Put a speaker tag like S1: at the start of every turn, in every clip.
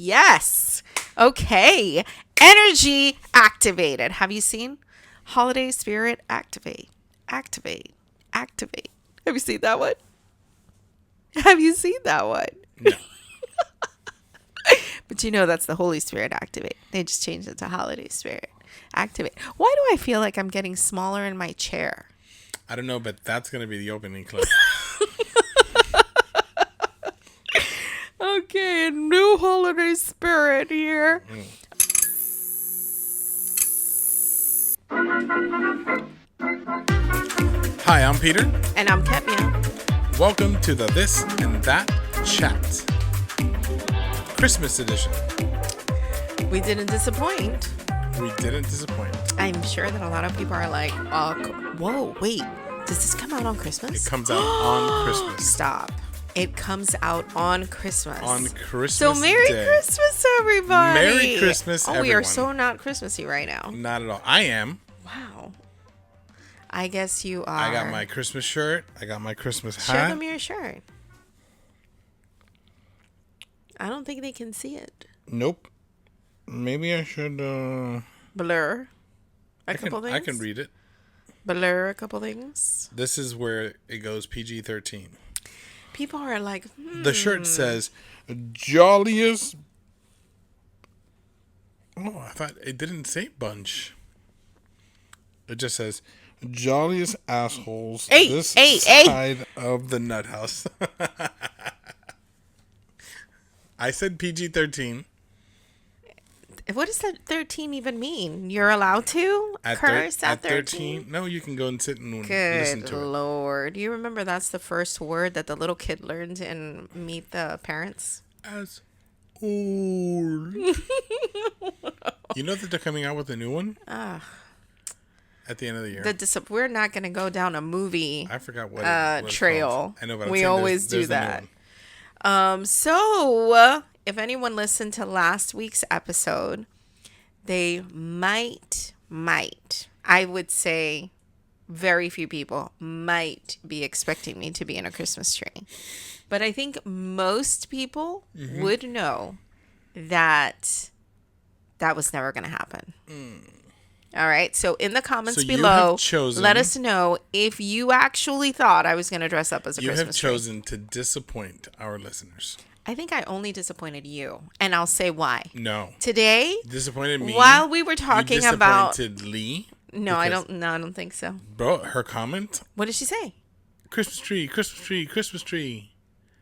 S1: Yes. Okay. Energy activated. Have you seen Holiday Spirit Activate? Activate. Activate. Have you seen that one? Have you seen that one?
S2: No.
S1: But you know that's the Holy Spirit Activate. They just changed it to Holiday Spirit Activate. Why do I feel like I'm getting smaller in my chair?
S2: I don't know, but that's going to be the opening clip.
S1: Okay, new holiday spirit here.
S2: Hi, I'm Peter.
S1: And I'm Ketmia.
S2: Welcome to the This and That Chat. Christmas edition.
S1: We didn't disappoint.
S2: We didn't disappoint.
S1: I'm sure that a lot of people are like, whoa, wait, does this come out on Christmas?
S2: It comes out on Christmas.
S1: Stop. It comes out on Christmas.
S2: On Christmas
S1: So Merry
S2: Day.
S1: Christmas, everybody.
S2: Merry Christmas,
S1: Oh, we
S2: everyone.
S1: are so not Christmassy right now.
S2: Not at all. I am.
S1: Wow. I guess you are.
S2: I got my Christmas shirt. I got my Christmas hat.
S1: Show them your shirt. I don't think they can see it.
S2: Nope. Maybe I should.
S1: Blur a couple things.
S2: I can read it.
S1: Blur a couple things.
S2: This is where it goes PG-13.
S1: People are like,
S2: The shirt says, "Jolliest." Oh, I thought it didn't say bunch. It just says, "Jolliest assholes this side of the nut house." I said PG-13.
S1: What does that 13 even mean? You're allowed to curse at 13?
S2: No, you can go and sit and listen
S1: Good
S2: to it.
S1: Lord. You remember that's the first word that the little kid learned in Meet the Parents?
S2: As old. You know that they're coming out with a new one? At the end of the year.
S1: We're not going to go down a movie
S2: I forgot what it's
S1: trail.
S2: called. I know, but I'm
S1: We
S2: saying
S1: always do
S2: there's a new
S1: that.
S2: one.
S1: So, if anyone listened to last week's episode, they might, I would say very few people might be expecting me to be in a Christmas tree. But I think most people would know that that was never going to happen. All right. So in the comments
S2: So you
S1: below,
S2: have chosen-
S1: let us know if you actually thought I was going to dress up as a
S2: You have
S1: Christmas tree.
S2: chosen to disappoint our listeners.
S1: I think I only disappointed you, and I'll say why.
S2: No.
S1: Today,
S2: Disappointed me.
S1: while we were talking
S2: you
S1: about,
S2: disappointed Lee.
S1: no, I
S2: because-
S1: don't. No, I don't think so.
S2: Bro, her comment:
S1: What did she say?
S2: Christmas tree, Christmas tree, Christmas tree.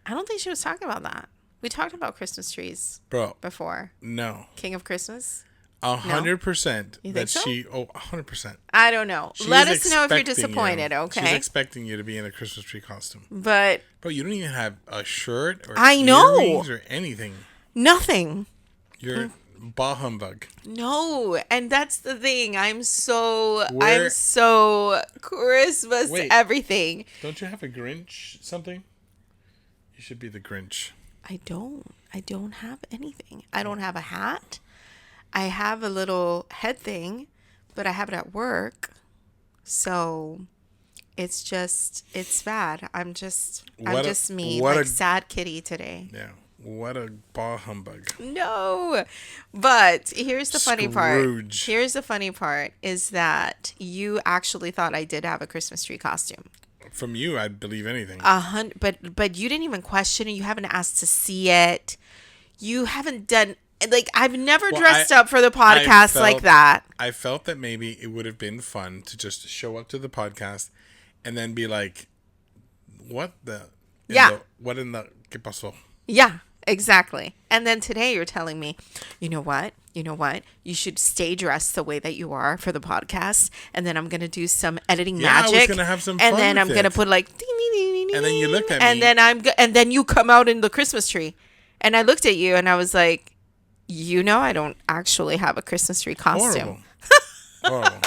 S1: I don't think she was talking about that. We talked about Christmas trees
S2: Bro,
S1: before.
S2: no.
S1: King of Christmas.
S2: 100%
S1: You
S2: that
S1: think so?
S2: she. Oh, 100%.
S1: I don't know.
S2: She
S1: Let
S2: is
S1: us know if you're
S2: expecting
S1: disappointed.
S2: you.
S1: Okay.
S2: She's expecting you to be in a Christmas tree costume.
S1: But
S2: Bro, you don't even have a shirt or
S1: I know.
S2: earrings or anything.
S1: nothing.
S2: You're bah humbug.
S1: No, and that's the thing. I'm so
S2: Where-
S1: Christmas
S2: Wait.
S1: everything.
S2: Don't you have a Grinch something? You should be the Grinch.
S1: I don't have anything. I don't have a hat. I have a little head thing, but I have it at work. So it's bad. I'm just me,
S2: what
S1: like
S2: a-
S1: sad kitty today.
S2: Yeah. What a bah humbug.
S1: No. But here's the funny part.
S2: Scrooge.
S1: Here's the funny part is that you actually thought I did have a Christmas tree costume.
S2: From you, I'd believe anything.
S1: But you didn't even question it. You haven't asked to see it. You haven't done like I've never
S2: Well,
S1: dressed
S2: I-
S1: up for the
S2: I
S1: podcast
S2: felt-
S1: like that.
S2: I felt that maybe it would have been fun to just show up to the podcast and then be like, what the? What in the? ¿Qué pasó?
S1: Yeah, exactly. And then today you're telling me, you know what? You should stay dressed the way that you are for the podcast, and then I'm gonna do some editing
S2: Yeah, I was
S1: magic.
S2: gonna have some
S1: and
S2: fun
S1: then
S2: with
S1: I'm gonna
S2: it.
S1: put like ding, ding, ding, ding,
S2: And then you looked at
S1: and
S2: me.
S1: then and then you come out in the Christmas tree, and I looked at you and I was like, I don't actually have a Christmas tree costume.
S2: Horrible.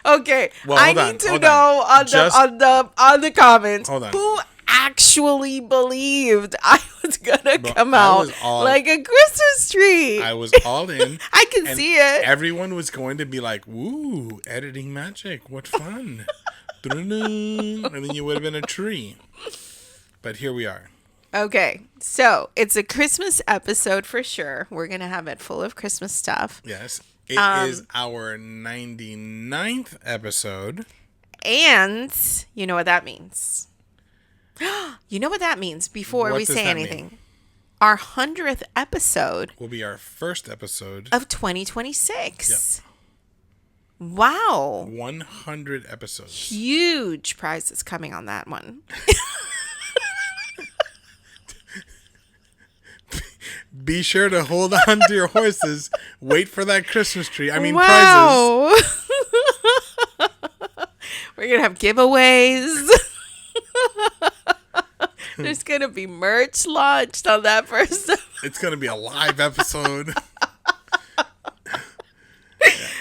S1: Okay,
S2: Well,
S1: I
S2: hold on,
S1: need to
S2: hold
S1: know
S2: on.
S1: on the comments
S2: Hold on.
S1: who actually believed I was gonna
S2: Bro,
S1: come
S2: I
S1: out
S2: was all-
S1: like a Christmas tree.
S2: I was all in.
S1: I can
S2: and
S1: see it.
S2: Everyone was going to be like, "Woo, editing magic! What fun!" Dun-dun-dun. And then you would have been a tree. But here we are.
S1: Okay, so it's a Christmas episode for sure. We're going to have it full of Christmas stuff.
S2: Yes. It is our 99th episode.
S1: And you know what that means. You know what that means before we say anything. Our 100th episode
S2: will be our first episode
S1: of 2026. Yep. Wow.
S2: 100 episodes.
S1: Huge prizes coming on that one.
S2: Be sure to hold on to your horses. Wait for that Christmas tree. Prizes.
S1: We're going to have giveaways. There's going to be merch launched on that first.
S2: It's going to be a live episode.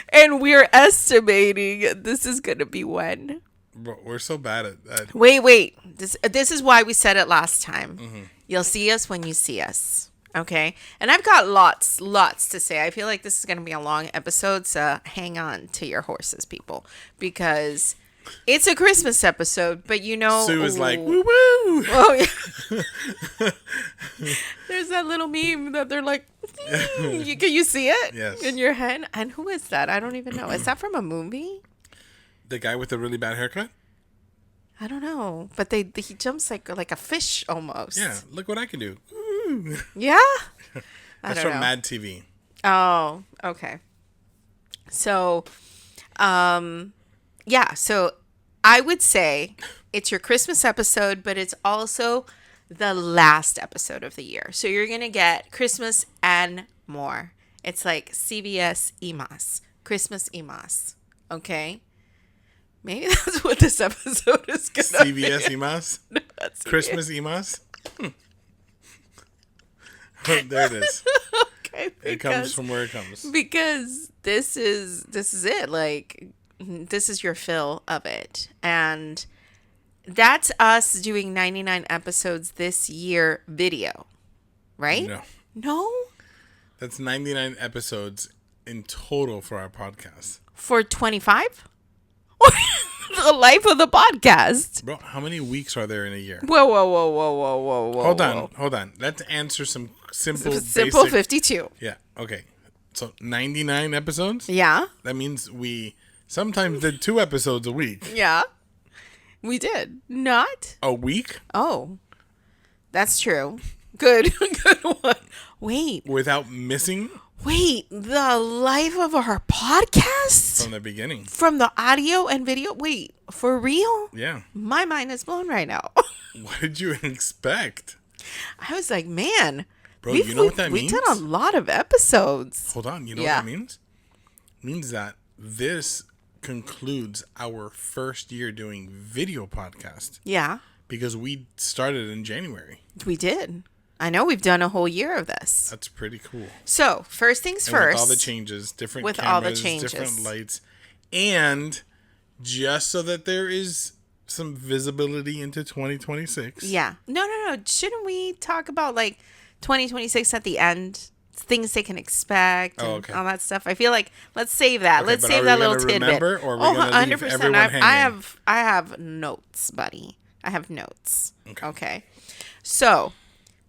S1: And we're estimating this is going to be when.
S2: Bro, we're so bad at that.
S1: Wait. This is why we said it last time. Mm-hmm. You'll see us when you see us. Okay? And I've got lots to say. I feel like this is going to be a long episode, so hang on to your horses, people. Because it's a Christmas episode, but you know...
S2: Sue is like, woo-woo!
S1: Oh, yeah. There's that little meme that they're like... Can you see it?
S2: Yes.
S1: In your head? And who is that? I don't even know. Is that from a movie?
S2: The guy with the really bad haircut?
S1: I don't know. But he jumps like a fish almost.
S2: Yeah, look what I can do.
S1: Yeah?
S2: That's from Mad TV.
S1: Oh, okay. So, yeah. So I would say it's your Christmas episode, but it's also the last episode of the year. So you're going to get Christmas and more. It's like CBS EMAS. Christmas EMAS. Okay? Maybe that's what this episode is going to be.
S2: CBS EMAS? No, Christmas EMAS? There it is. Okay, it comes from where it comes.
S1: Because this is it. Like, this is your fill of it. And that's us doing 99 episodes this year video. Right? No?
S2: That's 99 episodes in total for our podcast.
S1: For 25? The life of the podcast.
S2: Bro, how many weeks are there in a year?
S1: Whoa.
S2: Hold on. Let's answer some simple
S1: 52.
S2: Yeah, okay. So 99 episodes?
S1: Yeah.
S2: That means we sometimes did 2 episodes a week.
S1: Yeah. We did. Not?
S2: A week?
S1: Oh. That's true. Good one. Wait.
S2: Without missing?
S1: Wait, the life of our podcast?
S2: From the beginning.
S1: From the audio and video? Wait, for real?
S2: Yeah.
S1: My mind is blown right now.
S2: What did you expect?
S1: I was like, man.
S2: Bro, you know what that means?
S1: We've done a lot of episodes.
S2: Hold on, you know what that means? It means that this concludes our first year doing video podcast.
S1: Yeah.
S2: Because we started in January.
S1: We did. I know we've done a whole year of this.
S2: That's pretty cool.
S1: So, first things first.
S2: With all the changes, different cameras, different lights. And just so that there is some visibility into 2026.
S1: Yeah. No. Shouldn't we talk about like 2026 at the end? Things they can expect and all that stuff. I feel like let's save that.
S2: Okay,
S1: let's save that little tidbit.
S2: Remember, or are we gonna leave everyone hanging?
S1: I have notes, buddy. I have notes. Okay. So,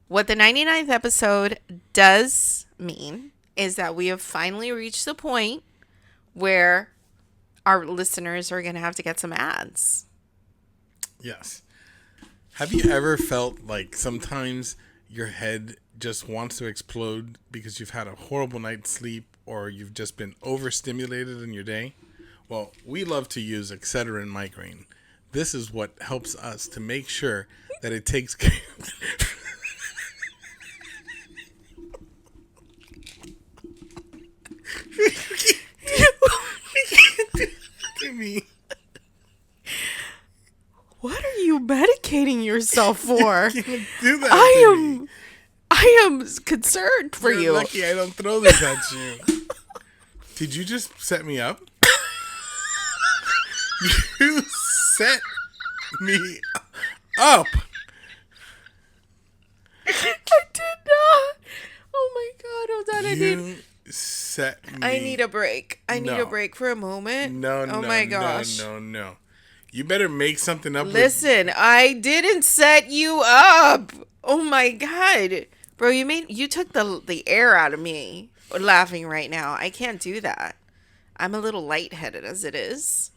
S1: what the 99th episode does mean is that we have finally reached the point where our listeners are going to have to get some ads.
S2: Yes. Have you ever felt like sometimes your head just wants to explode because you've had a horrible night's sleep or you've just been overstimulated in your day? Well, we love to use Excedrin migraine. This is what helps us to make sure that it takes care me.
S1: What are you medicating yourself for?
S2: You can't do that.
S1: I am concerned for
S2: You're
S1: you.
S2: Lucky I don't throw this at you. Did you just set me up? You set me up.
S1: I did not. Oh my God, hold on.
S2: You set me.
S1: I need a break. I need a break for a moment.
S2: No.
S1: Oh my gosh.
S2: No. You better make something up.
S1: Listen, I didn't set you up. Oh my god. Bro, you took the air out of me laughing right now. I can't do that. I'm a little lightheaded as it is.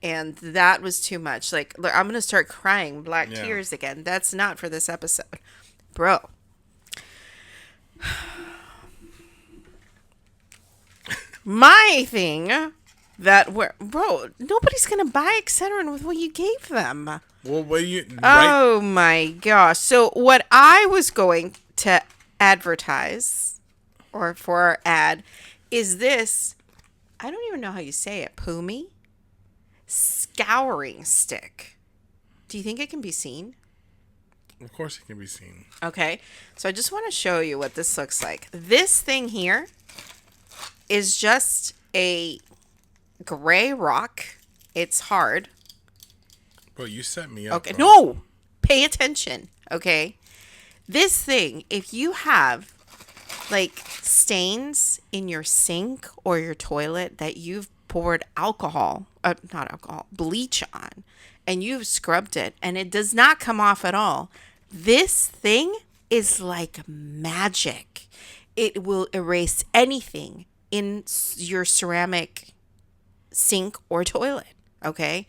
S1: And that was too much. Like, I'm going to start crying black tears again. That's not for this episode. Bro. My thing bro, nobody's going to buy Excedrin with what you gave them.
S2: Well, what do you...
S1: Oh my gosh. So what I was going to advertise, or for our ad, is this, I don't even know how you say it, Pumi? Scouring stick. Do you think it can be seen?
S2: Of course it can be seen.
S1: Okay. So I just want to show you what this looks like. This thing here is just a gray rock. It's hard.
S2: Bro, you set me up.
S1: Okay.
S2: Bro.
S1: No. Pay attention. Okay. This thing, if you have like stains in your sink or your toilet that you've poured bleach on, and you've scrubbed it and it does not come off at all, this thing is like magic. It will erase anything in your ceramic sink or toilet. Okay.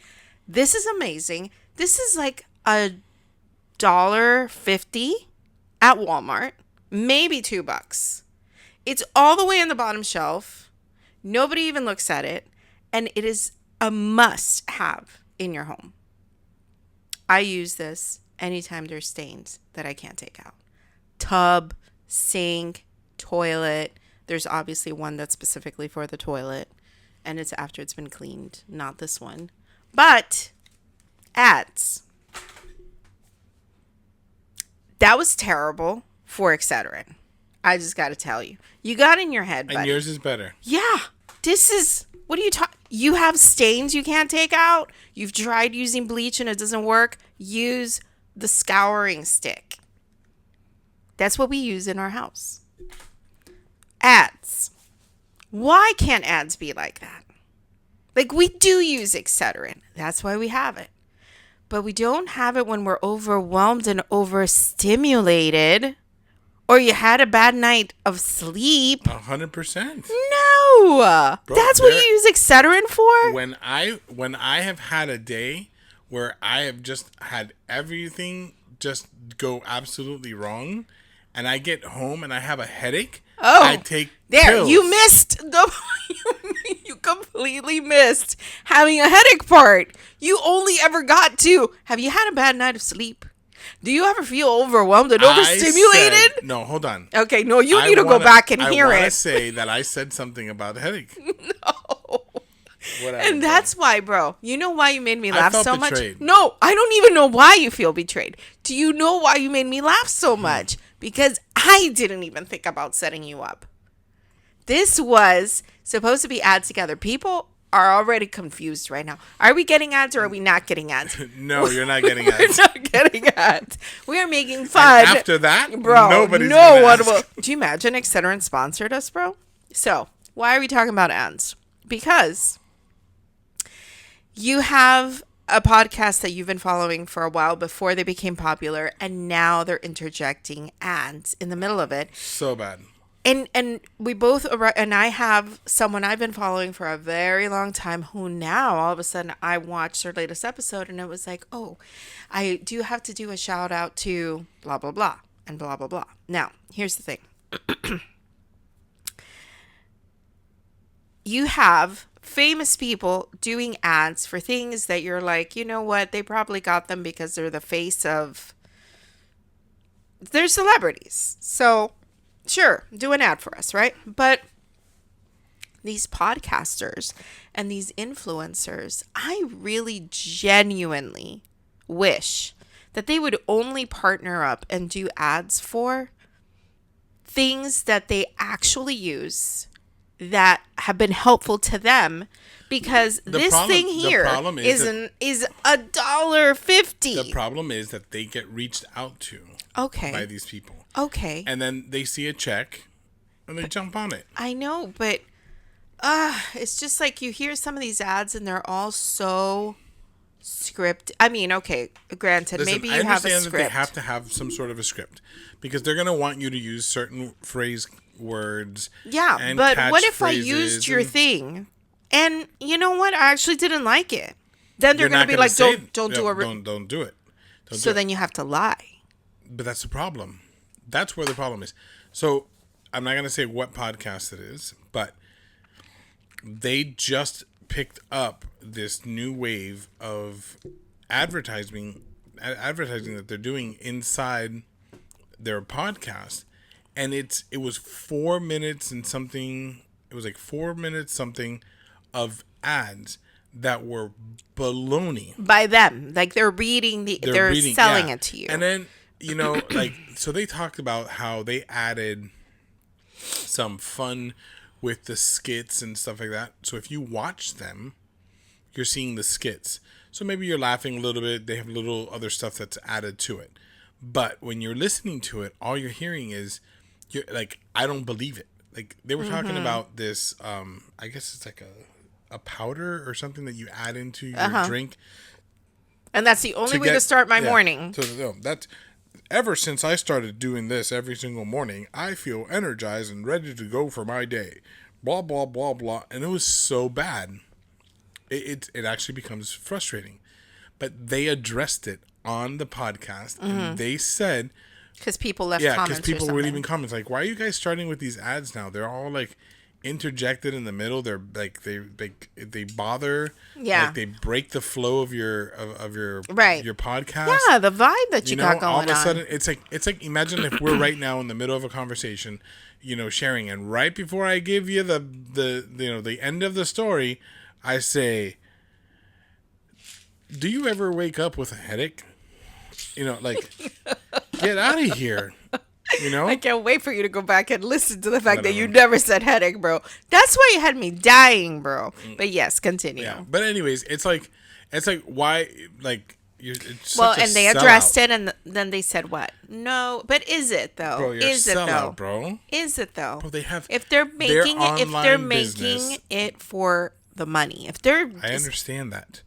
S1: This is amazing. This is like $1.50 at Walmart, maybe $2. It's all the way on the bottom shelf. Nobody even looks at it. And it is a must have in your home. I use this anytime there's stains that I can't take out. Tub, sink, toilet. There's obviously one that's specifically for the toilet. And it's after it's been cleaned, not this one. But ads. That was terrible for Excedrin. I just got to tell you. You got in your head, buddy.
S2: And yours is better.
S1: Yeah. This is... What are you talking... You have stains you can't take out? You've tried using bleach and it doesn't work? Use the scouring stick. That's what we use in our house. Ads. Why can't ads be like that? Like, we do use Excedrin. That's why we have it. But we don't have it when we're overwhelmed and overstimulated. Or you had a bad night of sleep.
S2: 100%.
S1: No.
S2: Bro,
S1: that's what you use Excedrin for?
S2: When I have had a day where I have just had everything just go absolutely wrong, and I get home and I have a headache, I take pills.
S1: You missed you completely missed having a headache part. You only ever got to, have you had a bad night of sleep? Do you ever feel overwhelmed and overstimulated?
S2: No, hold on.
S1: Okay, no, you need to go back and hear it. I want to
S2: say that I said something about headache.
S1: No.
S2: Whatever,
S1: and that's why, bro. You know why you made me laugh so
S2: betrayed.
S1: much? No, I don't even know why you feel betrayed. Do you know why you made me laugh so much? Because I didn't even think about setting you up. This was supposed to be ads together. People are already confused right now. Are we getting ads or are we not getting ads?
S2: No, you're not getting ads.
S1: We're not getting ads. We are making fun.
S2: And after that,
S1: bro,
S2: nobody's
S1: no one will. Do you imagine Excedrin sponsored us, bro? So, why are we talking about ads? Because you have a podcast that you've been following for a while before they became popular, and now they're interjecting ads in the middle of it.
S2: So bad.
S1: And we both, and I have someone I've been following for a very long time who now all of a sudden I watched their latest episode and it was like, oh, I do have to do a shout out to blah, blah, blah and blah, blah, blah. Now, here's the thing. You have famous people doing ads for things that you're like, you know what? They probably got them because they're the face of, they're celebrities. So sure, do an ad for us, right? But these podcasters and these influencers, I really genuinely wish that they would only partner up and do ads for things that they actually use that have been helpful to them, because this thing here is $1.50.
S2: The problem is that they get reached out to by these people.
S1: Okay.
S2: And then they see a check and they jump on it.
S1: I know, but it's just like you hear some of these ads and they're all so script. I mean, okay, granted,
S2: Listen,
S1: maybe
S2: I
S1: you have a
S2: understand that they
S1: script.
S2: have to have some sort of a script because they're going to want you to use certain phrase words
S1: Yeah,
S2: and
S1: but what if I used
S2: catchphrases,
S1: your
S2: and
S1: thing and you know what? I actually didn't like it. Then they're
S2: you're
S1: going to
S2: not
S1: be
S2: going to
S1: like,
S2: say,
S1: don't do a.
S2: don't do it. Don't do
S1: So
S2: it.
S1: then you have to lie.
S2: But that's the problem. That's where the problem is. So I'm not going to say what podcast it is, but they just picked up this new wave of advertising that they're doing inside their podcast, and it was 4 minutes and something. It was like 4 minutes something of ads that were baloney.
S1: By them. Like they're
S2: Reading,
S1: selling
S2: yeah.
S1: it to you.
S2: And then, like, so they talked about how they added some fun with the skits and stuff like that. So if you watch them, you're seeing the skits. So maybe you're laughing a little bit. They have little other stuff that's added to it. But when you're listening to it, all you're hearing is, you're like, I don't believe it. Like, they were talking about this, I guess it's like a powder or something that you add into your drink.
S1: And that's the only way to start my morning.
S2: So that's ever since I started doing this every single morning, I feel energized and ready to go for my day. Blah blah blah blah, and it was so bad. It actually becomes frustrating. But they addressed it on the podcast, and they said,
S1: Because people left
S2: yeah,
S1: comments.
S2: because people
S1: or
S2: were
S1: something.
S2: leaving comments like, "Why are you guys starting with these ads now? They're all like interjected in the middle. They're like they bother.
S1: Yeah.
S2: like they break the flow of your
S1: Right.
S2: your podcast.
S1: Yeah, the vibe that you, got going
S2: all of a
S1: on.
S2: sudden it's like imagine if we're right now in the middle of a conversation, sharing, and right before I give you the end of the story, I say, "Do you ever wake up with a headache?" Like, get out of here.
S1: I can't wait for you to go back and listen to the fact that you
S2: Whatever.
S1: never said headache, bro. That's why you had me dying, bro. But yes, continue.
S2: Yeah, but anyways, it's like why, like, it's
S1: Well,
S2: such a
S1: and they addressed
S2: sellout.
S1: it, and then they said what? No, but is it though?
S2: Bro, you're
S1: Is
S2: a
S1: it
S2: sellout,
S1: though?
S2: bro.
S1: Is it though?
S2: Bro, they have
S1: If they're
S2: their
S1: making it, if they're
S2: online
S1: making
S2: business.
S1: it for the money, if they're,
S2: I understand that.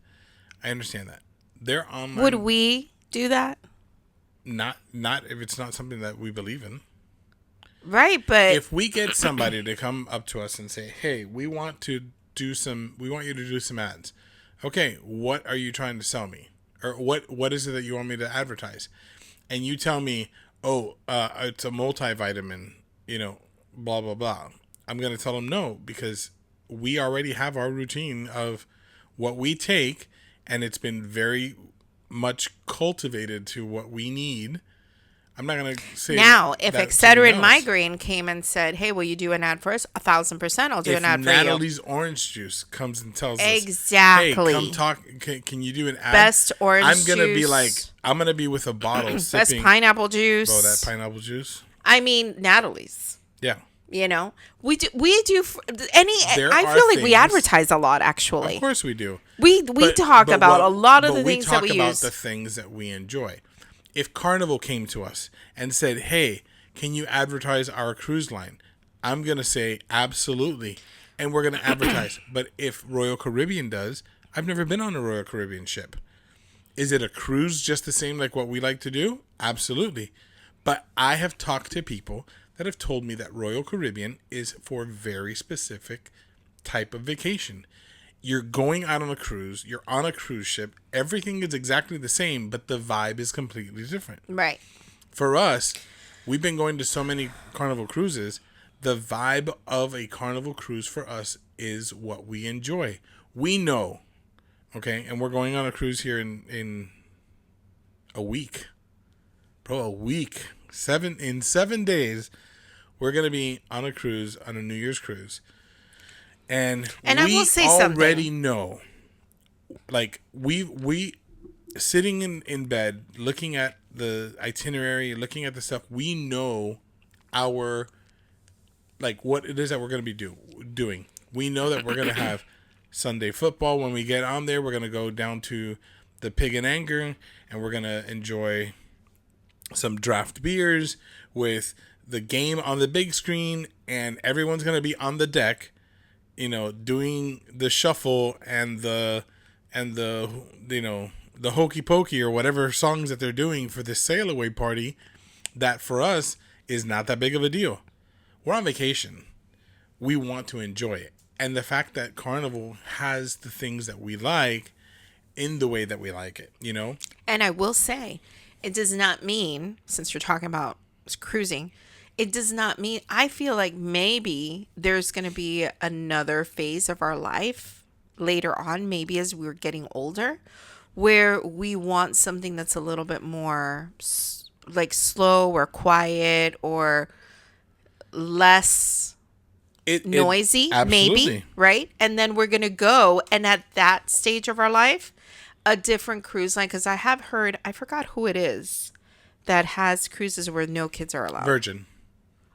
S2: Their online,
S1: would we do that?
S2: not if it's not something that we believe in.
S1: Right, but
S2: If we get somebody to come up to us and say, "Hey, we want you to do some ads." Okay, what are you trying to sell me? Or what is it that you want me to advertise? And you tell me, "Oh, it's a multivitamin, blah blah blah." I'm going to tell them no, because we already have our routine of what we take, and it's been very much cultivated to what we need. I'm not going to say
S1: now, if
S2: that
S1: Excedrin
S2: something else.
S1: Migraine came and said, "Hey, will you do an ad for us?" 1,000%, I'll do
S2: If
S1: an ad
S2: Natalie's Orange Juice comes and tells us,
S1: Exactly.
S2: "Hey, come talk. Can you do an ad?"
S1: Best orange
S2: I'm gonna be
S1: juice.
S2: like, I'm gonna be with a bottle
S1: Best
S2: sipping.
S1: pineapple juice.
S2: Bro, that pineapple juice.
S1: I mean, Natalie's.
S2: Yeah,
S1: We do any.
S2: There
S1: I
S2: are
S1: feel like we
S2: things-
S1: advertise a lot. Actually,
S2: of course we do.
S1: we talk about a lot of
S2: but
S1: the things that we
S2: talk about
S1: use.
S2: the things that we enjoy. If Carnival came to us and said, "Hey, can you advertise our cruise line?" I'm gonna say absolutely, and we're gonna advertise. But if Royal Caribbean does, I've never been on a Royal Caribbean ship. Is it a cruise just the same like what we like to do? Absolutely. But I have talked to people that have told me that Royal Caribbean is for a very specific type of vacation. You're going out on a cruise, you're on a cruise ship, everything is exactly the same, but the vibe is completely different.
S1: Right.
S2: For us, we've been going to so many Carnival cruises. The vibe of a Carnival cruise for us is what we enjoy. We know, okay, and we're going on a cruise here in a week. Bro, a week. In 7 days, we're going to be on a cruise, on a New Year's cruise. And
S1: I
S2: we
S1: will say
S2: already
S1: something.
S2: know, like, we sitting in bed, looking at the itinerary, looking at the stuff, we know our, like, what it is that we're going to be doing. We know that we're going to have Sunday football. When we get on there, we're going to go down to the Pig and Anchor, and we're going to enjoy some draft beers with the game on the big screen, and everyone's going to be on the deck, doing the shuffle and the, and the hokey pokey or whatever songs that they're doing for this sail away party, that for us is not that big of a deal. We're on vacation. We want to enjoy it. And the fact that Carnival has the things that we like in the way that we like it, you know?
S1: And I will say, it does not mean, since you're talking about cruising, it does not mean, I feel like maybe there's going to be another phase of our life later on, maybe as we're getting older, where we want something that's a little bit more like slow or quiet or less noisy, maybe, right? And then we're going to go, and at that stage of our life, a different cruise line, because I have heard, I forgot who it is that has cruises where no kids are allowed.
S2: Virgin.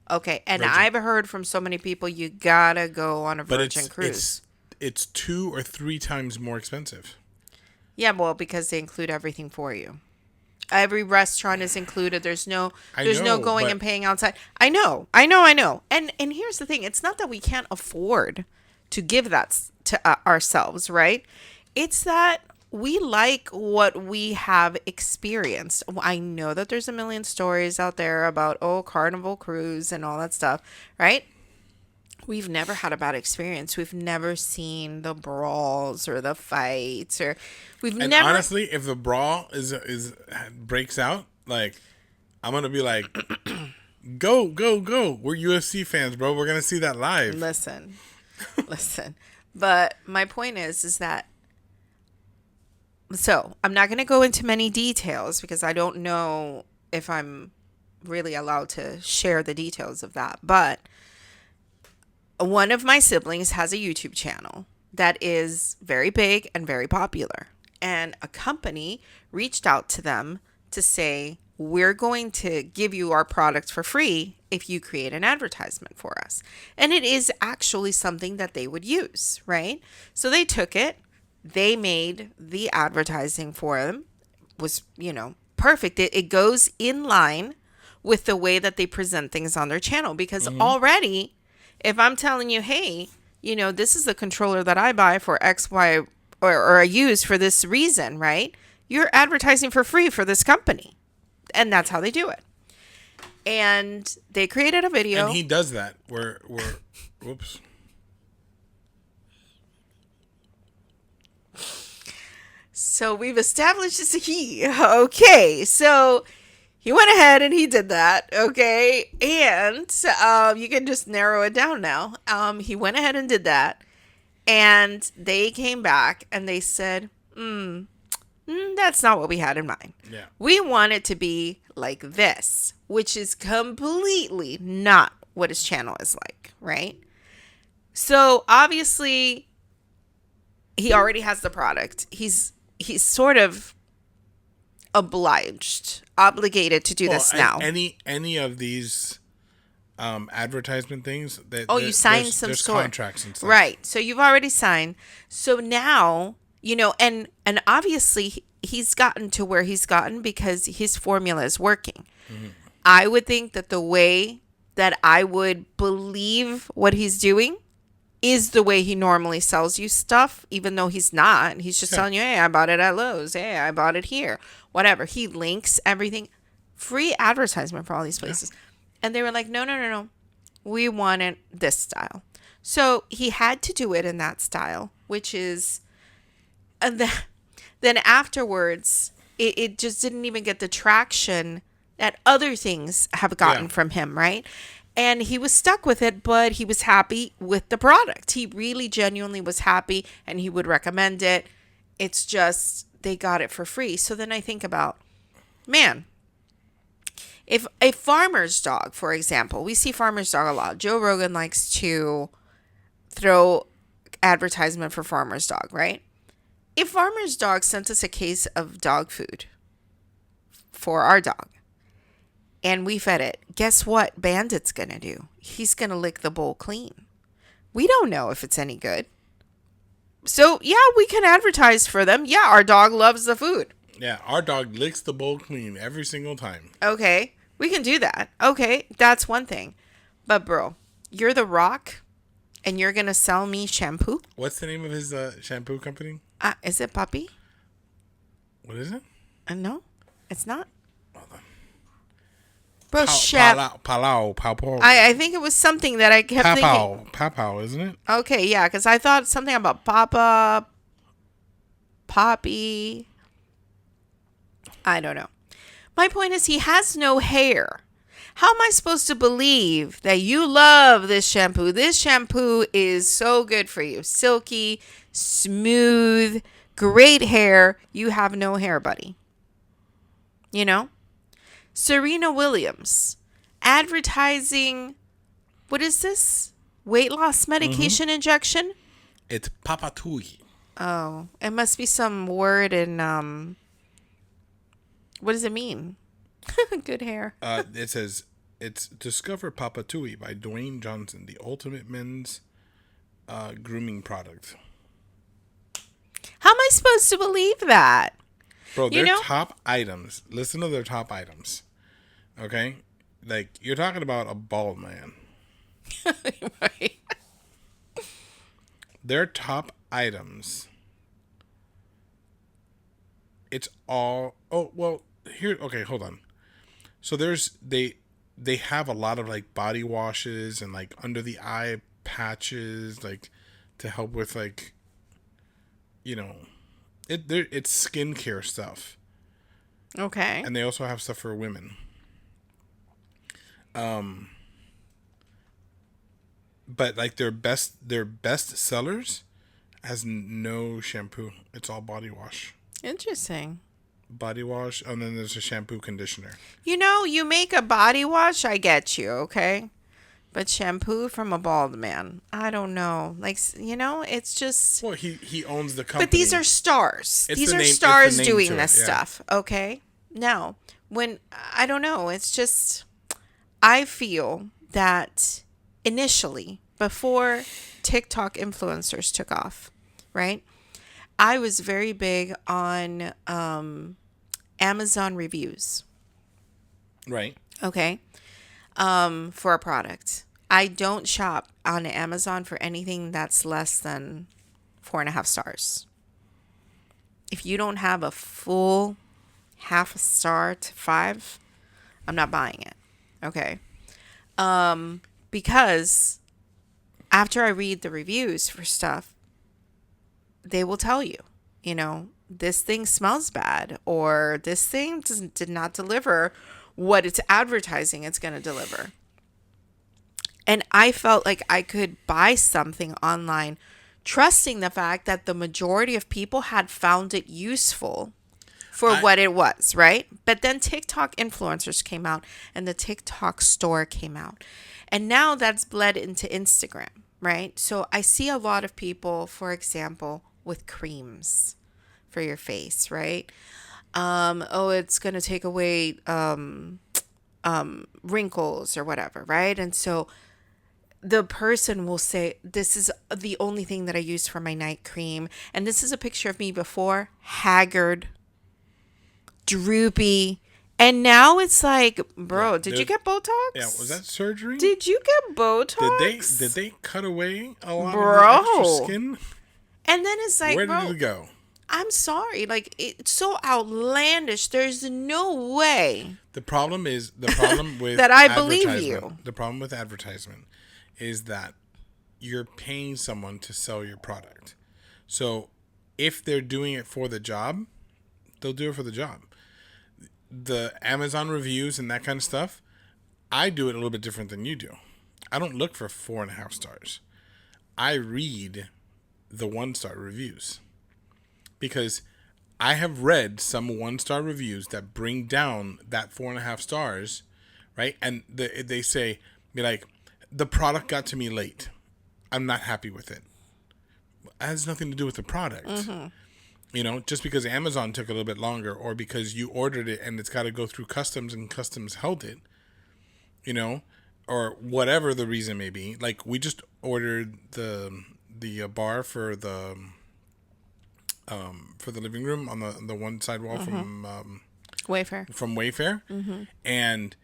S1: Okay, and Virgin. I've heard from so many people, you gotta go on a Virgin cruise.
S2: It's 2 or 3 times more expensive.
S1: Yeah, well, because they include everything for you. Every restaurant is included. There's no going and paying outside. I know. And here's the thing. It's not that we can't afford to give that to ourselves, right? It's that we like what we have experienced. I know that there's a million stories out there about, Carnival Cruise and all that stuff, right? We've never had a bad experience. We've never seen the brawls or the fights, or never.
S2: Honestly, if the brawl is breaks out, like, I'm gonna be like, go. We're UFC fans, bro. We're gonna see that live.
S1: Listen. But my point is that. So I'm not gonna go into many details because I don't know if I'm really allowed to share the details of that, but. One of my siblings has a YouTube channel that is very big and very popular. And a company reached out to them to say, we're going to give you our product for free if you create an advertisement for us. And it is actually something that they would use, right? So they took it. They made the advertising for them. Was, perfect. It goes in line with the way that they present things on their channel because already... If I'm telling you, hey, this is the controller that I buy for X, Y, or I use for this reason, right? You're advertising for free for this company. And that's how they do it. And they created a video.
S2: And he does that. Whoops.
S1: So we've established it's a he. Okay, so... He went ahead and he did that, okay? And you can just narrow it down now. He went ahead and did that. And they came back and they said, that's not what we had in mind.
S2: Yeah.
S1: We want it to be like this, which is completely not what his channel is like, right? So obviously, he already has the product. He's sort of obligated to do this now.
S2: Any of these advertisement things that
S1: you signed some
S2: there's
S1: sort
S2: contracts and stuff.
S1: Right. So you've already signed. So now, and obviously he's gotten to where he's gotten because his formula is working. Mm-hmm. I would think that the way that I would believe what he's doing is the way he normally sells you stuff, even though he's not. He's just telling you, hey, I bought it at Lowe's. Hey, I bought it here. Whatever. He links everything. Free advertisement for all these places. Yeah. And they were like, no. We want it this style. So he had to do it in that style, which is... then afterwards, it just didn't even get the traction that other things have gotten from him, right? And he was stuck with it, but he was happy with the product. He really genuinely was happy and he would recommend it. It's just they got it for free. So then I think about, man, if a farmer's dog, for example, we see farmer's dog a lot. Joe Rogan likes to throw advertisement for farmer's dog, right? If farmer's dog sent us a case of dog food for our dog, and we fed it, guess what Bandit's going to do? He's going to lick the bowl clean. We don't know if it's any good. So, yeah, we can advertise for them. Yeah, our dog loves the food.
S2: Yeah, our dog licks the bowl clean every single time.
S1: Okay, we can do that. Okay, that's one thing. But, bro, you're The Rock, and you're going to sell me shampoo?
S2: What's the name of his shampoo company?
S1: Is it Papi?
S2: What is it?
S1: No, it's not.
S2: Hold on.
S1: Bro,
S2: Palau.
S1: I think it was something that I kept thinking.
S2: Papow, isn't it?
S1: Okay, yeah, because I thought something about Papa, Poppy. I don't know. My point is, he has no hair. How am I supposed to believe that you love this shampoo? This shampoo is so good for you. Silky, smooth, great hair. You have no hair, buddy. You know? Serena Williams advertising, what is this? Weight loss medication injection?
S2: It's Papatui.
S1: Oh, it must be some word in, what does it mean? Good hair.
S2: It says, it's Discover Papatui by Dwayne Johnson, the ultimate men's grooming product.
S1: How am I supposed to believe that?
S2: Bro, their top items, listen to their top items. Okay? Like, you're talking about a bald man.
S1: Right.
S2: Their top items, it's all, okay, hold on. So they have a lot of like body washes and like under the eye patches, like to help with like, you know, it's skincare stuff.
S1: Okay.
S2: And they also have stuff for women. But like their best sellers has no shampoo. It's all body wash.
S1: Interesting.
S2: Body wash, and then there's a shampoo conditioner.
S1: You know, you make a body wash, I get you, okay? But shampoo from a bald man, I don't know. Like, you know, it's just...
S2: Well, he owns the company.
S1: But these are stars.
S2: It's
S1: These
S2: the
S1: are
S2: name-
S1: stars
S2: it's the name
S1: doing
S2: to it,
S1: this
S2: yeah.
S1: stuff, okay? Now, when... I don't know. It's just... I feel that initially, before TikTok influencers took off, right? I was very big on Amazon reviews.
S2: Right.
S1: Okay. For a product. I don't shop on Amazon for anything that's less than 4.5 stars. If you don't have a full half a star to 5, I'm not buying it. Okay. Because after I read the reviews for stuff, they will tell you, you know, this thing smells bad, or this thing did not deliver what it's advertising it's going to deliver. And I felt like I could buy something online, trusting the fact that the majority of people had found it useful for what it was, right? But then TikTok influencers came out and the TikTok store came out. And now that's bled into Instagram, right? So I see a lot of people, for example, with creams for your face, right? It's going to take away wrinkles or whatever, right? And so the person will say, this is the only thing that I use for my night cream. And this is a picture of me before, haggard, droopy. And now it's like, bro, did you get Botox?
S2: Yeah, was that surgery?
S1: Did you get Botox?
S2: Did they cut away a lot
S1: Bro.
S2: of the extra skin?
S1: And then it's like,
S2: Where
S1: bro,
S2: did it go?
S1: I'm sorry. Like, it's so outlandish. There's no way.
S2: The problem with
S1: that I believe you.
S2: The problem with advertisement is that you're paying someone to sell your product. So if they're doing it for the job, they'll do it for the job. The Amazon reviews and that kind of stuff, I do it a little bit different than you do. I don't look for 4.5 stars. I read the 1-star reviews because I have read some 1-star reviews that bring down that 4.5 stars, right? And they say, be like, the product got to me late. I'm not happy with it. It has nothing to do with the product. Mm-hmm. You know, just because Amazon took a little bit longer, or because you ordered it and it's got to go through customs and customs held it, you know, or whatever the reason may be. Like, we just ordered the bar for the living room on the one side wall from
S1: Wayfair.
S2: And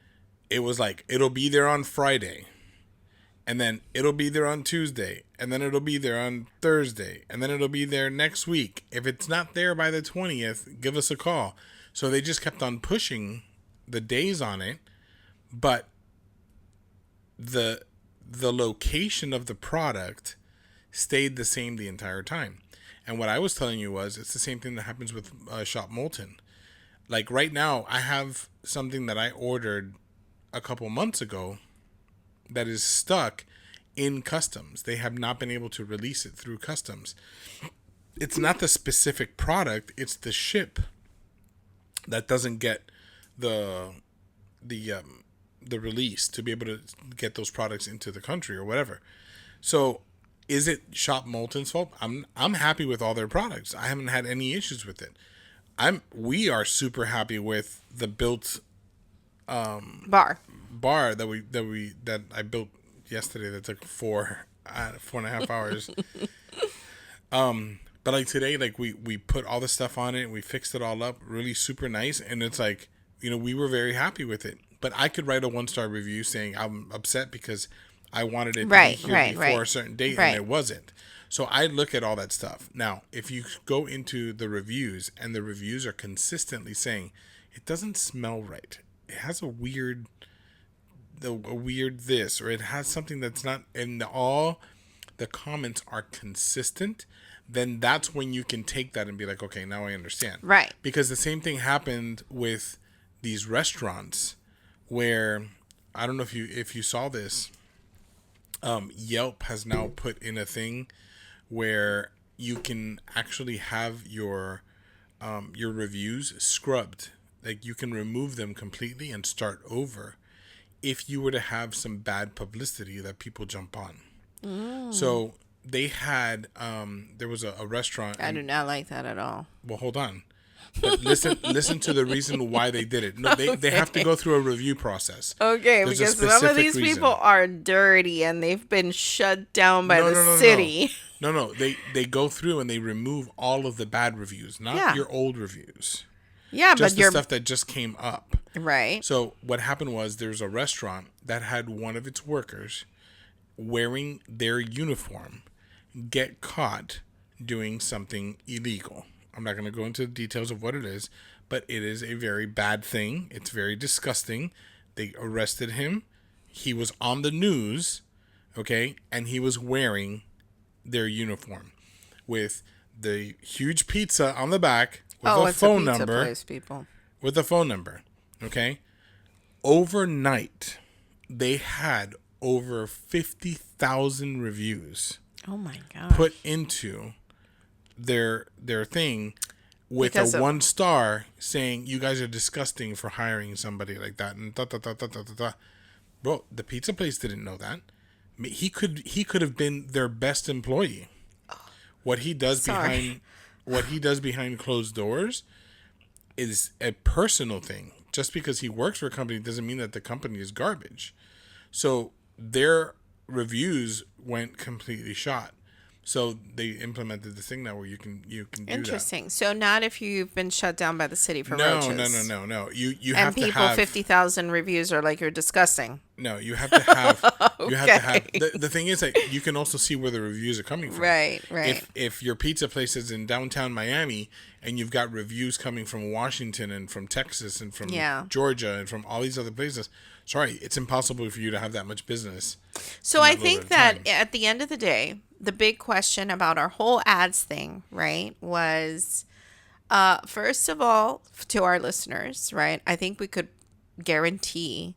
S2: it was like, it'll be there on Friday. And then it'll be there on Tuesday. And then it'll be there on Thursday. And then it'll be there next week. If it's not there by the 20th, give us a call. So they just kept on pushing the days on it. But the location of the product stayed the same the entire time. And what I was telling you was, it's the same thing that happens with Shop Molten. Like right now, I have something that I ordered a couple months ago that is stuck in customs. They have not been able to release it through customs. It's not the specific product, it's the ship that doesn't get the release to be able to get those products into the country or whatever. So is it Shop Molten's fault? I'm happy with all their products. I haven't had any issues with it. We are super happy with the built bar that I built yesterday that took 4.5 hours. But like today, like we put all the stuff on it and we fixed it all up really super nice, and it's like, we were very happy with it. But I could write a 1-star review saying I'm upset because I wanted it to be here before a certain date and it wasn't. So I look at all that stuff. Now, if you go into the reviews and the reviews are consistently saying it doesn't smell right, it has a weird this, or it has something that's not, and all the comments are consistent, then that's when you can take that and be like, okay, now I understand.
S1: Right.
S2: Because the same thing happened with these restaurants where, I don't know if you saw this, Yelp has now put in a thing where you can actually have your reviews scrubbed. Like you can remove them completely and start over if you were to have some bad publicity that people jump on. So they had there was a restaurant.
S1: I do not like that at all.
S2: Well, hold on. But listen to the reason why they did it. No, they have to go through a review process.
S1: Okay,
S2: There's
S1: because some of these people are dirty and they've been shut down by the city.
S2: No. They go through and they remove all of the bad reviews, not your old reviews.
S1: Yeah,
S2: just
S1: but
S2: the stuff that just came up.
S1: Right.
S2: So what happened was there's a restaurant that had one of its workers wearing their uniform get caught doing something illegal. I'm not going to go into the details of what it is, but it is a very bad thing. It's very disgusting. They arrested him. He was on the news, okay, and he was wearing their uniform with the huge pizza on the back with a phone number.
S1: Place, people.
S2: With a phone number, okay? Overnight, they had over 50,000 reviews.
S1: Oh my god!
S2: Put into their thing with a 1-star saying you guys are disgusting for hiring somebody like that and Bro, the pizza place didn't know that. He could have been their best employee. What he does behind closed doors is a personal thing. Just because he works for a company doesn't mean that the company is garbage. So their reviews went completely shot. So they implemented the thing now where you can do
S1: Interesting. That. So not if you've been shut down by the city for roaches.
S2: No. You
S1: and
S2: have to have.
S1: And people 50,000 reviews are like, you're disgusting.
S2: No, you have to have.
S1: Okay.
S2: You have to have. The thing is that you can also see where the reviews are coming from.
S1: Right.
S2: If your pizza place is in downtown Miami and you've got reviews coming from Washington and from Texas and from Georgia and from all these other places, sorry, it's impossible for you to have that much business.
S1: So I think that at the end of the day, the big question about our whole ads thing, right, was, first of all, to our listeners, right, I think we could guarantee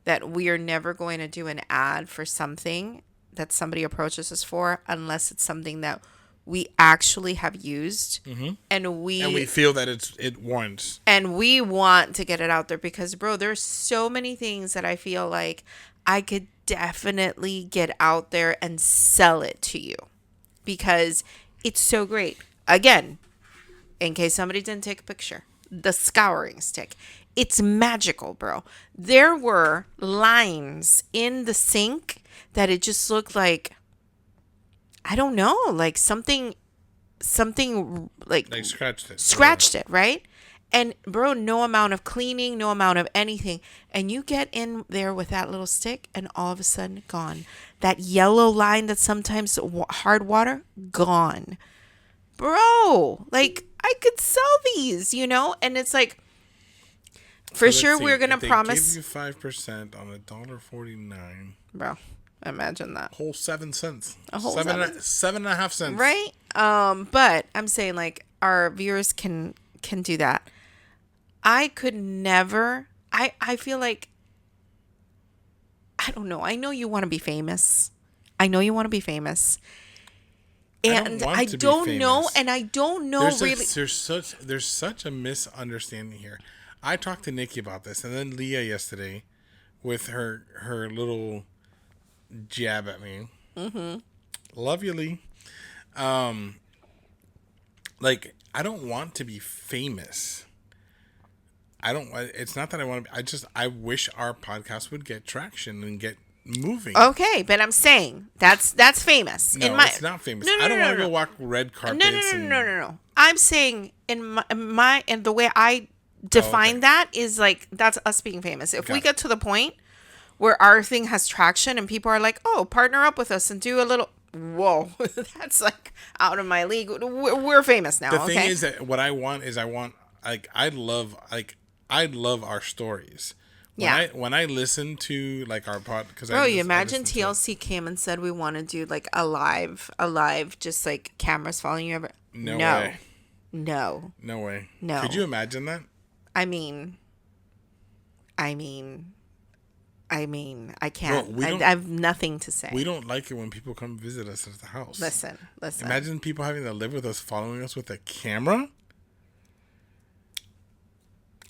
S1: that we are never going to do an ad for something that somebody approaches us for unless it's something that we actually have used and we
S2: feel that it warrants.
S1: And we want to get it out there because, bro, there's so many things that I feel like I could definitely get out there and sell it to you because it's so great. Again, in case somebody didn't take a picture, the scouring stick. It's magical, bro. There were lines in the sink that it just looked like, I don't know, like something like
S2: scratched it.
S1: Scratched it, right? And bro, no amount of cleaning, no amount of anything. And you get in there with that little stick and all of a sudden gone. That yellow line that's sometimes hard water, gone. Bro, like I could sell these, And it's like, for
S2: So
S1: sure
S2: let's see.
S1: we're going to
S2: If they
S1: promise.
S2: give you 5% on $1.49.
S1: Bro, imagine that.
S2: Whole 7 cents.
S1: A whole
S2: 7.5 cents.
S1: Right? But I'm saying like our viewers can do that. I could never. I feel like, I don't know. I know you want to be famous. And I don't know, and I don't know really.
S2: There's such a misunderstanding here. I talked to Nikki about this, and then Leah yesterday with her little jab at me. Mm-hmm. Love you, Lee. Like, I don't want to be famous. It's not that I want to be. I wish our podcast would get traction and get moving.
S1: Okay, but I'm saying that's famous.
S2: No, it's not famous. I don't want to go walk red carpets.
S1: No. I'm saying in the way I define that is like, that's us being famous. If we get to the point where our thing has traction and people are like, oh, partner up with us and do a little, whoa, that's like out of my league. We're famous now.
S2: The thing is that what I want is I love our stories. When I listen to like our pod, because
S1: you imagine TLC came and said we want to do like a live, just like cameras following you over.
S2: No way.
S1: No
S2: way.
S1: No.
S2: Could you imagine that?
S1: I mean, I can't.
S2: Well,
S1: I have nothing to say.
S2: We don't like it when people come visit us at the house.
S1: Listen.
S2: Imagine people having to live with us, following us with a camera.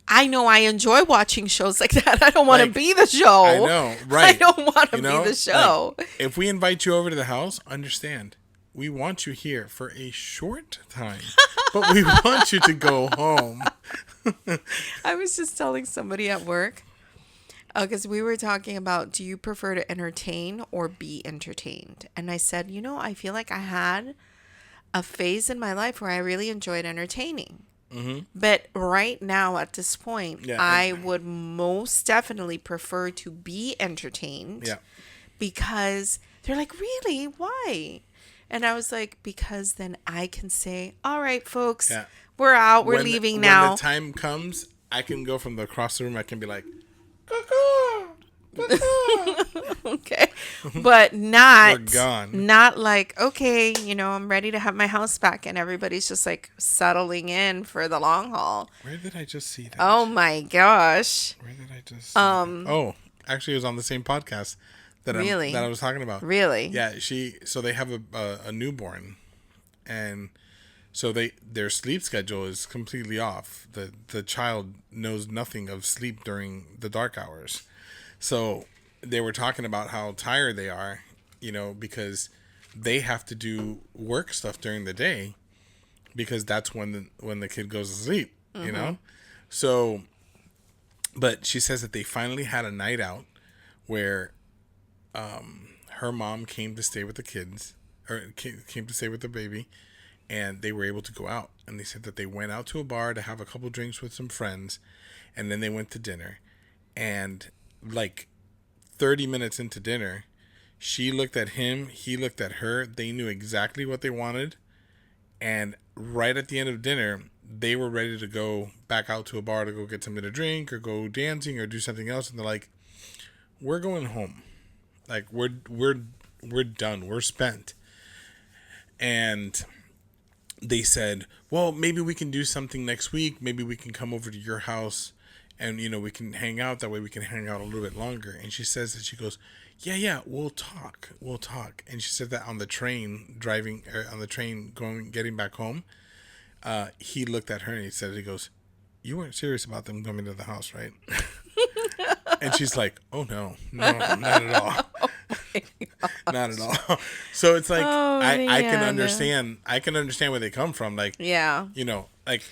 S1: I know I enjoy watching shows like that. I don't want to be the show.
S2: I know, right?
S1: I don't want to be the show.
S2: Like, if we invite you over to the house, understand, we want you here for a short time, but we want you to go home.
S1: I was just telling somebody at work, because we were talking about, do you prefer to entertain or be entertained? And I said, I feel like I had a phase in my life where I really enjoyed entertaining. Mm-hmm. But right now at this point, I would most definitely prefer to be entertained, because they're like, really? Why? And I was like, because then I can say, all right, folks, we're out. We're leaving now.
S2: When the time comes, I can go from across the room. I can be like,
S1: okay, but not,
S2: we're gone.
S1: Not like, okay, I'm ready to have my house back, and everybody's just like settling in for the long haul.
S2: Where did I just see that?
S1: Oh my gosh!
S2: Where did I just? See that? Oh, actually, it was on the same podcast that I was talking about.
S1: Really?
S2: Yeah. So they have a newborn, and so their sleep schedule is completely off. The child knows nothing of sleep during the dark hours. So they were talking about how tired they are, because they have to do work stuff during the day, because that's when the kid goes to sleep, So, but she says that they finally had a night out where her mom came to stay with the kids, or came to stay with the baby, and they were able to go out. And they said that they went out to a bar to have a couple drinks with some friends, and then they went to dinner. And like 30 minutes into dinner, she looked at him, he looked at her. They knew exactly what they wanted. And right at the end of dinner, they were ready to go back out to a bar to go get something to drink or go dancing or do something else. And they're like, we're going home. Like, we're done. We're spent. And they said, well, maybe we can do something next week. Maybe we can come over to your house and, we can hang out. That way we can hang out a little bit longer. And she says that, she goes, yeah, we'll talk. And she said that on the train, getting back home, he looked at her and he goes, you weren't serious about them coming to the house, right? And she's like, oh, no, not at all. Not at all. So it's like, I can understand where they come from. Like, like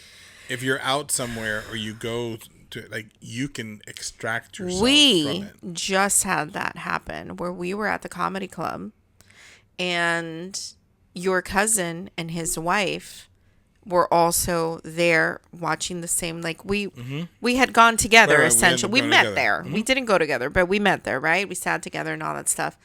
S2: if you're out somewhere or you go to, like, you can extract yourself from it.
S1: We just had that happen where we were at the comedy club and your cousin and his wife were also there watching the same, like we had gone together.
S2: Right, right,
S1: Essentially, we
S2: we
S1: met
S2: ended up going
S1: there.
S2: together.
S1: We didn't go together, but we met there, right? We sat together and all that stuff,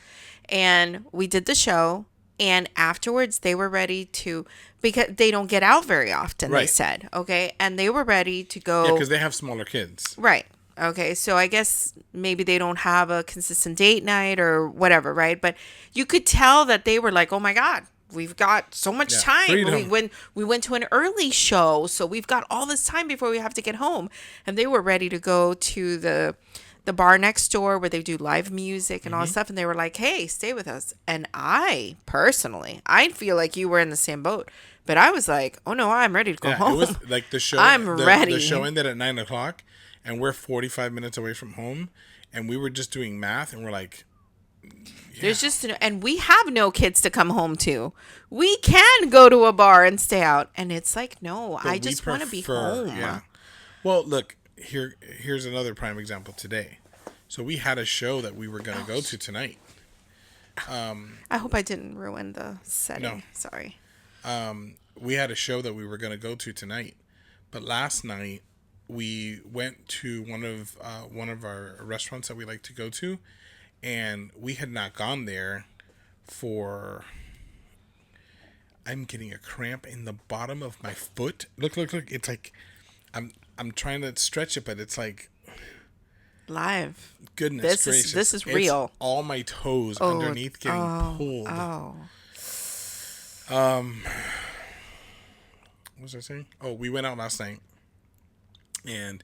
S1: and we did the show. And afterwards, they were ready to, because they don't get out very often. They
S2: Right.
S1: said, okay, and they were ready to go.
S2: Yeah, because they have smaller kids.
S1: Right. Okay. So I guess maybe they don't have a consistent date night or whatever, right? But you could tell that they were like, "Oh my God, we've got so much
S2: Yeah,
S1: time.
S2: freedom.
S1: We went to an early show, so we've got all this time before we have to get home." And they were ready to go to the bar next door where they do live music and all that stuff, and they were like, "Hey, stay with us." And I personally, I feel like you were in the same boat. But I was like, "Oh no, I'm ready to go
S2: Yeah,
S1: home."
S2: it was like the show.
S1: I'm ready.
S2: The show ended at 9:00, and we're 45 minutes away from home, and we were just doing math, and we're like,
S1: There's just, and we have no kids to come home to. We can go to a bar and stay out. And it's like, no, I
S2: we
S1: just want to be
S2: prefer-
S1: home.
S2: Yeah. Well, look, here's another prime example today. So we had a show that we were going to go to tonight.
S1: I hope I didn't ruin the setting.
S2: No.
S1: Sorry.
S2: We had a show that we were going to go to tonight, but last night we went to one of our restaurants that we like to go to, and we had not gone there for. I'm getting a cramp in the bottom of my foot. Look! It's like I'm trying to stretch it, but it's like,
S1: Live.
S2: goodness gracious.
S1: This is
S2: It's
S1: real.
S2: all my toes underneath getting pulled.
S1: Oh.
S2: What was I saying? Oh, we went out last night, and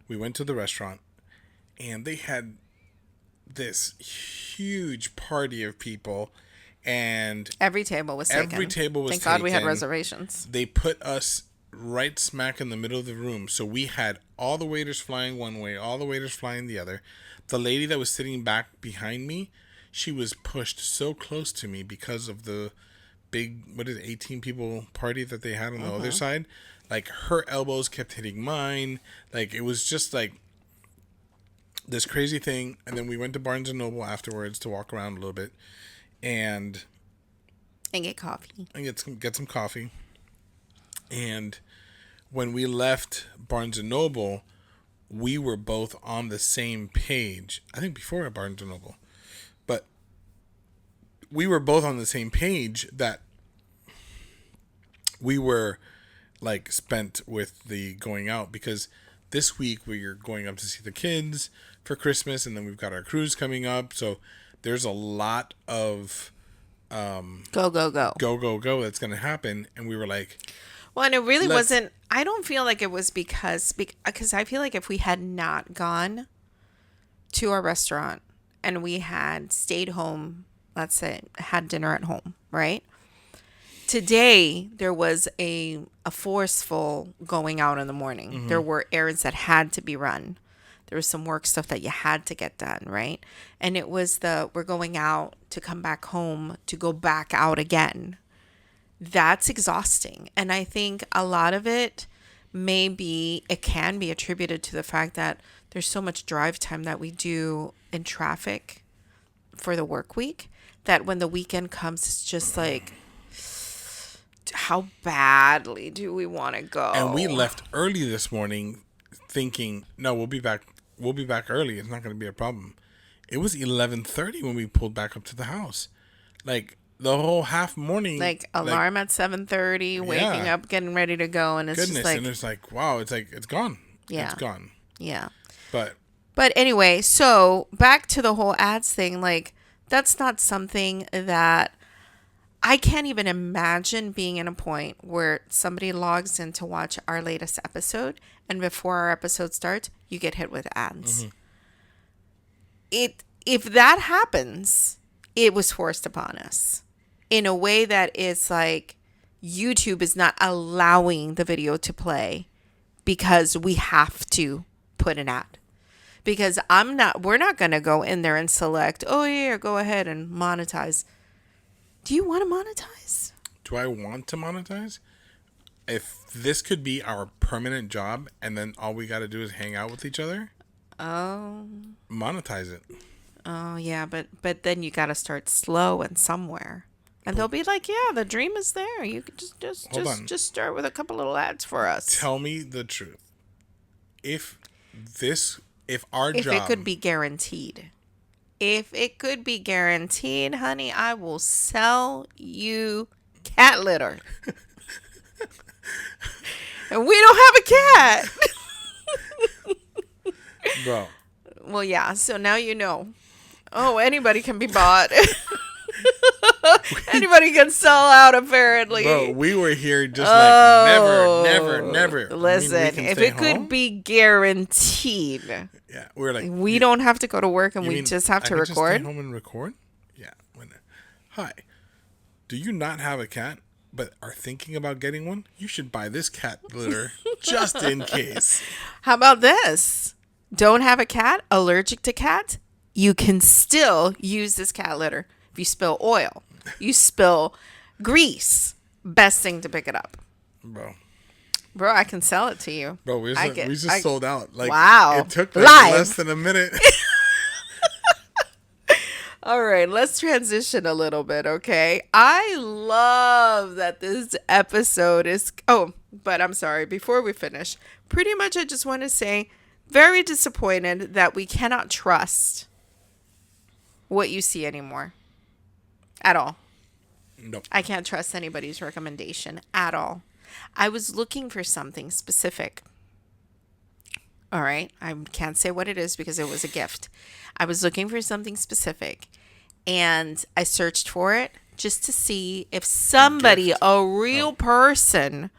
S2: we went to the restaurant, and they had this huge party of people, and
S1: Every table was taken.
S2: Every table was
S1: Thank God we had
S2: taken.
S1: reservations.
S2: they put us right smack in the middle of the room. So we had all the waiters flying one way, all the waiters flying the other. The lady that was sitting back behind me, she was pushed so close to me because of the big, 18 people party that they had on the other side. Like, her elbows kept hitting mine. Like, it was just like this crazy thing. And then we went to Barnes and Noble afterwards to walk around a little bit and
S1: get coffee.
S2: get some coffee. And when we left Barnes and Noble, we were both on the same page. I think before at Barnes and Noble, but we were both on the same page that we were like spent with the going out, because this week we are going up to see the kids for Christmas, and then we've got our cruise coming up. So there's a lot of
S1: Go
S2: go that's going to happen. And we were like,
S1: Well, and it really
S2: Let's-
S1: wasn't. I don't feel like it was because I feel like if we had not gone to our restaurant and we had stayed home, let's say had dinner at home, right? Today there was a forceful going out in the morning. There were errands that had to be run. There was some work stuff that you had to get done, right? And it was we're going out to come back home to go back out again. That's exhausting. And I think a lot of it can be attributed to the fact that there's so much drive time that we do in traffic for the work week that when the weekend comes, it's just like, how badly do we want to go?
S2: and we left early this morning thinking, no, we'll be back early. It's not going to be a problem. It was 11:30 when we pulled back up to the house. Like, the whole half morning,
S1: like alarm at 7:30, waking
S2: Yeah.
S1: up, getting ready to go, and it's
S2: goodness,
S1: just like,
S2: and it's like, wow, it's gone.
S1: Yeah.
S2: It's gone.
S1: yeah.
S2: But
S1: But anyway, so back to the whole ads thing, like, that's not something that I can't even imagine being in a point where somebody logs in to watch our latest episode, and before our episode starts, you get hit with ads. If that happens, it was forced upon us in a way that it's like YouTube is not allowing the video to play because we have to put an ad. Because we're not going to go in there and select, oh yeah, go ahead and monetize. Do you want to monetize?
S2: do I want to monetize? If this could be our permanent job and then all we got to do is hang out with each other, monetize it.
S1: Oh yeah, but then you got to start slow and somewhere. And they'll be like, "Yeah, the dream is there. You can
S2: Hold on.
S1: just start with a couple little ads for us."
S2: Tell me the truth. If our
S1: If
S2: job,
S1: it could be guaranteed. If it could be guaranteed, honey, I will sell you cat litter. And we don't have a cat.
S2: bro,
S1: Well, yeah, so now you know. Oh, anybody can be bought. Anybody can sell out, apparently.
S2: bro, we were here just like never.
S1: Listen, if it could be guaranteed,
S2: yeah, we're like,
S1: we don't have to go to work and
S2: you
S1: we
S2: mean
S1: just have
S2: I
S1: to
S2: could just
S1: record.
S2: stay home and record? Yeah. Hi. Do you not have a cat, but are thinking about getting one? You should buy this cat litter just in case.
S1: How about this? Don't have a cat, allergic to cats? You can still use this cat litter. If you spill oil, you spill grease, best thing to pick it up. Bro, I can sell it to you.
S2: Bro, we just sold out. Like,
S1: wow.
S2: It took like
S1: Live.
S2: less than a minute.
S1: All right, let's transition a little bit, okay? I love that this episode is... Oh, but I'm sorry. Before we finish, pretty much I just want to say, very disappointed that we cannot trust what you see anymore. At all.
S2: Nope.
S1: I can't trust anybody's recommendation at all. I was looking for something specific. All right. I can't say what it is because it was a gift. I was looking for something specific and I searched for it just to see if somebody, a real person,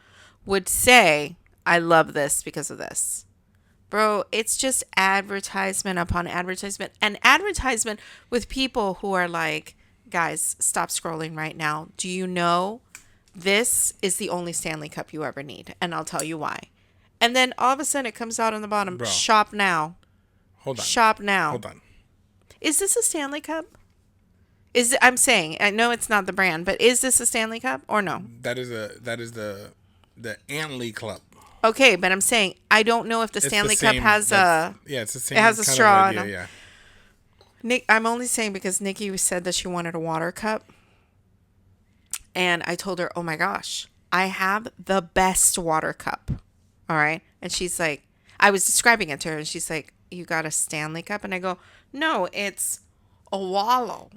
S1: would say, I love this because of this. Bro, it's just advertisement upon advertisement and advertisement with people who are like, guys, stop scrolling right now. Do you know this is the only Stanley Cup you ever need? And I'll tell you why. And then all of a sudden it comes out on the bottom.
S2: Bro.
S1: Shop now.
S2: Hold on.
S1: Shop now.
S2: Hold on.
S1: Is this a Stanley Cup? I'm saying, I know it's not the brand, but is this a Stanley Cup or no?
S2: That is the Antley Club.
S1: Okay, but I'm saying I don't know if the Stanley Cup has a...
S2: Yeah, it's the same.
S1: It has a
S2: kind
S1: straw.
S2: Of idea, yeah.
S1: Nick, I'm only saying because Nikki said that she wanted a water cup. And I told her, oh my gosh, I have the best water cup. All right. And she's like, I was describing it to her and she's like, you got a Stanley Cup? And I go, no, it's a wallow.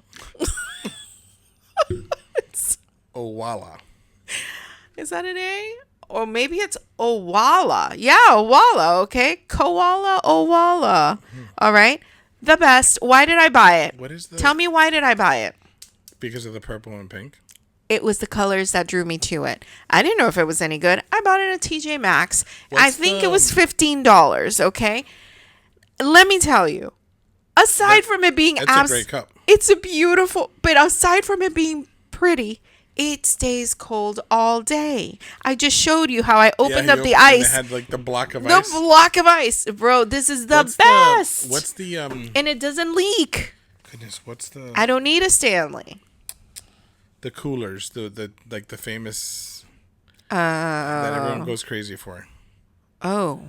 S2: Owala.
S1: Is that an A? Or maybe it's Owala. Yeah, Owala, okay? Koala, Owala. All right? The best. Why did I buy it?
S2: What is the...
S1: Tell me why did I buy it?
S2: Because of the purple and pink?
S1: It was the colors that drew me to it. I didn't know if it was any good. I bought it at TJ Maxx. I think it was $15, okay? Let me tell you. Aside from it being...
S2: It's a great cup.
S1: It's a beautiful... But aside from it being pretty... It stays cold all day. I just showed you how I opened up the ice.
S2: And it had like the block of ice.
S1: The block of ice. Bro, this is the best.
S2: What's the
S1: And it doesn't leak.
S2: Goodness, what's the...
S1: I don't need a Stanley.
S2: The coolers, the like the famous that everyone goes crazy for.
S1: Oh.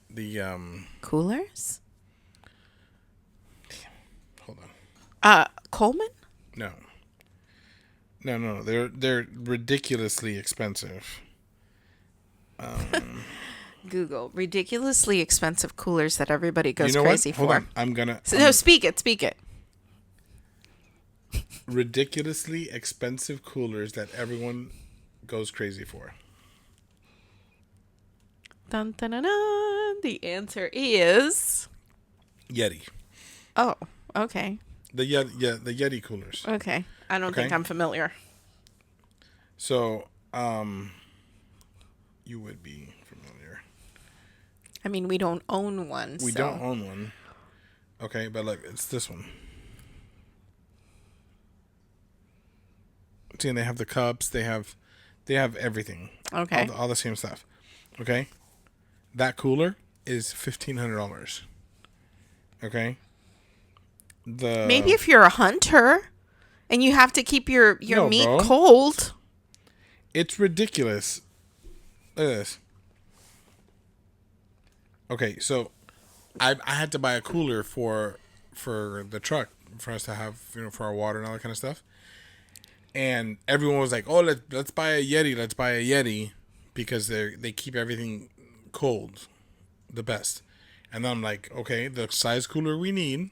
S2: The
S1: Coolers?
S2: Hold on.
S1: Coleman?
S2: No. They're ridiculously expensive.
S1: Google ridiculously expensive coolers that everybody goes
S2: You know
S1: crazy
S2: what? Hold
S1: for.
S2: on. I'm gonna.
S1: No, speak it.
S2: Ridiculously expensive coolers that everyone goes crazy for.
S1: Dun, dun, dun, dun. The answer is
S2: Yeti.
S1: Oh, okay.
S2: The Yeti coolers.
S1: Okay. I don't think I'm familiar.
S2: So, you would be familiar.
S1: I mean, we don't own one.
S2: We don't own one. Okay, but look, it's this one. See, and they have the cups. They have everything.
S1: Okay.
S2: All the same stuff. Okay. That cooler is $1,500. Okay.
S1: Maybe if you're a hunter and you have to keep your meat
S2: bro.
S1: cold.
S2: It's ridiculous. Look at this. Okay, so I had to buy a cooler for the truck for us to have, for our water and all that kind of stuff. and everyone was like, "Oh, let's buy a Yeti. Let's buy a Yeti," because they keep everything cold, the best. And then I'm like, okay, the size cooler we need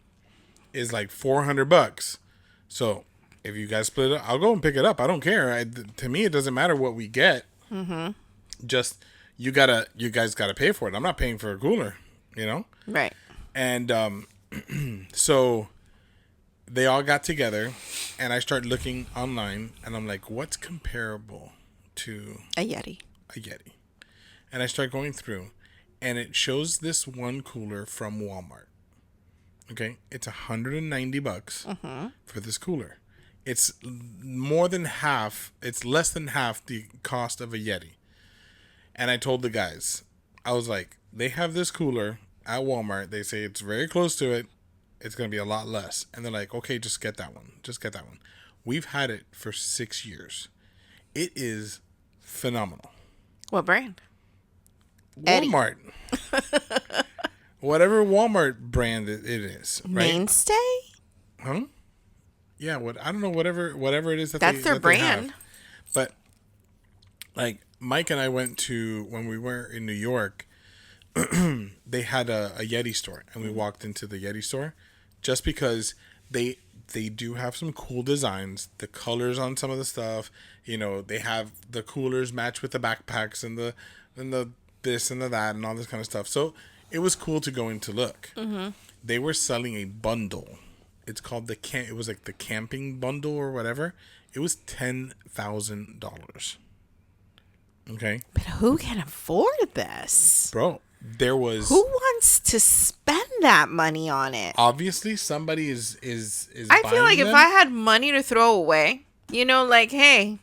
S2: is like $400. So if you guys split it, I'll go and pick it up. I don't care. To me, it doesn't matter what we get. Mm-hmm. Just you guys gotta pay for it. I'm not paying for a cooler, you know.
S1: Right.
S2: And so they all got together, and I started looking online, and I'm like, what's comparable to
S1: A Yeti.
S2: a Yeti? And I start going through, and it shows this one cooler from Walmart. Okay, it's $190 for this cooler. It's more than half. It's less than half the cost of a Yeti. And I told the guys, I was like, they have this cooler at Walmart. They say it's very close to it. It's going to be a lot less. And they're like, okay, just get that one. Just get that one. We've had it for 6 years. It is phenomenal.
S1: What brand? Eddie.
S2: Walmart. Whatever Walmart brand it is, right?
S1: Mainstay?
S2: Huh? Yeah, I don't know, whatever it is
S1: That's their brand.
S2: They have. But like Mike and I went to, when we were in New York, they had a Yeti store, and we walked into the Yeti store just because they do have some cool designs. The colors on some of the stuff, they have the coolers match with the backpacks and the this and the that and all this kind of stuff. So it was cool to go in to look. Mm-hmm. They were selling a bundle. It's called it was like the camping bundle or whatever. It was $10,000. Okay.
S1: But who can afford this?
S2: Bro, there was...
S1: Who wants to spend that money on it?
S2: Obviously, somebody is
S1: I feel like
S2: them.
S1: if I had money to throw away, like, hey,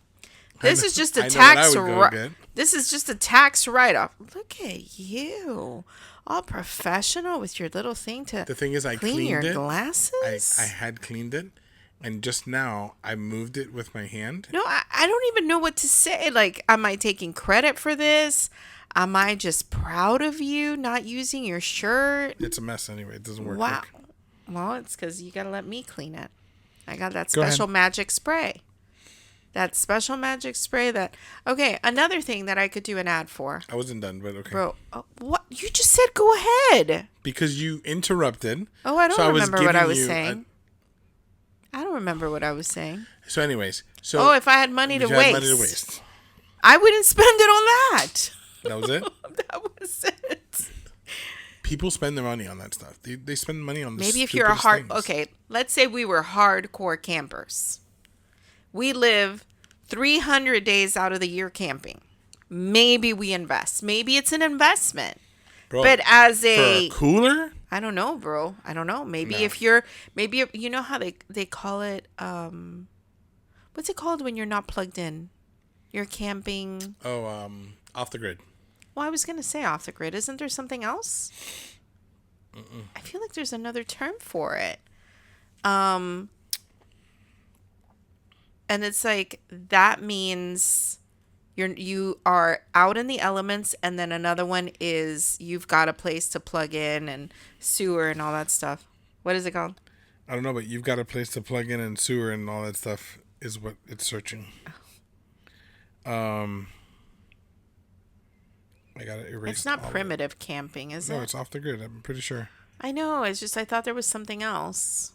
S1: this is just a this is just a tax write-off. Look at you. All professional with your little thing to
S2: the thing is, I
S1: clean
S2: cleaned
S1: your
S2: it.
S1: glasses.
S2: I had cleaned it, and just now I moved it with my hand.
S1: No, I don't even know what to say. Like, am I taking credit for this? Am I just proud of you not using your shirt?
S2: It's a mess anyway. It doesn't work.
S1: Wow.
S2: Quick.
S1: Well, it's because you got to let me clean it. I got that special magic spray. That special magic spray that... Okay, another thing that I could do an ad for.
S2: I wasn't done, but okay.
S1: Bro, what? You just said go ahead.
S2: Because you interrupted.
S1: Oh, I don't remember what I was saying. I don't remember what I was saying.
S2: So anyways.
S1: If I had money to waste. I wouldn't spend it on that.
S2: That was it?
S1: That was it.
S2: People spend their money on that stuff. They spend money on this.
S1: Maybe if you're a okay, let's say we were hardcore campers. We live 300 days out of the year camping. Maybe we invest. Maybe it's an investment.
S2: Bro,
S1: but as a
S2: cooler?
S1: I don't know, bro. I don't know. Maybe if you know how they call it, what's it called when you're not plugged in? You're camping.
S2: Oh, off the grid.
S1: Well, I was going to say off the grid. Isn't there something else? I feel like there's another term for it. And it's like, that means you are out in the elements, and then another one is you've got a place to plug in and sewer and all that stuff. What is it called?
S2: I don't know, but you've got a place to plug in and sewer and all that stuff is what it's searching. I gotta erase.
S1: It's not primitive camping, is it?
S2: No, it's off the grid. I'm pretty sure.
S1: I know. It's just I thought there was something else.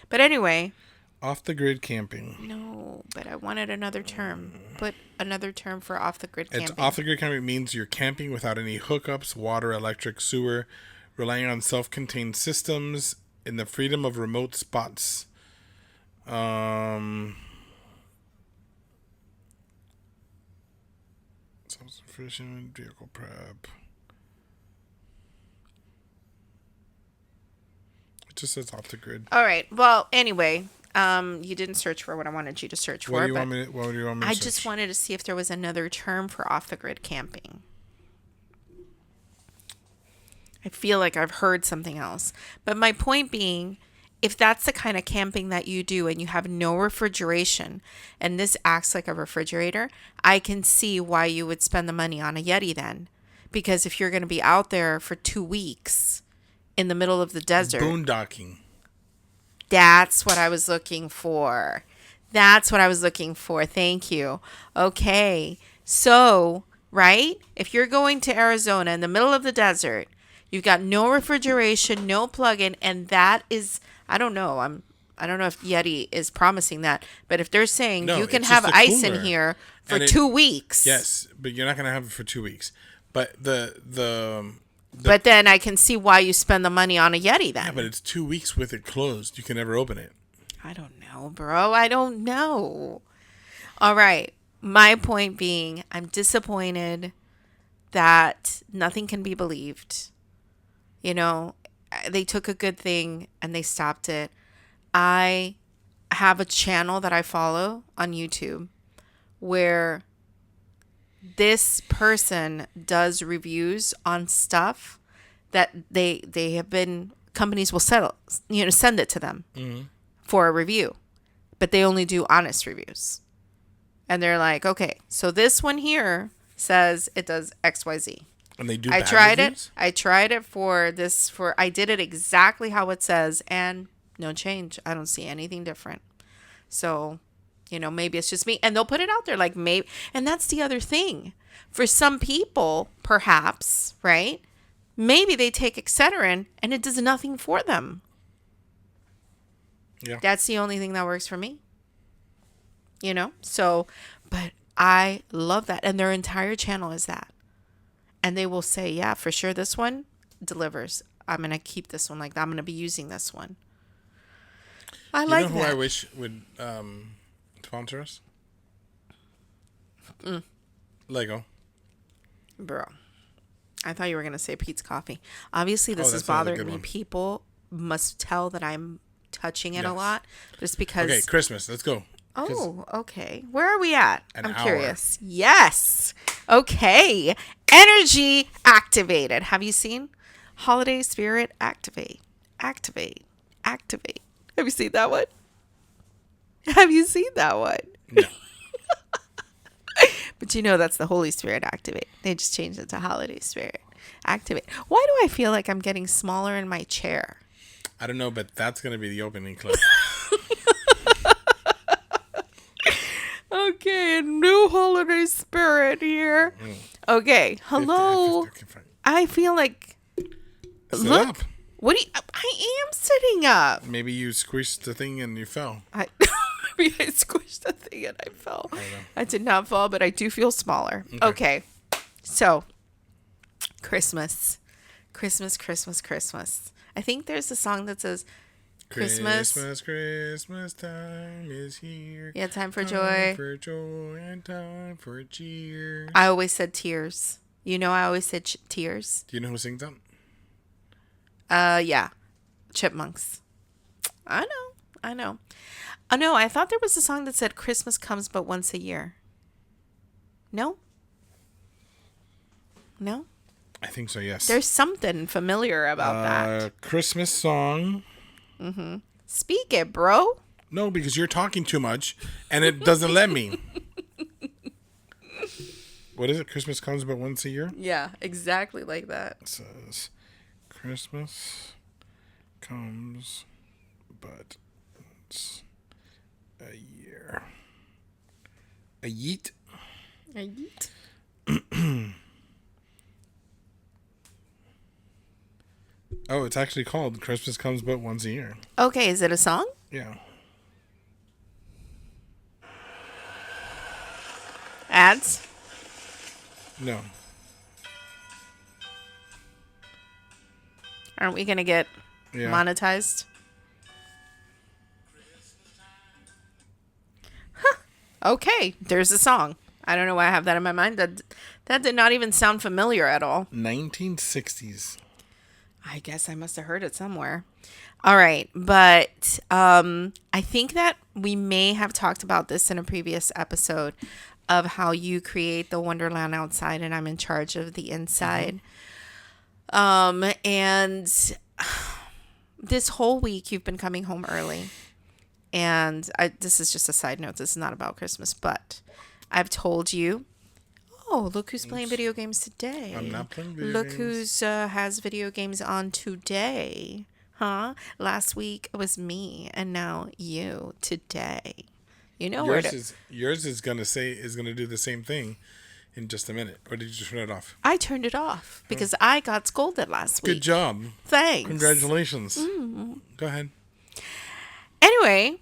S1: But anyway.
S2: Off the grid camping.
S1: No, but I wanted another term. Put another term for off the grid camping.
S2: It's off the grid camping means you're camping without any hookups, water, electric, sewer, relying on self-contained systems in the freedom of remote spots. Self-sufficient vehicle prep. It just says off the grid.
S1: All right. Well, anyway. You didn't search for what I wanted you to search for.
S2: What do you want me to
S1: I just wanted to see if there was another term for off-the-grid camping. I feel like I've heard something else. But my point being, if that's the kind of camping that you do and you have no refrigeration and this acts like a refrigerator, I can see why you would spend the money on a Yeti then. Because if you're going to be out there for 2 weeks in the middle of the desert.
S2: Boondocking.
S1: That's what I was looking for. That's what I was looking for. Thank you. Okay. So, right? If you're going to Arizona in the middle of the desert, you've got no refrigeration, no plug-in, and that is, I don't know. I don't know if Yeti is promising that, but if they're saying
S2: No,
S1: you can
S2: it's
S1: have
S2: just a
S1: ice in
S2: cooler.
S1: here for
S2: And it-
S1: 2 weeks.
S2: Yes, but you're not gonna have it for 2 weeks. But the
S1: But then I can see why you spend the money on a Yeti then.
S2: yeah, but it's 2 weeks with it closed. You can never open it.
S1: I don't know, bro. I don't know. All right. My point being, I'm disappointed that nothing can be believed. You know, they took a good thing and they stopped it. I have a channel that I follow on YouTube where this person does reviews on stuff that they have been companies will settle, send it to them for a review, but they only do honest reviews. And they're like, okay, so this one here says it does XYZ.
S2: And they do.
S1: I
S2: bad
S1: tried
S2: reviews?
S1: it. I tried it I did it exactly how it says and no change. I don't see anything different. So, maybe it's just me. And they'll put it out there like maybe. And that's the other thing. For some people, perhaps, right? Maybe they take Excedrin and it does nothing for them.
S2: Yeah.
S1: That's the only thing that works for me. So, but I love that. And their entire channel is that. And they will say, yeah, for sure, this one delivers. I'm going to keep this one like that. I'm going to be using this one. I
S2: You
S1: like
S2: know who
S1: that.
S2: I wish would sponsor us? Lego.
S1: Bro, I thought you were going to say Pete's Coffee. Obviously, this is
S2: that's another
S1: bothering
S2: good
S1: me.
S2: one.
S1: People must tell that I'm touching it a
S2: Yes.
S1: lot. But it's because...
S2: Okay, Christmas. Let's go. 'Cause
S1: Oh, okay. Where are we at?
S2: An
S1: I'm
S2: hour.
S1: curious. Yes. Okay. Energy activated. Have you seen Holiday Spirit Activate? Activate. Activate. Have you seen that one? Have you seen that one?
S2: No.
S1: But that's the Holy Spirit Activate. They just changed it to Holiday Spirit Activate. Why do I feel like I'm getting smaller in my chair?
S2: I don't know, but that's gonna be the opening clip.
S1: Okay, a new holiday spirit here. Okay, hello.
S2: 50, okay, fine.
S1: I feel like
S2: Sit
S1: Look.
S2: up.
S1: what do you, I am sitting up.
S2: Maybe you squished the thing and you fell.
S1: Maybe I squished the thing and I fell.
S2: know.
S1: I did not fall, but I do feel smaller. Okay. So Christmas. I think there's a song that says Christmas.
S2: Christmas time is here.
S1: Yeah, time for
S2: Time
S1: joy.
S2: for joy and time for cheer.
S1: I always said tears. I always said tears.
S2: Do you know who sings that?
S1: Yeah. Chipmunks. I know. Oh, no, I thought there was a song that said Christmas comes but once a year. No? No?
S2: I think so, yes.
S1: There's something familiar about that.
S2: Christmas song.
S1: Speak it, bro.
S2: No, because you're talking too much and it doesn't let me. What is it? Christmas comes but once a year?
S1: Yeah, exactly like that.
S2: It says Christmas comes but once a year. A yeet? Oh, it's actually called Christmas Comes But Once a Year.
S1: Okay, is it a song?
S2: Yeah.
S1: Ads?
S2: No.
S1: Aren't we going to get
S2: Yeah.
S1: monetized? Huh. Okay, there's a song. I don't know why I have that in my mind. That did not even sound familiar at all.
S2: 1960s.
S1: I guess I must have heard it somewhere. All right, but I think that we may have talked about this in a previous episode of how you create the Wonderland outside and I'm in charge of the inside. And this whole week you've been coming home early. And this is just a side note. This is not about Christmas, but I've told you, oh, look who's playing video games today.
S2: I'm not playing video
S1: Look
S2: games.
S1: who's has video games on today. Huh? Last week it was me and now you today. You know where to.
S2: Yours is gonna do the same thing in just a minute. Or did you turn it off?
S1: I turned it off because I got scolded last week.
S2: Good job.
S1: Thanks.
S2: Congratulations. Go ahead.
S1: Anyway,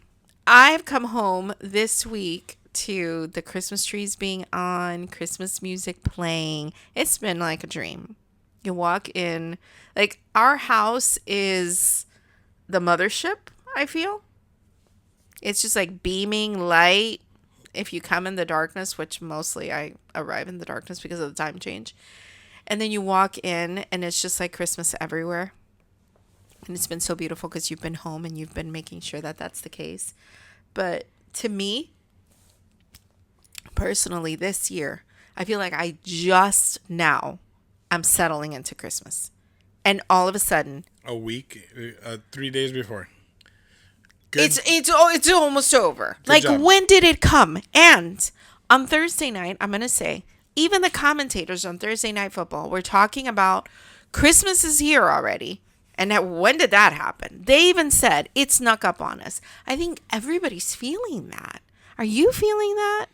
S1: I've come home this week to the Christmas trees being on, Christmas music playing. It's been like a dream. You walk in, like, our house is the mothership, I feel. It's just like beaming light. If you come in the darkness, which mostly I arrive in the darkness because of the time change. And then you walk in and it's just like Christmas everywhere. And it's been so beautiful because you've been home and you've been making sure that that's the case. But to me, personally, this year, I feel like I just now I'm settling into Christmas. And all of a sudden,
S2: A week, 3 days before. Good.
S1: it's almost over.
S2: Good
S1: Like,
S2: job.
S1: when did it come? And on Thursday night, I'm going to say, even the commentators on Thursday Night Football were talking about Christmas is here already. And when did that happen? They even said it snuck up on us. I think everybody's feeling that. Are you feeling that?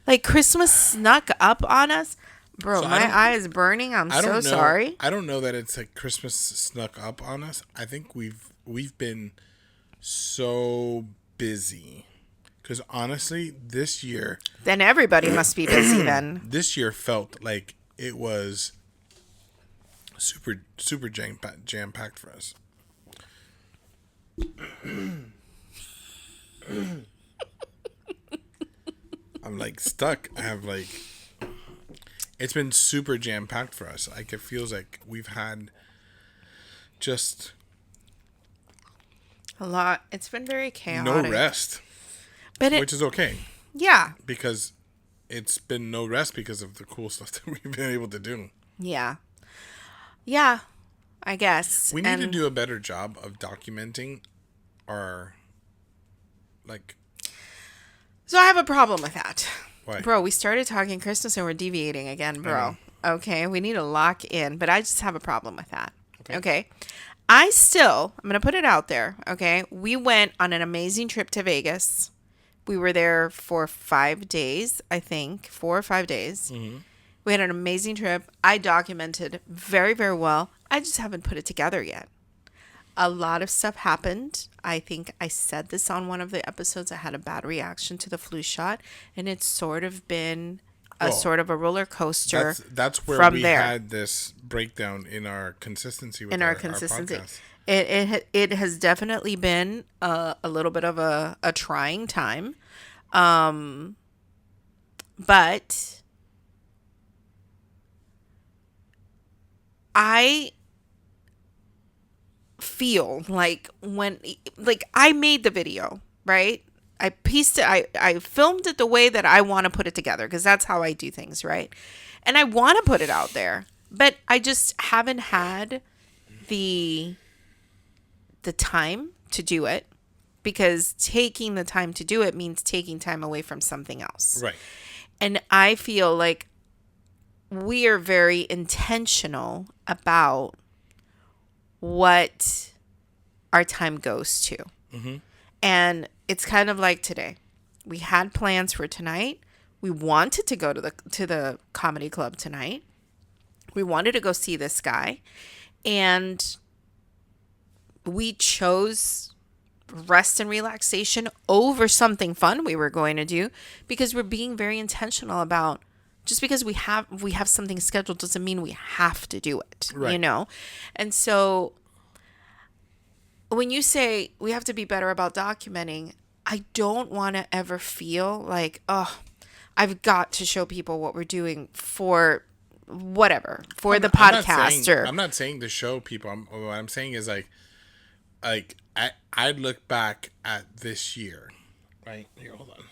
S1: Like, Christmas snuck up on us? Bro,
S2: So
S1: my eye is burning. I'm
S2: I
S1: so
S2: don't know.
S1: sorry.
S2: I don't know that it's like Christmas snuck up on us. I think we've been so busy. Because honestly, this year
S1: Then everybody must be busy then.
S2: felt like it was super jam packed for us. I'm like stuck. I have like it's been super jam packed for us. Like, it feels like we've had just
S1: A lot. It's been very
S2: no
S1: chaotic.
S2: rest,
S1: But
S2: which is okay
S1: yeah.
S2: because it's been no rest because of the cool stuff that we've been able to do.
S1: Yeah. Yeah, I guess.
S2: We need to do a better job of documenting our, like,
S1: So I have a problem with that.
S2: Why?
S1: Bro, we started talking Christmas and we're deviating again, bro. Okay, we need to lock in, but I just have a problem with that. Okay. I'm going to put it out there, okay? We went on an amazing trip to Vegas. We were there for 5 days, I think, 4 or 5 days. We had an amazing trip. I documented very, very well. I just haven't put it together yet. A lot of stuff happened. I think I said this on one of the episodes. I had a bad reaction to the flu shot, and it's sort of been sort of a roller coaster.
S2: That's where
S1: from
S2: we
S1: there.
S2: had this breakdown in our consistency with
S1: In
S2: our
S1: consistency.
S2: podcast.
S1: It has definitely been a little bit of a trying time. But I feel like I made the video, right? I pieced it, I filmed it the way that I want to put it together because that's how I do things, right? And I want to put it out there, but I just haven't had the time to do it, because taking the time to do it means taking time away from something else.
S2: Right.
S1: And I feel like we are very intentional about what our time goes to. And it's kind of like today. We had plans for tonight. We wanted to go to the comedy club tonight. We wanted to go see this guy. And we chose rest and relaxation over something fun we were going to do, because we're being very intentional about, just because we have something scheduled doesn't mean we have to do it,
S2: Right.
S1: you know? And so when you say we have to be better about documenting, I don't want to ever feel like, oh, I've got to show people what we're doing for whatever, for the podcast.
S2: I'm not saying to show people. What I'm saying is like I'd look back at this year, right? Here, hold on.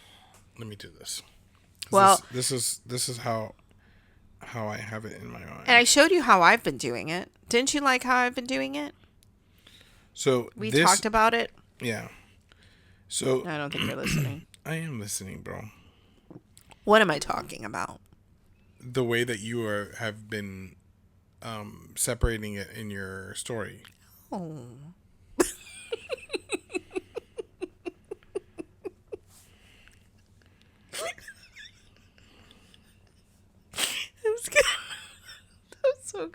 S2: Let me do this.
S1: Well,
S2: this is how I have it in my mind.
S1: and I showed you how I've been doing it. Didn't you like how I've been doing it?
S2: So
S1: We talked about it.
S2: Yeah. So
S1: I don't think you're listening.
S2: I am listening, bro.
S1: What am I talking about?
S2: The way that you have been separating it in your story.
S1: Oh.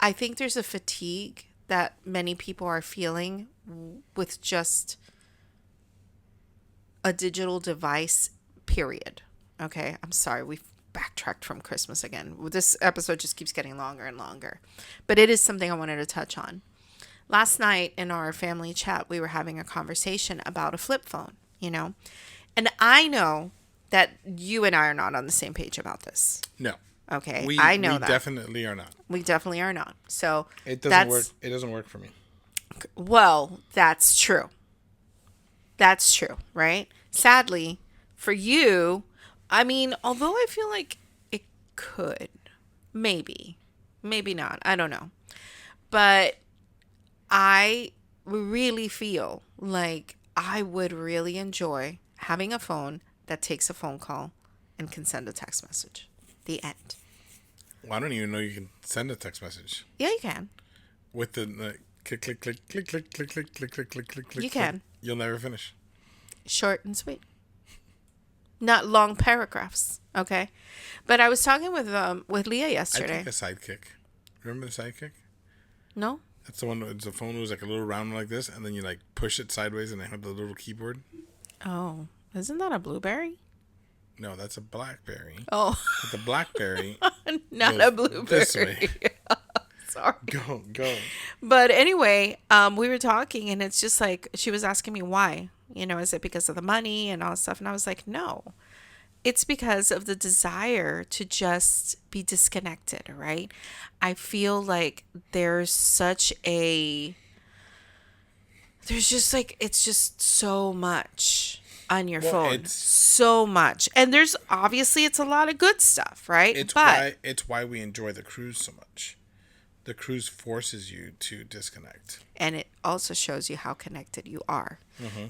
S1: I think there's a fatigue that many people are feeling with just a digital device, period. Okay, I'm sorry, we've backtracked from Christmas again. This episode just keeps getting longer and longer, but it is something I wanted to touch on. Last night in our family chat, we were having a conversation about a flip phone, and I know that you and I are not on the same page about this.
S2: No.
S1: Okay, I know
S2: we
S1: that.
S2: definitely are not.
S1: We definitely are not. So
S2: it doesn't work. It doesn't work for me.
S1: Well, that's true. That's true, right? Sadly, for you, I mean, although I feel like it could, maybe not. I don't know. But I really feel like I would really enjoy having a phone that takes a phone call and can send a text message. The end.
S2: Well, I don't even know you can send a text message.
S1: Yeah, you can.
S2: With the click, click, click, click, click, click, click, click, click, click, click, click.
S1: You can.
S2: You'll never finish.
S1: Short and sweet. Not long paragraphs, okay? But I was talking with Leah yesterday.
S2: I took a Sidekick. Remember the Sidekick?
S1: No?
S2: That's the one. The phone was like a little round like this, and then you like push it sideways, and it had the little keyboard.
S1: Oh, isn't that a blueberry?
S2: No, that's a BlackBerry.
S1: Oh,
S2: but the BlackBerry,
S1: not a blueberry.
S2: This way.
S1: Sorry.
S2: Go.
S1: But anyway, we were talking, and it's just like she was asking me why. Is it because of the money and all that stuff? And I was like, no. It's because of the desire to just be disconnected, right? I feel like there's just like, it's just so much on your phone. So much. And there's obviously, it's a lot of good stuff, right?
S2: It's why we enjoy the cruise so much. The cruise forces you to disconnect.
S1: And it also shows you how connected you are.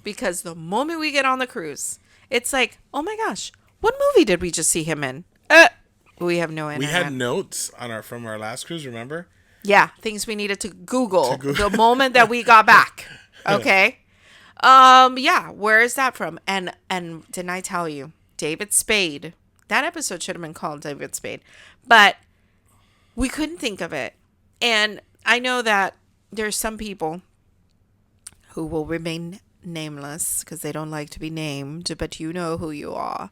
S1: Because the moment we get on the cruise, it's like, oh my gosh, what movie did we just see him in? We have no internet.
S2: We had notes from our last cruise, remember?
S1: Yeah, things we needed to Google the moment that we got back. Okay. Yeah, where is that from? And didn't I tell you, David Spade, that episode should have been called David Spade, but we couldn't think of it. And I know that there's some people who will remain nameless because they don't like to be named, but you know who you are.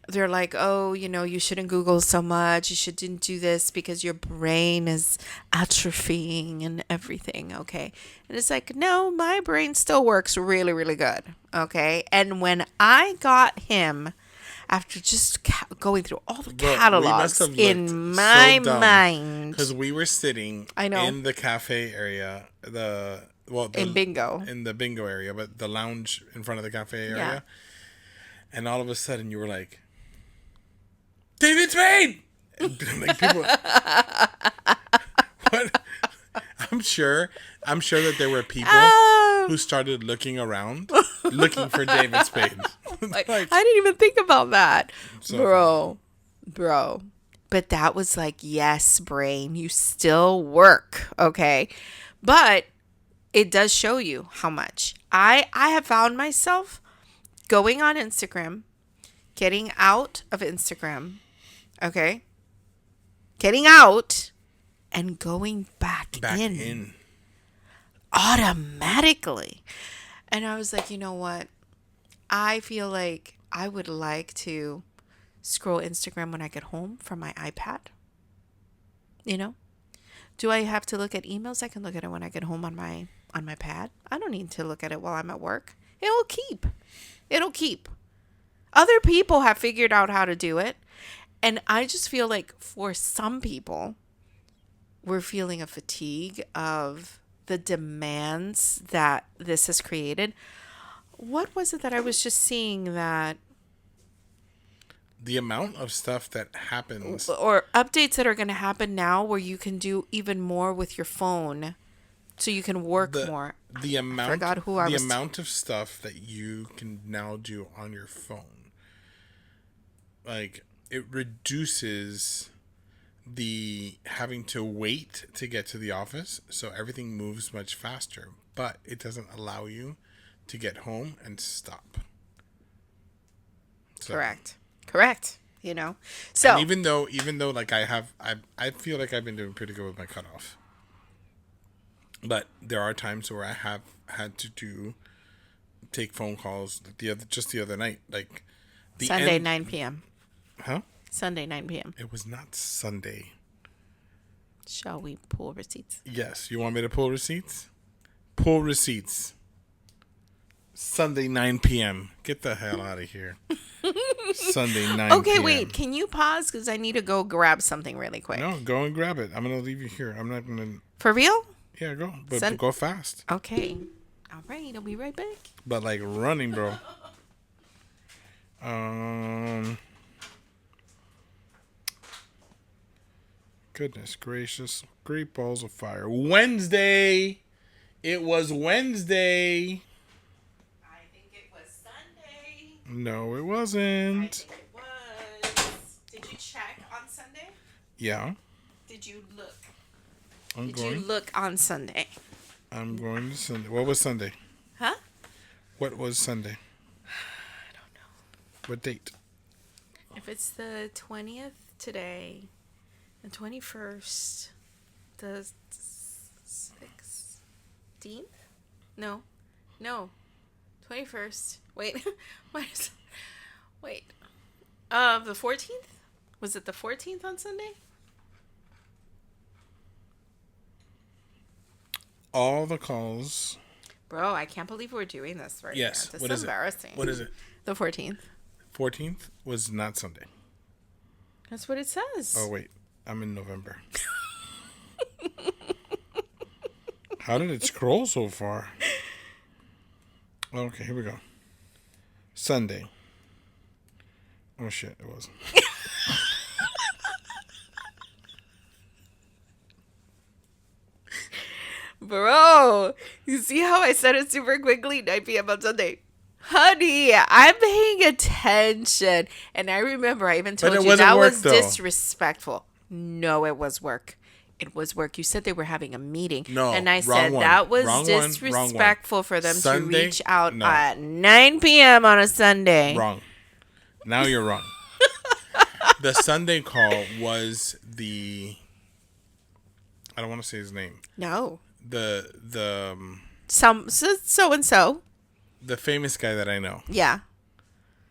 S1: They're like, oh, you shouldn't Google so much. You shouldn't do this because your brain is atrophying and everything. Okay. And it's like, no, my brain still works really, really good. Okay. And when I got him, after just going through all the catalogs in my mind,
S2: because we were sitting in the cafe area, in the bingo area, but the lounge in front of the cafe area. Yeah. And all of a sudden, you were like, David Spade! Like people, what? I'm sure that there were people who started looking around, looking for David Spade.
S1: Like, I didn't even think about that, so bro. But that was like, yes, brain, you still work, okay? But it does show you how much I have found myself going on Instagram, getting out of Instagram, okay? Getting out and going back in automatically. And I was like, you know what? I feel like I would like to scroll Instagram when I get home from my iPad. Do I have to look at emails? I can look at it when I get home on my pad. I don't need to look at it while I'm at work. It'll keep. Other people have figured out how to do it. And I just feel like for some people, we're feeling a fatigue of the demands that this has created. What was it that I was just seeing that?
S2: The amount of stuff that happens.
S1: Or updates that are going to happen now where you can do even more with your phone. So you can work more.
S2: The amount of stuff that you can now do on your phone, like, it reduces the having to wait to get to the office, so everything moves much faster. But it doesn't allow you to get home and stop.
S1: Correct. you know.
S2: And
S1: So
S2: even though like I feel like I've been doing pretty good with my cutoff. But there are times where I have had to take phone calls the other night, like the
S1: Sunday
S2: end.
S1: 9 p.m.
S2: Huh?
S1: Sunday 9 p.m.
S2: It was not Sunday.
S1: Shall we pull receipts?
S2: Yes, you want me to pull receipts? Pull receipts. Sunday 9 p.m. Get the hell out of here. Sunday 9
S1: Okay,
S2: p.m.
S1: wait. Can you pause? Because I need to go grab something really quick.
S2: No, go and grab it. I'm gonna leave you here. I'm not gonna.
S1: For real?
S2: Yeah, go, but go fast.
S1: Okay. All right. I'll be right back.
S2: But like running, bro. Goodness gracious. Great balls of fire. Wednesday. It was Wednesday.
S1: I think it was Sunday.
S2: No, it
S1: I
S2: wasn't.
S1: think it was. Did you check on Sunday?
S2: Yeah.
S1: Did you look?
S2: I'm
S1: Did
S2: going.
S1: you look on Sunday?
S2: I'm going to Sunday. What was Sunday?
S1: Huh?
S2: What was Sunday?
S1: I don't know.
S2: What date?
S1: If it's the 20th today, the 21st, the 16th? No. 21st. Wait. Wait. The 14th? Was it the 14th on Sunday?
S2: All the calls.
S1: Bro, I can't believe we're doing this right
S2: Yes.
S1: now. This
S2: What
S1: is
S2: is
S1: embarrassing.
S2: it? What is it?
S1: The 14th.
S2: 14th was not Sunday.
S1: That's what it says.
S2: Oh, wait. I'm in November. How did it scroll so far? Okay, here we go. Sunday. Oh, shit. It wasn't.
S1: Bro, you see how I said it super quickly? 9 p.m. on Sunday. Honey, I'm paying attention. And I remember I even told
S2: it
S1: you
S2: wasn't
S1: that
S2: work,
S1: was
S2: though.
S1: disrespectful. No, it was work. It was work. You said they were having a meeting.
S2: No,
S1: and I
S2: wrong
S1: said
S2: one.
S1: that was
S2: Wrong one, wrong one.
S1: disrespectful for them to
S2: Sunday?
S1: reach out
S2: No.
S1: at 9 p.m. on a Sunday.
S2: Wrong. Now you're wrong. The Sunday call was the... I don't want to say his name.
S1: No.
S2: The
S1: So and so.
S2: the famous guy that I know,
S1: Yeah.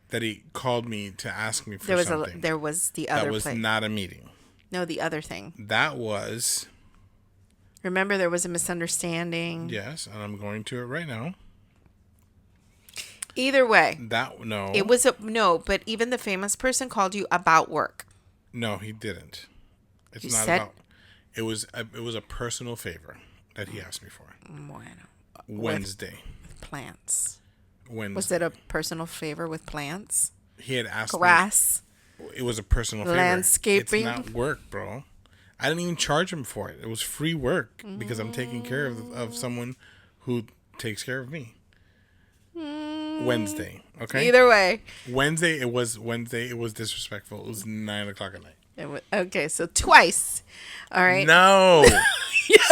S2: that he called me to ask me for
S1: There was
S2: something.
S1: there was the other
S2: That was
S1: place.
S2: not a meeting.
S1: No, the other thing.
S2: That was...
S1: Remember, there was a misunderstanding.
S2: Yes, and I'm going to it right now.
S1: Either way,
S2: No.
S1: it was no. But even the famous person called you about work.
S2: No, he didn't. It's
S1: You
S2: not
S1: said-
S2: about... It was a personal favor that he asked me for.
S1: Bueno.
S2: Wednesday.
S1: With plants.
S2: Wednesday.
S1: Was it a personal favor with plants?
S2: He had asked
S1: Grass.
S2: me. It was a personal favor.
S1: Landscaping?
S2: It's not work, bro. I didn't even charge him for it. It was free work because I'm taking care of someone who takes care of me. Wednesday, okay?
S1: Either way.
S2: Wednesday, it was disrespectful. It was 9:00 at night.
S1: Okay, so twice. All right.
S2: No.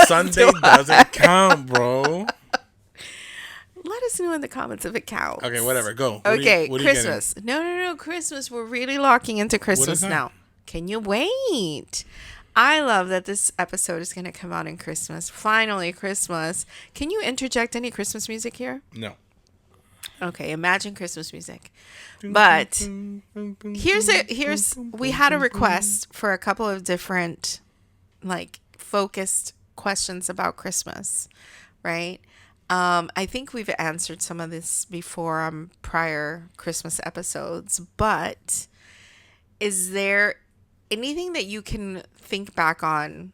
S2: Sunday doesn't count, bro.
S1: Let us know in the comments if it counts.
S2: Okay, whatever. Go.
S1: Okay,
S2: What are you getting?
S1: Christmas. No, Christmas. We're really locking into Christmas
S2: that?
S1: now. Can you wait? I love that this episode is going to come out in Christmas. Finally, Christmas. Can you interject any Christmas music here?
S2: No.
S1: Okay, imagine Christmas music. But here's we had a request for a couple of different like focused questions about Christmas, right? I think we've answered some of this before on prior Christmas episodes, but is there anything that you can think back on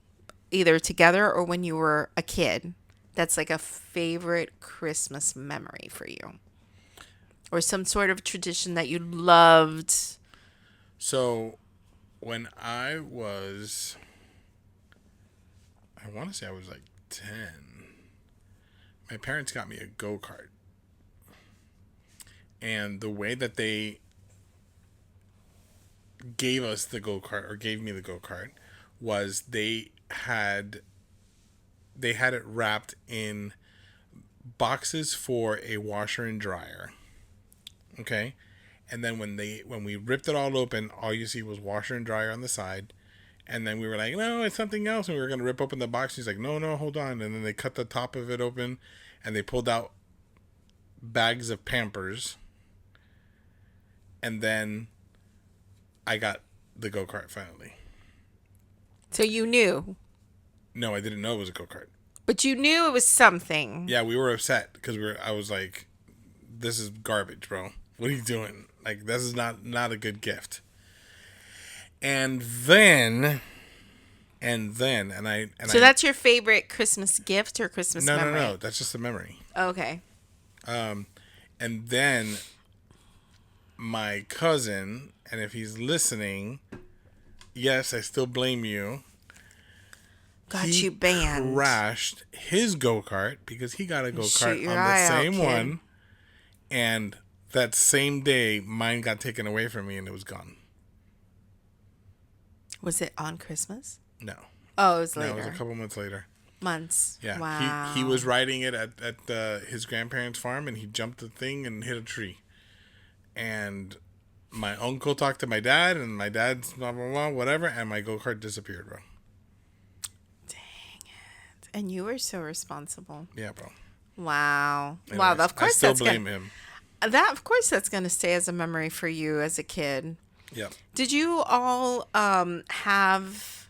S1: either together or when you were a kid that's like a favorite Christmas memory for you? Or some sort of tradition that you loved?
S2: So, when I want to say I was like 10, my parents got me a go-kart. And the way that they gave us the go-kart, or gave me the go-kart, was they had it wrapped in boxes for a washer and dryer. Okay? And then when we ripped it all open, all you see was washer and dryer on the side. And then we were like, no, it's something else. And we were going to rip open the box. He's like, no, hold on. And then they cut the top of it open and they pulled out bags of Pampers. And then I got the go-kart finally.
S1: So you knew.
S2: No, I didn't know it was a go-kart.
S1: But you knew it was something.
S2: Yeah, we were upset because I was like, this is garbage, bro. What are you doing? Like, this is not a good gift. And then,
S1: So that's your favorite Christmas gift or Christmas memory?
S2: No. That's just a memory.
S1: Okay.
S2: And then my cousin, and if he's listening, yes, I still blame you.
S1: Got you banned.
S2: Crashed his go-kart because he got a go-kart
S1: Shoot
S2: on
S1: your eye
S2: the
S1: out,
S2: same
S1: kid.
S2: one. And that same day, mine got taken away from me and it was gone.
S1: Was it on Christmas?
S2: No.
S1: Oh, it was
S2: No,
S1: later.
S2: it was a couple months later.
S1: Months.
S2: Yeah.
S1: Wow.
S2: He was riding it at his grandparents' farm and he jumped the thing and hit a tree. And my uncle talked to my dad and my dad's blah, blah, blah, whatever. And my go-kart disappeared, bro.
S1: Dang it. And you were so responsible.
S2: Yeah, bro.
S1: Wow.
S2: Anyways,
S1: Wow. Of course,
S2: I still blame him.
S1: Of course, that's gonna stay as a memory for you as a kid.
S2: Yep.
S1: Did you all have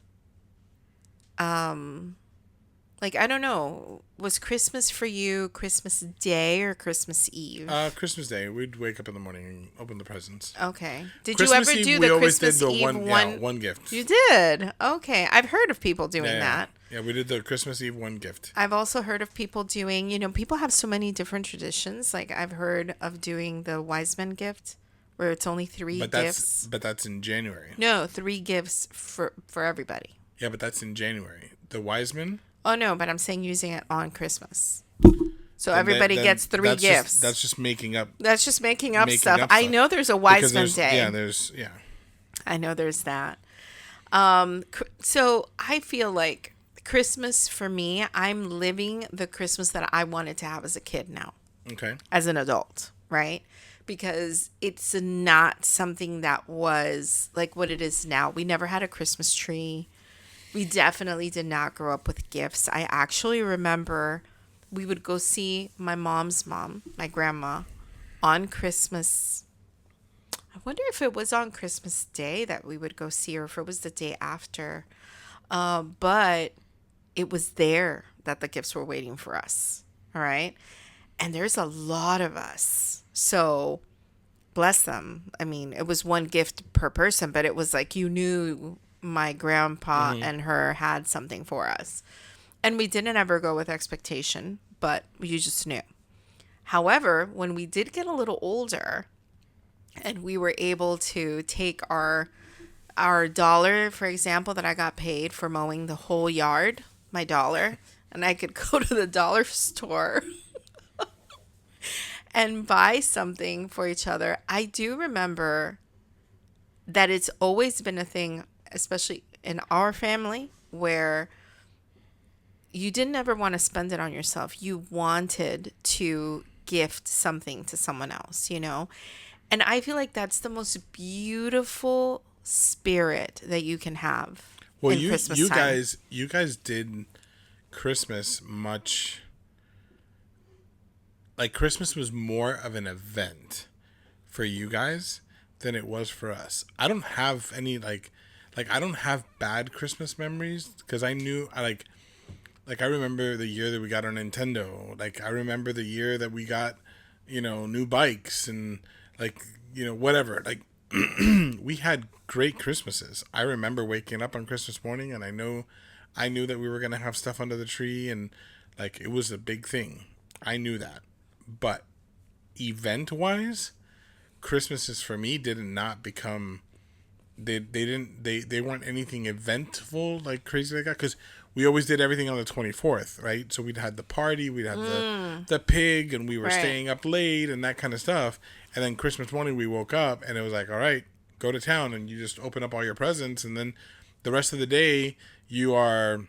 S1: like, I don't know, was Christmas for you Christmas Day or Christmas Eve?
S2: Christmas Day, we'd wake up in the morning and open the presents.
S1: Okay. Did
S2: Christmas
S1: you ever
S2: Eve,
S1: do
S2: we
S1: the
S2: always
S1: Christmas
S2: did the
S1: Eve
S2: one gift.
S1: You did? Okay. I've heard of people doing
S2: Yeah.
S1: that.
S2: Yeah, we did the Christmas Eve one gift.
S1: I've also heard of people doing, people have so many different traditions. Like, I've heard of doing the wise men gift where it's only three gifts.
S2: But that's in January.
S1: No, 3 gifts for everybody.
S2: Yeah, but that's in January. The Wiseman.
S1: Oh, no, but I'm saying using it on Christmas. So
S2: then
S1: everybody
S2: then
S1: gets 3 gifts.
S2: That's just making up.
S1: That's just making up
S2: Making
S1: stuff.
S2: up
S1: I
S2: stuff.
S1: know there's a
S2: Because
S1: wise men day.
S2: Yeah.
S1: I know there's that. So I feel like Christmas for me, I'm living the Christmas that I wanted to have as a kid now.
S2: Okay.
S1: As an adult, right? Because it's not something that was like what it is now. We never had a Christmas tree. We definitely did not grow up with gifts. I actually remember we would go see my mom's mom, my grandma, on Christmas. I wonder if it was on Christmas Day that we would go see her, if it was the day after. But it was there that the gifts were waiting for us. All right. And there's a lot of us. So bless them. I mean, it was one gift per person, but it was like you knew my grandpa and her had something for us. And we didn't ever go with expectation, but you just knew. However, when we did get a little older and we were able to take our dollar, for example, that I got paid for mowing the whole yard, my dollar, and I could go to the dollar store and buy something for each other. I do remember that it's always been a thing, especially in our family, where you didn't ever want to spend it on yourself. You wanted to gift something to someone else, And I feel like that's the most beautiful spirit that you can have.
S2: Well,
S1: in Christmas
S2: you
S1: time.
S2: guys did Christmas much. Like, Christmas was more of an event for you guys than it was for us. I don't have any like I don't have bad Christmas memories because I remember the year that we got our Nintendo. Like, I remember the year that we got, new bikes and whatever. Like, we had great Christmases. I remember waking up on Christmas morning and I knew that we were going to have stuff under the tree and like it was a big thing. I knew that. But event-wise, Christmases for me did not become they weren't anything eventful like crazy like that because we always did everything on the 24th, right? So we'd had the party, we'd had the pig, and we were staying up late and that kind of stuff. And then Christmas morning we woke up and it was like, all right, go to town and you just open up all your presents and then the rest of the day you are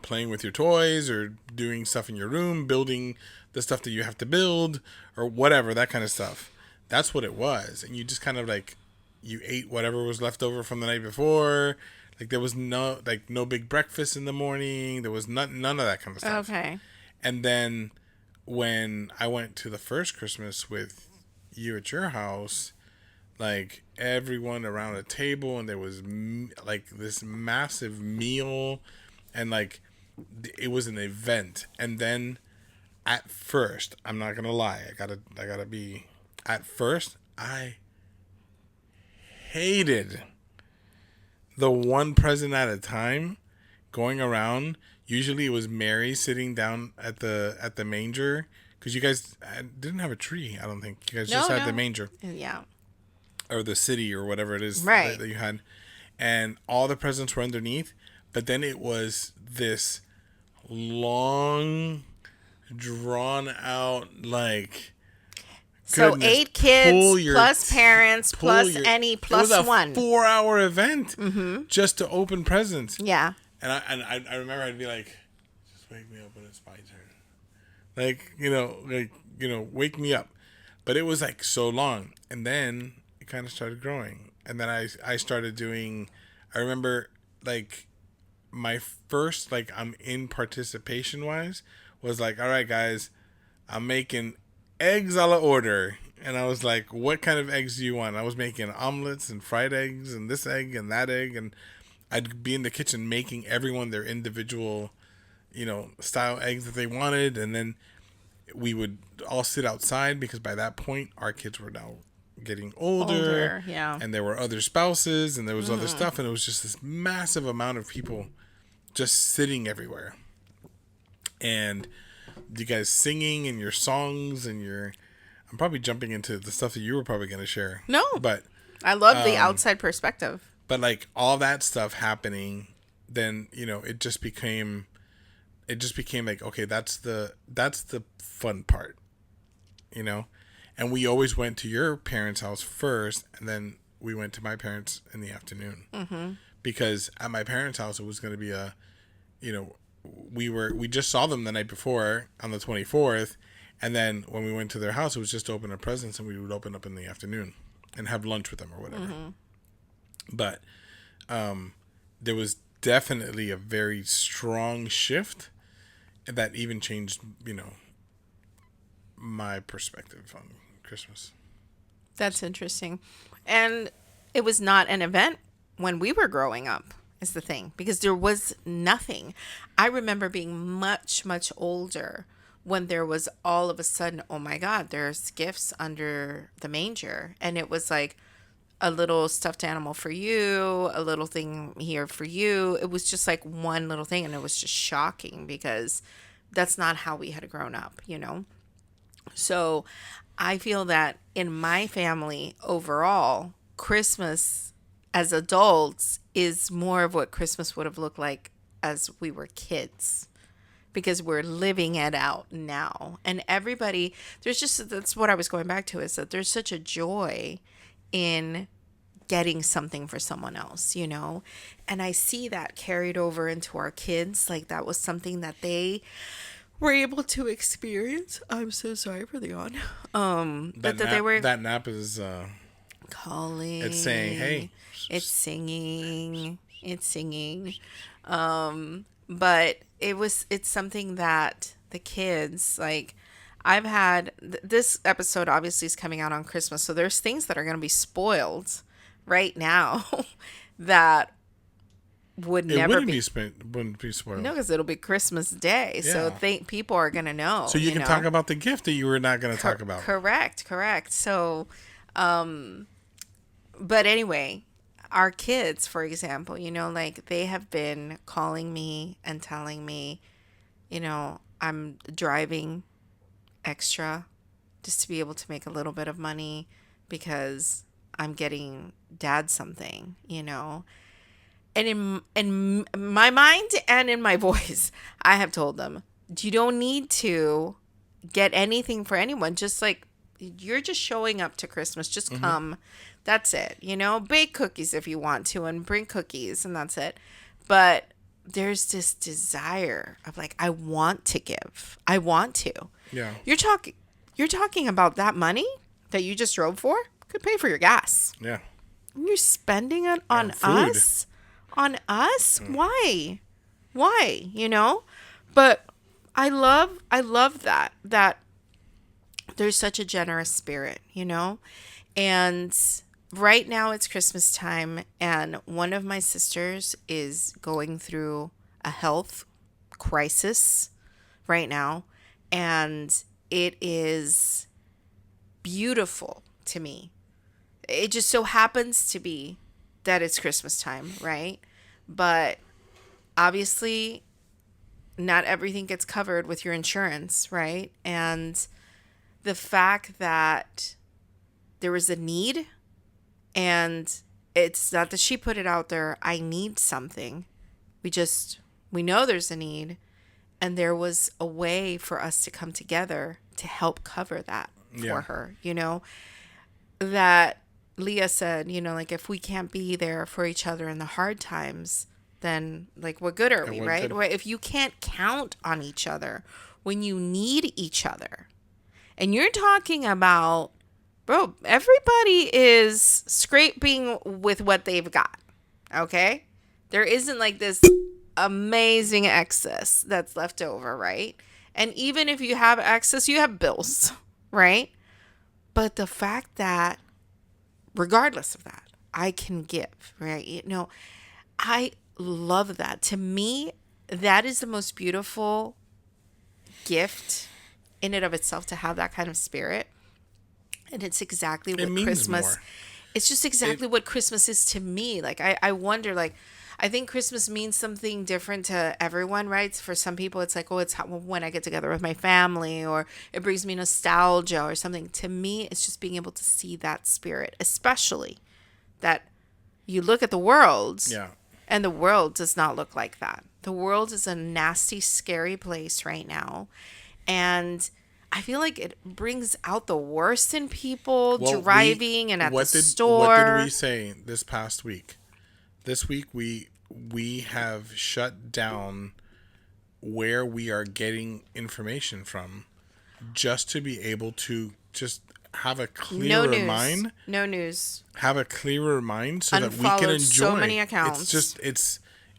S2: playing with your toys or doing stuff in your room, building the stuff that you have to build or whatever, that kind of stuff. that's what it was. And you just kind of like, you ate whatever was left over from the night before. Like there was no big breakfast in the morning. There was none of that kind of stuff.
S1: Okay.
S2: And then when I went to the first Christmas with you at your house, like everyone around a table, and there was like this massive meal, and like it was an event. And then at first, I'm not gonna lie, I gotta be. At first, I hated the one present at a time going around. Usually, it was Mary sitting down at the manger, because you guys didn't have a tree. I don't think you guys just had the manger.
S1: Yeah.
S2: Or the city or whatever it is
S1: right.
S2: that you had, and all the presents were underneath. But then it was this long, drawn out, like,
S1: so
S2: goodness,
S1: 8 kids plus parents plus any plus
S2: it was a
S1: one
S2: 4-hour event just to open presents.
S1: Yeah.
S2: And I remember I'd be like, just wake me up when it's my turn, wake me up. But it was like so long, and then it kind of started growing, and then I started doing. I remember like my first, like, I'm in participation wise was like, all right guys, I'm making eggs a la order. And I was like, what kind of eggs do you want? I was making omelets and fried eggs and this egg and that egg, and I'd be in the kitchen making everyone their individual, style eggs that they wanted. And then we would all sit outside, because by that point our kids were now getting older,
S1: yeah,
S2: and there were other spouses, and there was other stuff, and it was just this massive amount of people just sitting everywhere, and you guys singing and your songs and I'm probably jumping into the stuff that you were probably going to share.
S1: No,
S2: but
S1: I love the outside perspective.
S2: But like all that stuff happening, then it just became like, okay, that's the fun part, and we always went to your parents' house first, and then we went to my parents in the afternoon, because at my parents' house it was going to be we just saw them the night before on the 24th, and then when we went to their house, it was just to open up presents, and we would open up in the afternoon and have lunch with them or whatever. But there was definitely a very strong shift that even changed, my perspective on Christmas.
S1: That's interesting. And it was not an event when we were growing up, is the thing, because there was nothing. I remember being much, much older when there was all of a sudden, oh my God, there's gifts under the manger. And it was like a little stuffed animal for you, a little thing here for you. It was just like one little thing. And it was just shocking, because that's not how we had grown up, So I feel that in my family overall, Christmas as adults is more of what Christmas would have looked like as we were kids, because we're living it out now. And everybody, that's what I was going back to, is that there's such a joy in getting something for someone else, and I see that carried over into our kids. Like that was something that they were able to experience. I'm so sorry for the yawn.
S2: That nap is
S1: calling.
S2: It's saying, hey.
S1: It's singing. But it's something that the kids, like, I've had this episode obviously is coming out on Christmas, so there's things that are going to be spoiled right now that wouldn't be spoiled. No, because it'll be Christmas Day, so people are gonna know.
S2: So you can talk about the gift that you were not going to talk about.
S1: Correct. So, but anyway, our kids, for example, like they have been calling me and telling me, I'm driving extra just to be able to make a little bit of money because I'm getting dad something, And in my mind and in my voice, I have told them, you don't need to get anything for anyone. Just like, you're just showing up to Christmas. Just come. That's it. Bake cookies if you want to and bring cookies, and that's it. But there's this desire of like, I want to give. I want to.
S2: Yeah.
S1: You're talking about that money. that you just drove for could pay for your gas.
S2: Yeah.
S1: You're spending it on
S2: food.
S1: us? On us? Why? Why? You know? But I love that there's such a generous spirit, you know? And right now it's Christmas time, and one of my sisters is going through a health crisis right now, and it is beautiful to me. It just so happens to be that it's Christmas time, right? But obviously not everything gets covered with your insurance, right? And the fact that there was a need, and it's not that she put it out there, I need something. We know there's a need, and there was a way for us to come together to help cover that for her, you know? That Leah said, you know, like, if we can't be there for each other in the hard times, then, like, what good are we, right? If you can't count on each other when you need each other, and you're talking about, bro, everybody is scraping with what they've got, okay? There isn't, like, this amazing excess that's left over, right? And even if you have excess, you have bills, right? But the fact that regardless of that, I can give, right? You know, I love that. To me, that is the most beautiful gift in and of itself, to have that kind of spirit. And it's exactly what Christmas, it's just exactly what Christmas is to me. Like, I wonder, like, I think Christmas means something different to everyone, right? For some people, it's like, oh, it's when I get together with my family, or it brings me nostalgia or something. To me, it's just being able to see that spirit, especially that you look at the world, and the world does not look like that. The world is a nasty, scary place right now. And I feel like it brings out the worst in people, driving and at the store.
S2: What did we say this past week? This week, we have shut down where we are getting information from, just to be able to just have a clearer mind.
S1: No news.
S2: Have a clearer mind so that we can enjoy.
S1: So many accounts.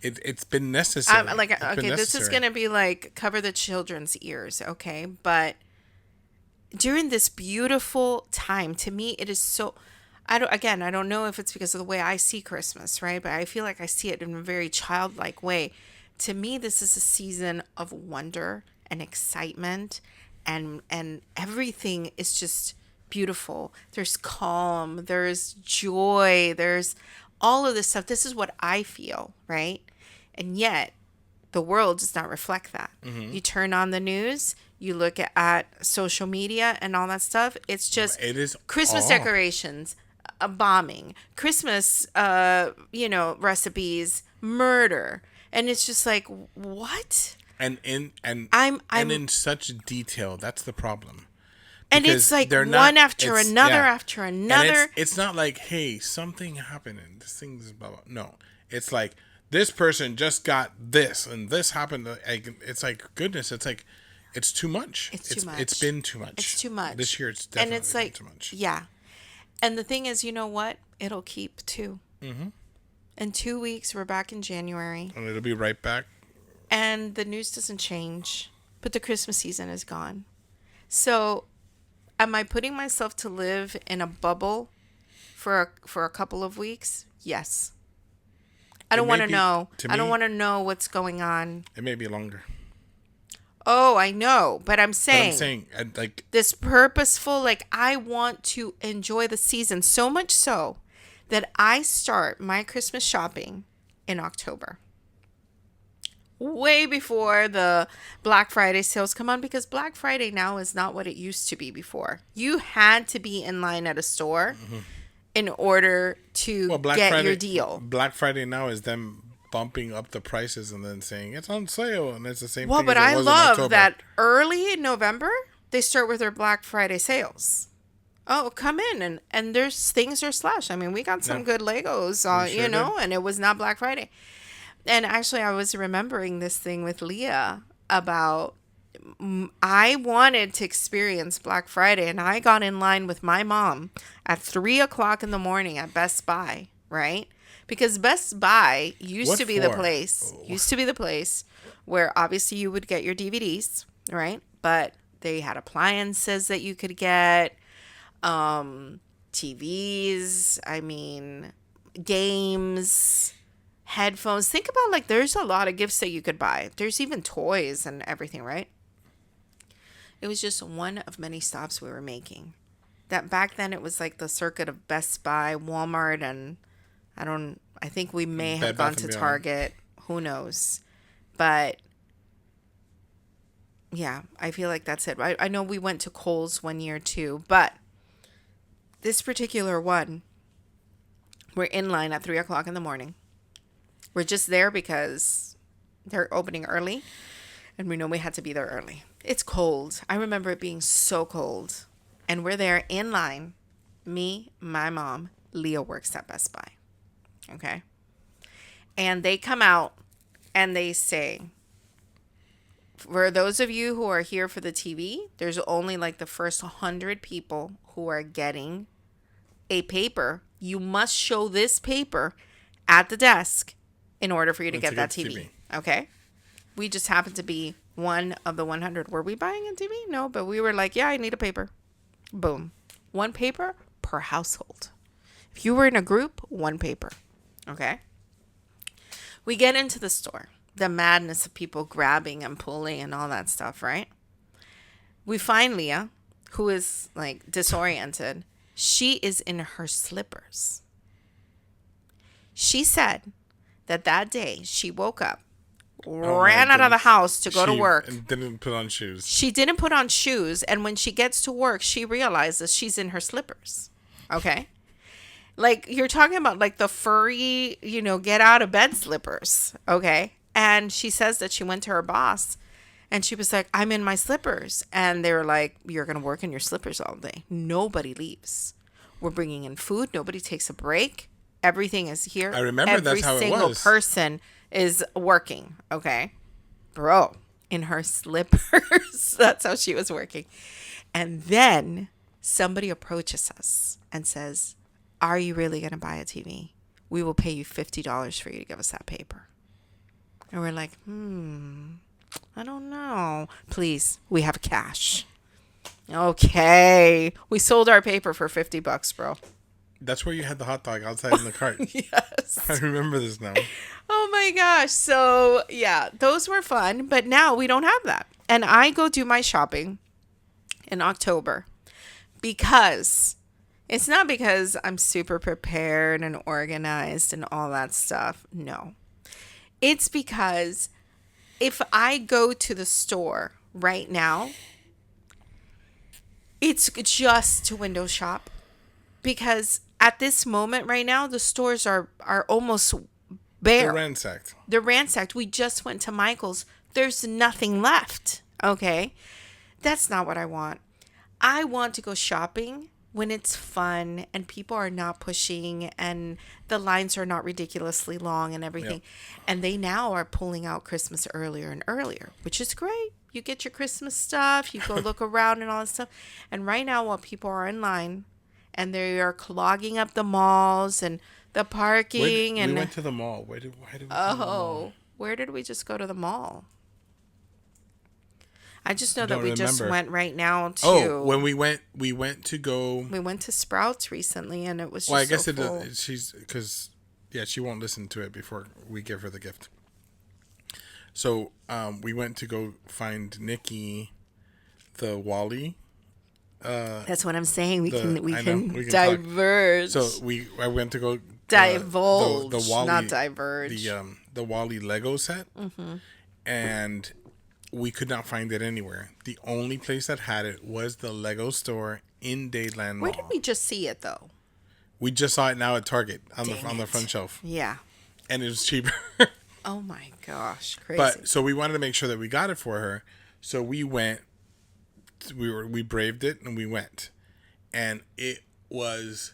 S2: It's been necessary.
S1: This is gonna be like cover the children's ears, okay? But during this beautiful time, to me, it is so. I don't know if it's because of the way I see Christmas, right? But I feel like I see it in a very childlike way. To me, this is a season of wonder and excitement, and everything is just beautiful. There's calm, there's joy, there's all of this stuff. This is what I feel, right? And yet, the world does not reflect that. Mm-hmm. You turn on the news, you look at social media and all that stuff. It's just Christmas decorations, a bombing, Christmas, recipes, murder, and it's just like, what?
S2: And in such detail. That's the problem.
S1: And it's like one after another.
S2: It's not like, hey, something happened and this thing's blah blah. No, it's like this person just got this and this happened. It's like, goodness. It's like, it's too much. It's too much. It's been too much.
S1: It's too much.
S2: This year, it's definitely been too much.
S1: Yeah. And the thing is, you know what? It'll keep too.
S2: Mm-hmm.
S1: In 2 weeks, we're back in January.
S2: And it'll be right back.
S1: And the news doesn't change, but the Christmas season is gone. So, am I putting myself to live in a bubble for a couple of weeks? Yes. I don't want to know. I don't want to know what's going on.
S2: It may be longer.
S1: Oh, I know, but I'm saying
S2: like
S1: this purposeful, like, I want to enjoy the season so much so that I start my Christmas shopping in October. Way before the Black Friday sales come on, because Black Friday now is not what it used to be before. You had to be in line at a store in order to get your deal.
S2: Black Friday now is them bumping up the prices and then saying it's on sale, and it's the same thing.
S1: Well, but I love that early in November they start with their Black Friday sales. Oh, come in and there's things are slashed. I mean, we got some good Legos, and it was not Black Friday. And actually, I was remembering this thing with Leah about I wanted to experience Black Friday, and I got in line with my mom at 3 o'clock in the morning at Best Buy, right? Because Best Buy used
S2: What
S1: to be the
S2: for?
S1: place,
S2: Oh.
S1: used to be the place where obviously you would get your DVDs, right? But they had appliances that you could get, TVs, I mean, games, headphones. Think about like there's a lot of gifts that you could buy. There's even toys and everything, right? It was just one of many stops we were making. That back then it was like the circuit of Best Buy, Walmart, and I think we may have
S2: Bed
S1: gone
S2: Bath
S1: to
S2: and Beyond.
S1: Target. Who knows? But yeah, I feel like that's it. I know we went to Kohl's one year too, but this particular one, we're in line at 3 o'clock in the morning. We're just there because they're opening early, and we know we had to be there early. It's cold. I remember it being so cold. And we're there in line. Me, my mom, Leah works at Best Buy. Okay. And they come out and they say, for those of you who are here for the TV, there's only like the first 100 people who are getting a paper. You must show this paper at the desk in order for you to get that
S2: the
S1: TV. Okay. We just happened to be one of the 100. Were we buying a TV? No, but we were like, yeah, I need a paper. Boom. One paper per household. If you were in a group, one paper. Okay. We get into the store. The madness of people grabbing and pulling and all that stuff, right? We find Leah, who is like disoriented. She is in her slippers. She said that day she woke up, ran out of the house to go to work.
S2: And didn't put on shoes.
S1: She didn't put on shoes. And when she gets to work, she realizes she's in her slippers. Okay. Like you're talking about like the furry, get out of bed slippers. Okay. And she says that she went to her boss and she was like, I'm in my slippers. And they were like, you're going to work in your slippers all day. Nobody leaves. We're bringing in food. Nobody takes a break. Everything is here.
S2: I remember that's how it was.
S1: Every single person is working. Okay. Bro, in her slippers. That's how she was working. And then somebody approaches us and says, are you really going to buy a TV? We will pay you $50 for you to give us that paper. And we're like, I don't know. Please, we have cash. Okay. We sold our paper for $50, bro.
S2: That's where you had the hot dog outside in the cart.
S1: Yes.
S2: I remember this now.
S1: Oh my gosh. So, yeah, those were fun. But now we don't have that. And I go do my shopping in October because it's not because I'm super prepared and organized and all that stuff. No. It's because if I go to the store right now, it's just to window shop. Because at this moment right now, the stores are almost bare.
S2: They're ransacked.
S1: We just went to Michael's. There's nothing left. Okay? That's not what I want. I want to go shopping when it's fun and people are not pushing and the lines are not ridiculously long and everything. Yep. And they now are pulling out Christmas earlier and earlier, which is great. You get your Christmas stuff, you go look around and all that stuff. And right now, while people are in line and they are clogging up the malls and the parking,
S2: we went to the mall. Why did we go to the mall?
S1: Where did we just go to the mall? I just know that we just went right now to.
S2: Oh, when we went to go.
S1: We went to Sprouts recently, and it was just
S2: well, I guess
S1: so full.
S2: she's because she won't listen to it before we give her the gift. So we went to go find Nikki, the Wally.
S1: That's what I'm saying. We can
S2: can
S1: diverge.
S2: Talk. So I went to go
S1: divulge,
S2: the Wally,
S1: not diverge.
S2: The Wally Lego set, and we could not find it anywhere. The only place that had it was the Lego store in Dadeland Mall.
S1: Where did we just see it though?
S2: We just saw it now at Target on the front shelf.
S1: Yeah,
S2: and it was cheaper.
S1: Oh my gosh, crazy!
S2: But so we wanted to make sure that we got it for her. So we went. We braved it and we went, and it was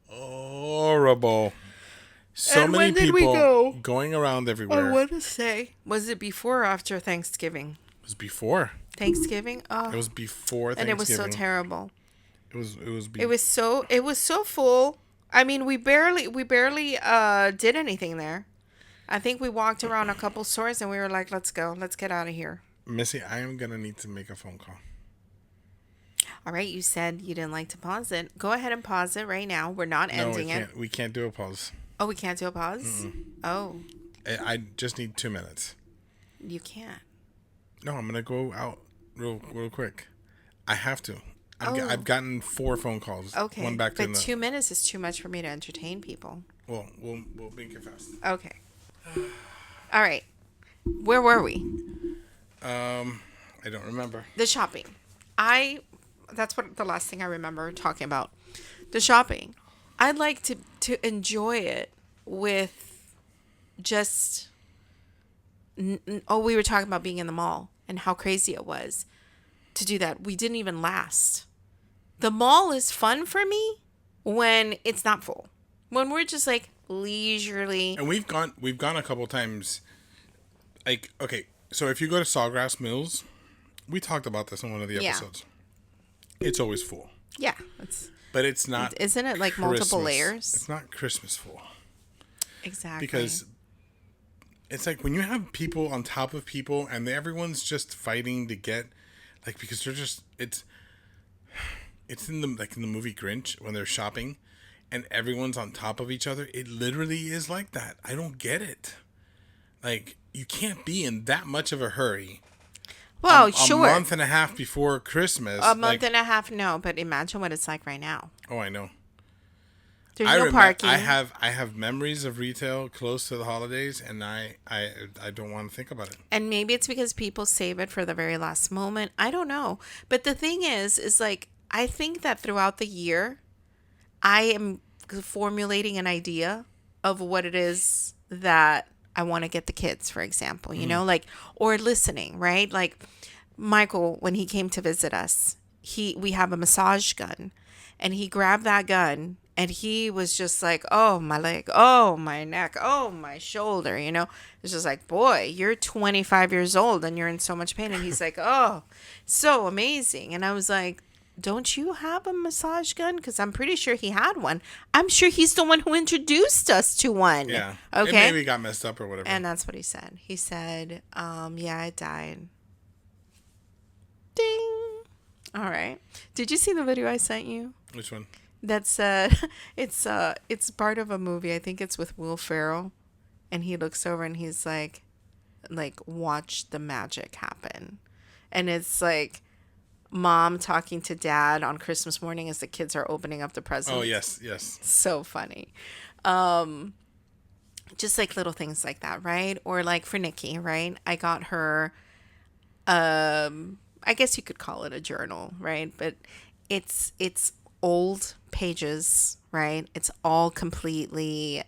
S2: horrible. So
S1: and
S2: many
S1: when did
S2: people
S1: we go?
S2: going around everywhere.
S1: I want to say, was it before or after Thanksgiving?
S2: It was before.
S1: Thanksgiving.
S2: It was before Thanksgiving.
S1: And it was so terrible.
S2: It
S1: It was so full. I mean, we barely did anything there. I think we walked around a couple stores and we were like, let's go. Let's get out of here.
S2: Missy, I am going to need to make a phone call.
S1: All right. You said you didn't like to pause it. Go ahead and pause it right now. We're not ending it.
S2: We can't do a pause.
S1: Oh, we can't do a pause? Mm-mm. Oh.
S2: I just need 2 minutes.
S1: You can't.
S2: No, I'm going to go out real quick. I have to. I've gotten 4 phone calls.
S1: Okay.
S2: One back to
S1: but 2 minutes is too much for me to entertain people.
S2: Well, we'll make it fast.
S1: Okay. All right. Where were we?
S2: I don't remember.
S1: The shopping. That's what the last thing I remember talking about. The shopping. I'd like to enjoy it with just we were talking about being in the mall and how crazy it was to do that. We didn't even last. The mall is fun for me when it's not full. When we're just like leisurely.
S2: And we've gone a couple times. Like, okay, so if you go to Sawgrass Mills, we talked about this in one of the episodes. It's always full.
S1: Yeah.
S2: But it's not.
S1: Isn't it like
S2: Christmas.
S1: multiple layers?
S2: It's not Christmas full.
S1: Exactly.
S2: Because it's like when you have people on top of people and everyone's just fighting to get, like, because they're just, it's in the movie Grinch when they're shopping and everyone's on top of each other. It literally is like that. I don't get it. Like, you can't be in that much of a hurry.
S1: Well, sure.
S2: A month and a half before Christmas.
S1: A month and a half, no. But imagine what it's like right now.
S2: Oh, I know.
S1: There's no parking.
S2: I have memories of retail close to the holidays, and I don't want to think about it.
S1: And maybe it's because people save it for the very last moment. I don't know. But the thing is like, I think that throughout the year, I am formulating an idea of what it is that I want to get the kids, for example, you know, like, or listening, right? Like Michael, when he came to visit us, we have a massage gun and he grabbed that gun and he was just like, oh, my leg, oh, my neck, oh, my shoulder, you know, it's just like, boy, you're 25 years old and you're in so much pain. And he's like, oh, so amazing. And I was like, don't you have a massage gun? Because I'm pretty sure he had one. I'm sure he's the one who introduced us to one.
S2: Yeah.
S1: Okay.
S2: It maybe got messed up or whatever.
S1: And that's what he said. He said, yeah, it died. Ding. All right. Did you see the video I sent you?
S2: Which one?
S1: That's it's part of a movie. I think it's with Will Ferrell, and he looks over and he's like, watch the magic happen, and it's like mom talking to dad on Christmas morning as the kids are opening up the presents.
S2: Oh, yes.
S1: So funny. Just like little things like that, right? Or like for Nikki, right? I got her, I guess you could call it a journal, right? But it's old pages, right? It's all completely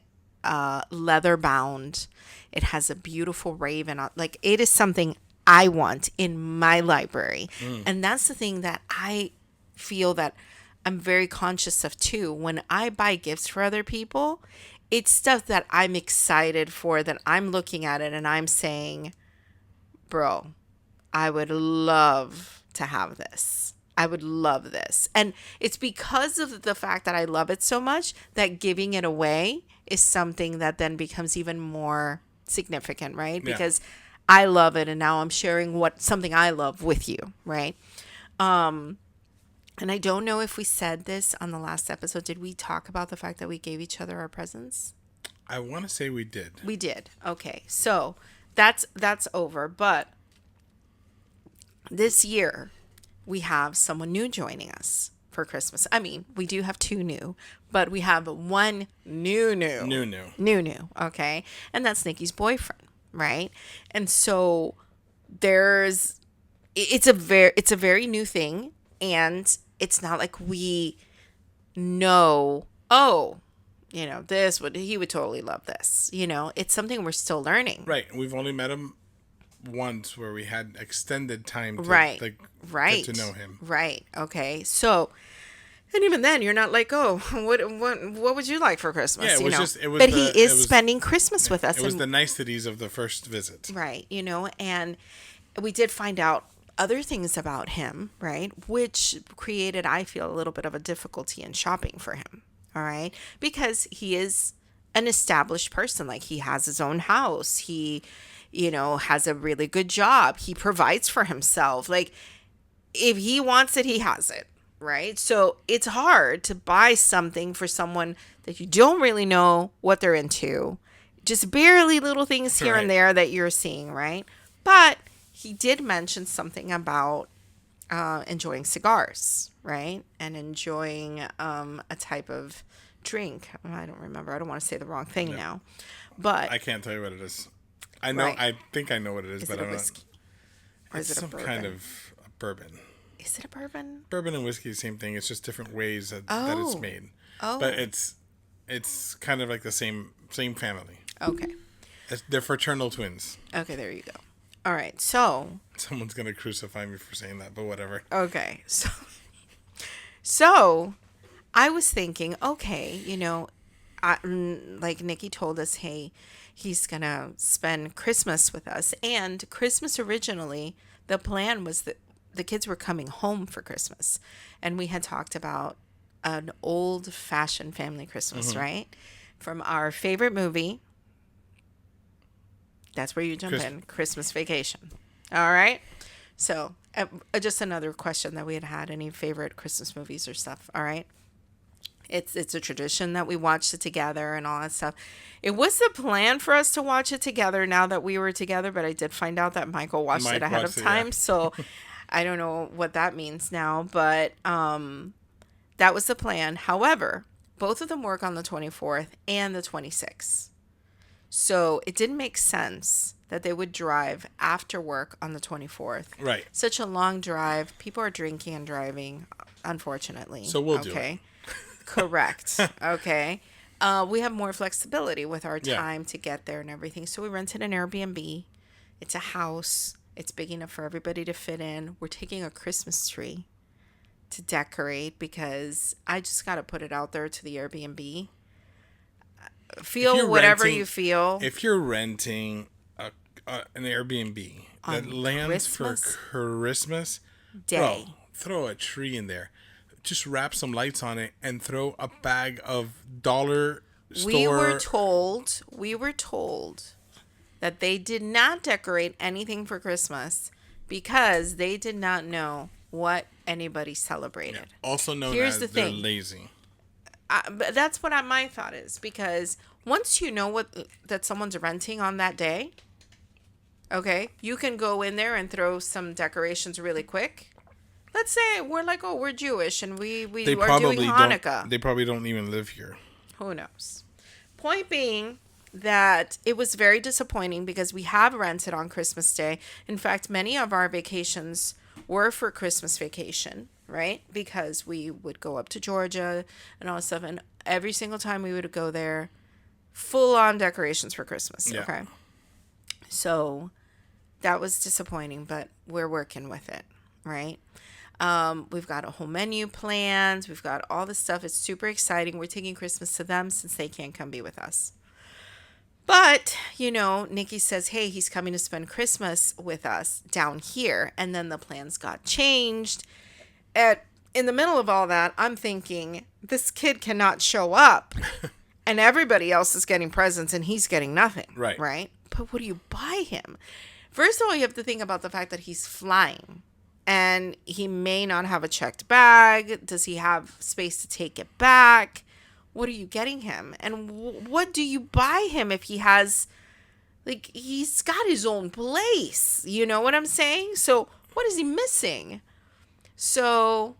S1: leather bound. It has a beautiful raven on, like, it is something I want in my library. And that's the thing that I feel that I'm very conscious of too. When I buy gifts for other people, it's stuff that I'm excited for, that I'm looking at it and I'm saying, bro, I would love to have this. I would love this. And it's because of the fact that I love it so much that giving it away is something that then becomes even more significant, right?
S2: Yeah.
S1: Because I love it and now I'm sharing something I love with you, right? And I don't know if we said this on the last episode. Did we talk about the fact that we gave each other our presents?
S2: I want to say we did.
S1: We did. Okay. So that's over. But this year we have someone new joining us for Christmas. I mean, we do have 2 new, but we have one new. New. Okay. And that's Nikki's boyfriend, right? And so it's a very new thing, and it's not like we know, he would totally love this. You know, it's something we're still learning.
S2: Right. We've only met him once where we had extended time to get to know him. Right.
S1: Okay. So, and even then, you're not like, oh, what would you like for Christmas?
S2: Yeah,
S1: But he is spending Christmas with us.
S2: It was the niceties of the first visit.
S1: Right. You know, and we did find out other things about him, right? Which created, I feel, a little bit of a difficulty in shopping for him. All right. Because he is an established person. Like, he has his own house. He, has a really good job. He provides for himself. Like, if he wants it, he has it. Right. So it's hard to buy something for someone that you don't really know what they're into. Just barely little things here and there that you're seeing. Right. But he did mention something about enjoying cigars, right? And enjoying a type of drink. I don't remember. I don't want to say the wrong thing now. But
S2: I can't tell you what it is. I know. Right. I think I know what it is, but
S1: I'm not. Or is it
S2: some kind of a bourbon.
S1: Is it a bourbon?
S2: Bourbon and whiskey, same thing. It's just different ways that it's made. Oh. But it's kind of like the same family.
S1: Okay.
S2: They're fraternal twins.
S1: Okay, there you go. All right, so...
S2: Someone's going to crucify me for saying that, but whatever.
S1: Okay, so I was thinking, okay, like Nikki told us, hey, he's going to spend Christmas with us. And Christmas originally, the plan was that the kids were coming home for Christmas. And we had talked about an old-fashioned family Christmas, right? From our favorite movie... That's where you jump in. Christmas Vacation. All right. So just another question that we had. Any favorite Christmas movies or stuff? All right. It's a tradition that we watched it together and all that stuff. It was the plan for us to watch it together now that we were together, but I did find out that Michael watched it ahead of time. So I don't know what that means now, but that was the plan. However, both of them work on the 24th and the 26th. So it didn't make sense that they would drive after work on the 24th.
S2: Right.
S1: Such a long drive. People are drinking and driving, unfortunately.
S2: So we'll do it.
S1: Correct. Okay. We have more flexibility with our time to get there and everything. So we rented an Airbnb. It's a house. It's big enough for everybody to fit in. We're taking a Christmas tree to decorate because I just got to put it out there to the Airbnb. Feel whatever you feel.
S2: If you're renting an Airbnb that lands for Christmas Day, throw a tree in there. Just wrap some lights on it and throw a bag of dollar store.
S1: We were told that they did not decorate anything for Christmas because they did not know what anybody celebrated.
S2: Yeah. Also known as they're lazy.
S1: But that's what my thought is, because once you know that someone's renting on that day, okay, you can go in there and throw some decorations really quick. Let's say we're like, we're Jewish and we are doing Hanukkah.
S2: They probably don't even live here.
S1: Who knows? Point being that it was very disappointing because we have rented on Christmas Day. In fact, many of our vacations were for Christmas vacation. Right? Because we would go up to Georgia and all that stuff. And every single time we would go there, full on decorations for Christmas. Yeah. Okay. So that was disappointing, but we're working with it. Right? We've got a whole menu planned. We've got all this stuff. It's super exciting. We're taking Christmas to them since they can't come be with us. But, Nikki says, hey, he's coming to spend Christmas with us down here. And then the plans got changed. In the middle of all that, I'm thinking, this kid cannot show up and everybody else is getting presents and he's getting nothing.
S2: Right.
S1: Right? But what do you buy him? First of all, you have to think about the fact that he's flying and he may not have a checked bag. Does he have space to take it back? What are you getting him? And what do you buy him if he has, he's got his own place? You know what I'm saying? So what is he missing? So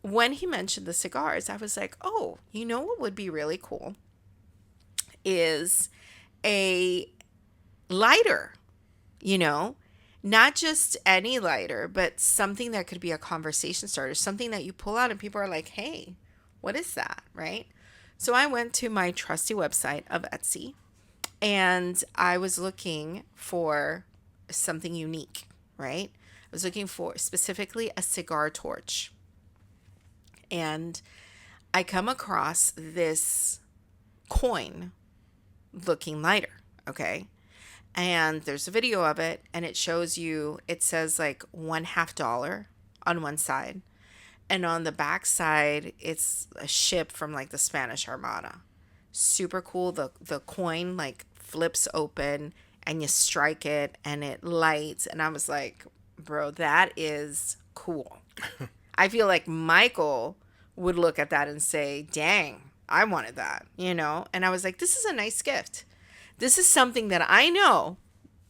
S1: when he mentioned the cigars, I was like, oh, you know what would be really cool is a lighter, not just any lighter, but something that could be a conversation starter, something that you pull out and people are like, hey, what is that? Right? So I went to my trusty website of Etsy and I was looking for something unique, right? I was looking for specifically a cigar torch. And I come across this coin looking lighter, okay? And there's a video of it, and it shows you, it says like $1/2 on one side. And on the back side, it's a ship from like the Spanish Armada. Super cool. The coin like flips open and you strike it and it lights. And I was like, bro, that is cool. I feel like Michael would look at that and say, dang, I wanted that, you know? And I was like, this is a nice gift. This is something that I know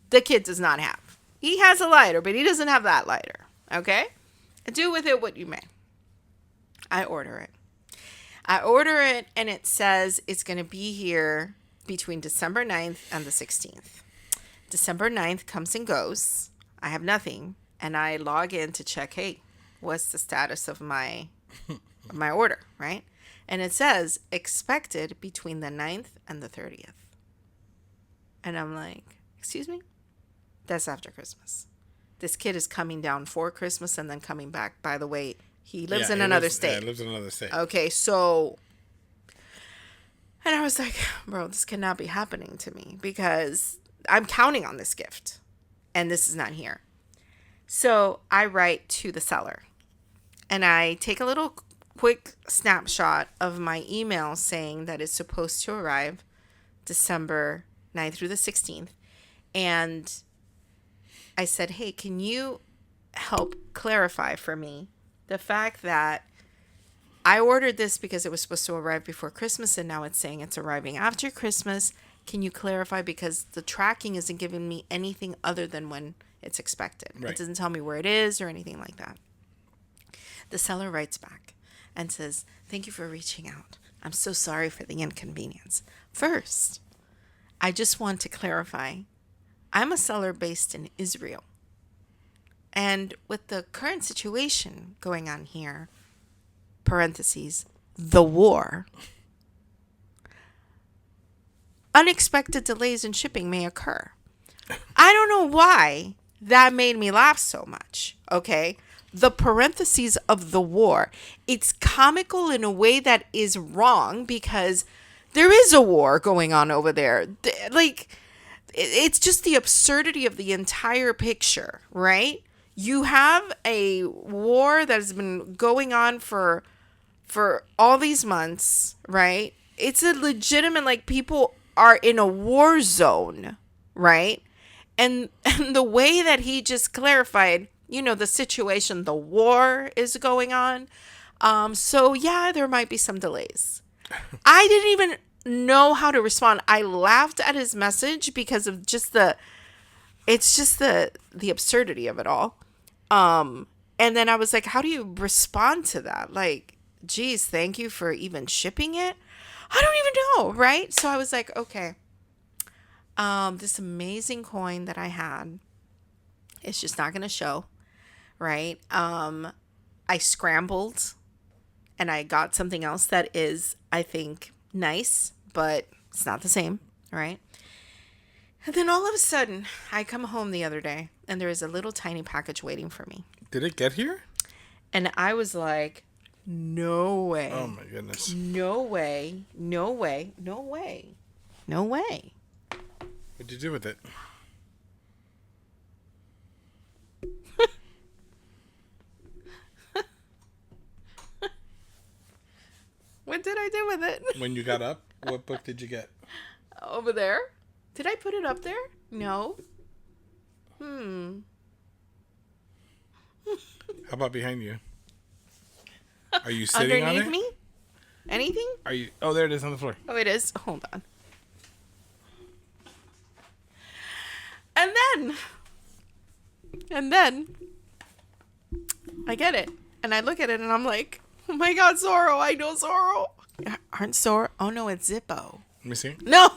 S1: the kid does not have. He has a lighter, but he doesn't have that lighter. Okay? Do with it what you may. I order it. And it says it's going to be here between December 9th and the 16th. December 9th comes and goes. I have nothing. And I log in to check, hey, what's the status of my order, right? And it says expected between the 9th and the 30th. And I'm like, excuse me? That's after Christmas. This kid is coming down for Christmas and then coming back. By the way, he lives in another state.
S2: Yeah, lives in another state.
S1: Okay, so... And I was like, bro, this cannot be happening to me because I'm counting on this gift. And this is not here. So I write to the seller. And I take a little quick snapshot of my email saying that it's supposed to arrive December 9th through the 16th. And I said, hey, can you help clarify for me the fact that I ordered this because it was supposed to arrive before Christmas and now it's saying it's arriving after Christmas. Can you clarify? Because the tracking isn't giving me anything other than when it's expected. Right. It doesn't tell me where it is or anything like that. The seller writes back and says, thank you for reaching out. I'm so sorry for the inconvenience. First, I just want to clarify, I'm a seller based in Israel. And with the current situation going on here, parentheses, the war, unexpected delays in shipping may occur. I don't know why that made me laugh so much, okay? The parentheses of the war. It's comical in a way that is wrong because there is a war going on over there. Like, it's just the absurdity of the entire picture, right? You have a war that has been going on for all these months, right? It's a legitimate, like, people are in a war zone, right? And the way that he just clarified, you know, the situation, the war is going on. So yeah, there might be some delays. I didn't even know how to respond. I laughed at his message because of just the absurdity of it all. And then I was like, how do you respond to that? Like, geez, thank you for even shipping it. I don't even know, right? So I was like, okay, this amazing coin that I had, it's just not going to show, right? I scrambled and I got something else that is, I think, nice, but it's not the same, right? And then all of a sudden, I come home the other day and there is a little tiny package waiting for me.
S2: Did it get here?
S1: And I was like, no way.
S2: Oh my goodness.
S1: No way. No way. No way. No way.
S2: What'd you do with it?
S1: What did I do with it?
S2: When you got up, what book did you get?
S1: Over there? Did I put it up there? No.
S2: How about behind you? Are you sitting on it?
S1: Underneath me? Anything?
S2: Are you? Oh, there it is on the floor.
S1: Oh, it is. Hold on. And then I get it. And I look at it and I'm like, oh my God, Zorro. I know Zorro. Aren't Zorro? Oh no, it's Zippo.
S2: Let me see.
S1: No.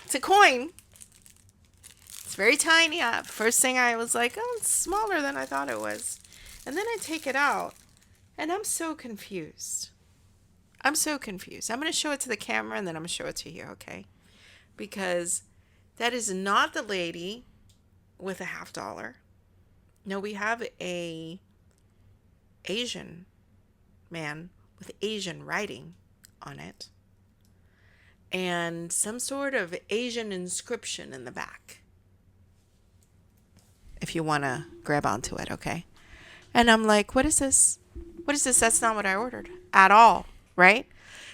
S1: It's a coin. It's very tiny. First thing I was like, oh, it's smaller than I thought it was. And then I take it out and I'm so confused. I'm so confused. I'm going to show it to the camera and then I'm going to show it to you, okay? Because that is not the lady with $50. No, we have a Asian man with Asian writing on it. and some sort of Asian inscription in the back. If you want to grab onto it, okay? And I'm like, what is this? What is this? That's not what I ordered at all, right?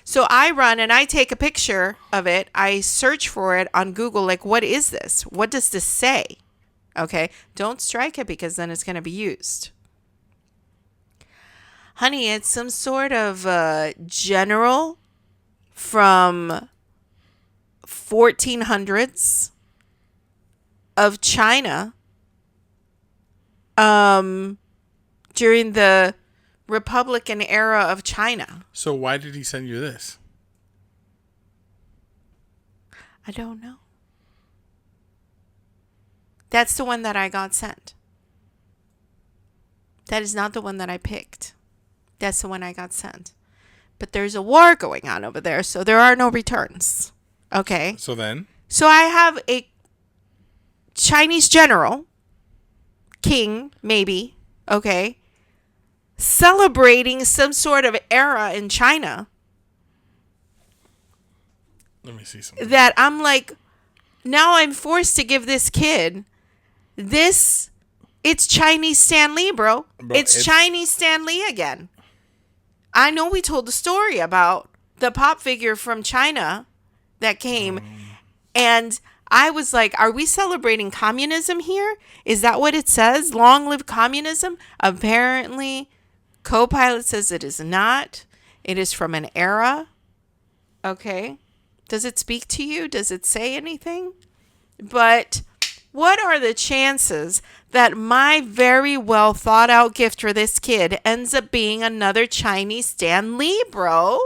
S1: So I run and I take a picture of it. I search for it on Google, like, what is this? What does this say? Okay, don't strike it because then it's going to be used. Honey, it's some sort of general from 1400s of China during the Republican era of China.
S2: So why did he send you this?
S1: I don't know. That's the one that I got sent. That is not the one that I picked. That's the one I got sent. But there's a war going on over there, so there are no returns. Okay?
S2: So then?
S1: So I have a Chinese general, king, maybe, okay, celebrating some sort of era in China
S2: Let me see something.
S1: that I'm like, now I'm forced to give this kid this. It's Chinese Stan Lee, bro. It's Chinese Stan Lee again. I know we told the story about the pop figure from China that came, and I was like, are we celebrating communism here? Is that what it says? Long live communism? Apparently, Copilot says it is not. It is from an era. Okay. Does it speak to you? Does it say anything? But what are the chances that my very well thought out gift for this kid ends up being another Chinese Stan Lee, bro?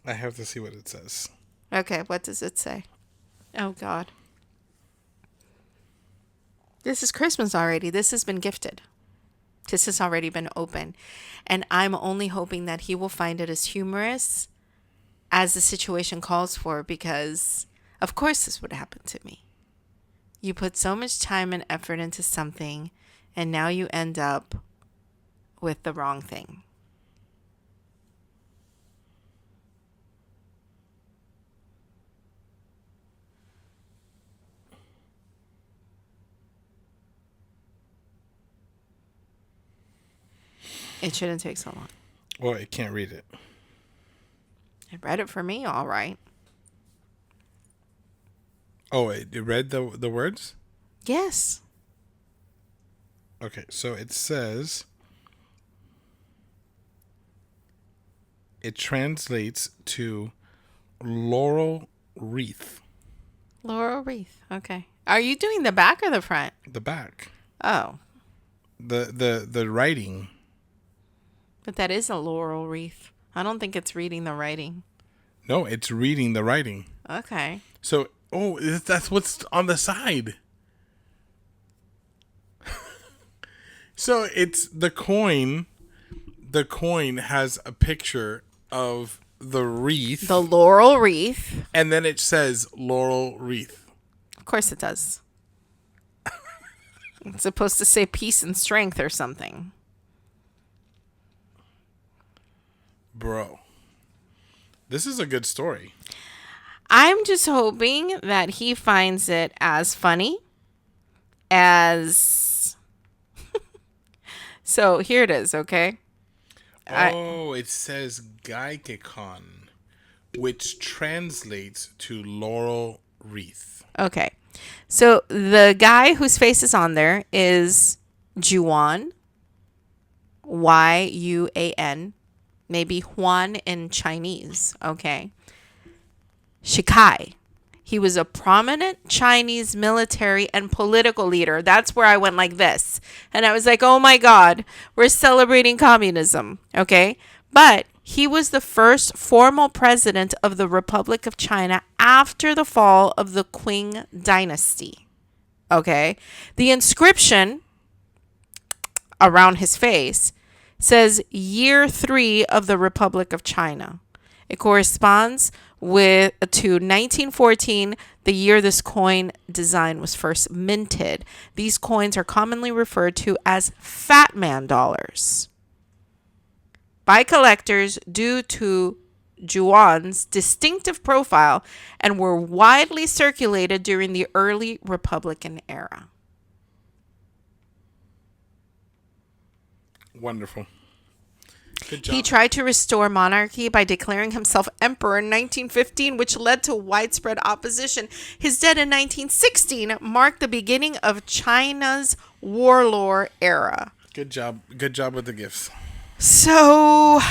S2: I have to see what it says.
S1: Okay, what does it say? Oh, God. This is Christmas already. This has been gifted. This has already been open. And I'm only hoping that he will find it as humorous as the situation calls for, because of course this would happen to me. You put so much time and effort into something, and now you end up with the wrong thing. It shouldn't take so long.
S2: Well, I can't read it.
S1: It read it for me, all right.
S2: Oh, it read the words?
S1: Yes.
S2: Okay, so it says, it translates to laurel wreath.
S1: Laurel wreath. Okay. Are you doing the back or the front?
S2: The back.
S1: Oh.
S2: The writing.
S1: But that is a laurel wreath. I don't think it's reading the writing.
S2: No, it's reading the writing.
S1: Okay.
S2: So, that's what's on the side. So it's the coin. The coin has a picture of the wreath.
S1: The laurel wreath.
S2: And then it says laurel wreath.
S1: Of course it does. It's supposed to say peace and strength or something.
S2: Bro, this is a good story.
S1: I'm just hoping that he finds it as funny as... So here it is, okay?
S2: It says Gaikekon, which translates to laurel wreath.
S1: Okay. So the guy whose face is on there is Juan, Yuan, maybe Juan in Chinese, okay? Shikai. He was a prominent Chinese military and political leader. That's where I went like this. And I was like, oh my God, we're celebrating communism, okay? But he was the first formal president of the Republic of China after the fall of the Qing dynasty, okay? The inscription around his face says year 3 of the Republic of China. It corresponds to 1914, the year this coin design was first minted. These coins are commonly referred to as Fat Man dollars. by collectors due to Juan's distinctive profile and were widely circulated during the early Republican era.
S2: Wonderful. Good job.
S1: He tried to restore monarchy by declaring himself emperor in 1915, which led to widespread opposition. His death in 1916 marked the beginning of China's warlord era.
S2: Good job. Good job with the gifts.
S1: So,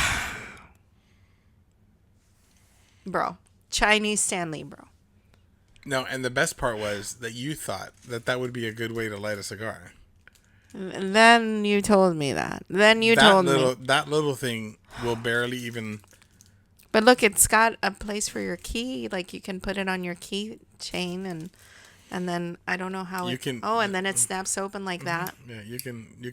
S1: bro, Chinese Stanley, bro.
S2: No, and the best part was that you thought that that would be a good way to light a cigar.
S1: And then you told me that. Then you
S2: That
S1: told
S2: little
S1: me.
S2: that little thing will barely even.
S1: But look, it's got a place for your key. Like you can put it on your key chain, and then I don't know how
S2: You
S1: it.
S2: can-
S1: Oh, and then it snaps open like that.
S2: Yeah, you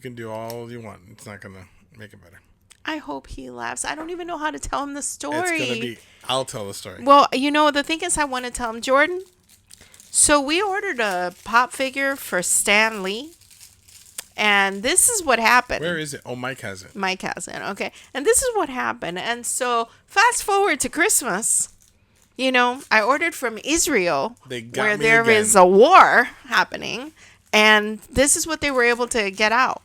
S2: can do all you want. It's not gonna make it better.
S1: I hope he laughs. I don't even know how to tell him the story.
S2: It's gonna be. I'll tell the story.
S1: Well, the thing is, I want to tell him, Jordan. So we ordered a pop figure for Stan Lee, and this is what happened.
S2: Where is it? Oh, Mike has it.
S1: Mike has it. Okay, and this is what happened. And so fast forward to Christmas. I ordered from Israel,
S2: They got
S1: where
S2: me
S1: there
S2: again.
S1: is a war happening, and this is what they were able to get out.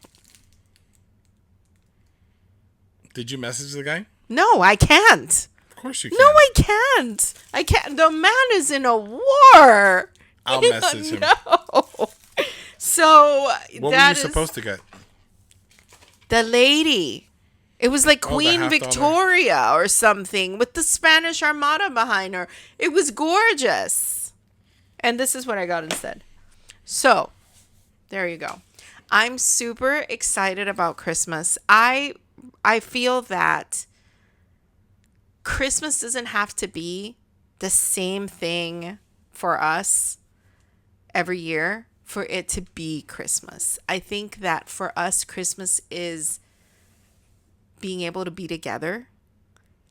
S2: Did you message the guy?
S1: No, I can't.
S2: Of course you can.
S1: No, I can't. I can't. The man is in a war.
S2: I'll message him.
S1: No. So
S2: What were
S1: that
S2: you
S1: is
S2: supposed to get?
S1: the lady. It was like
S2: Oh, the
S1: Queen
S2: $50.
S1: Victoria or something with the Spanish Armada behind her. It was gorgeous. And this is what I got instead. So, there you go. I'm super excited about Christmas. I feel that Christmas doesn't have to be the same thing for us every year for it to be Christmas. I think that for us, Christmas is being able to be together.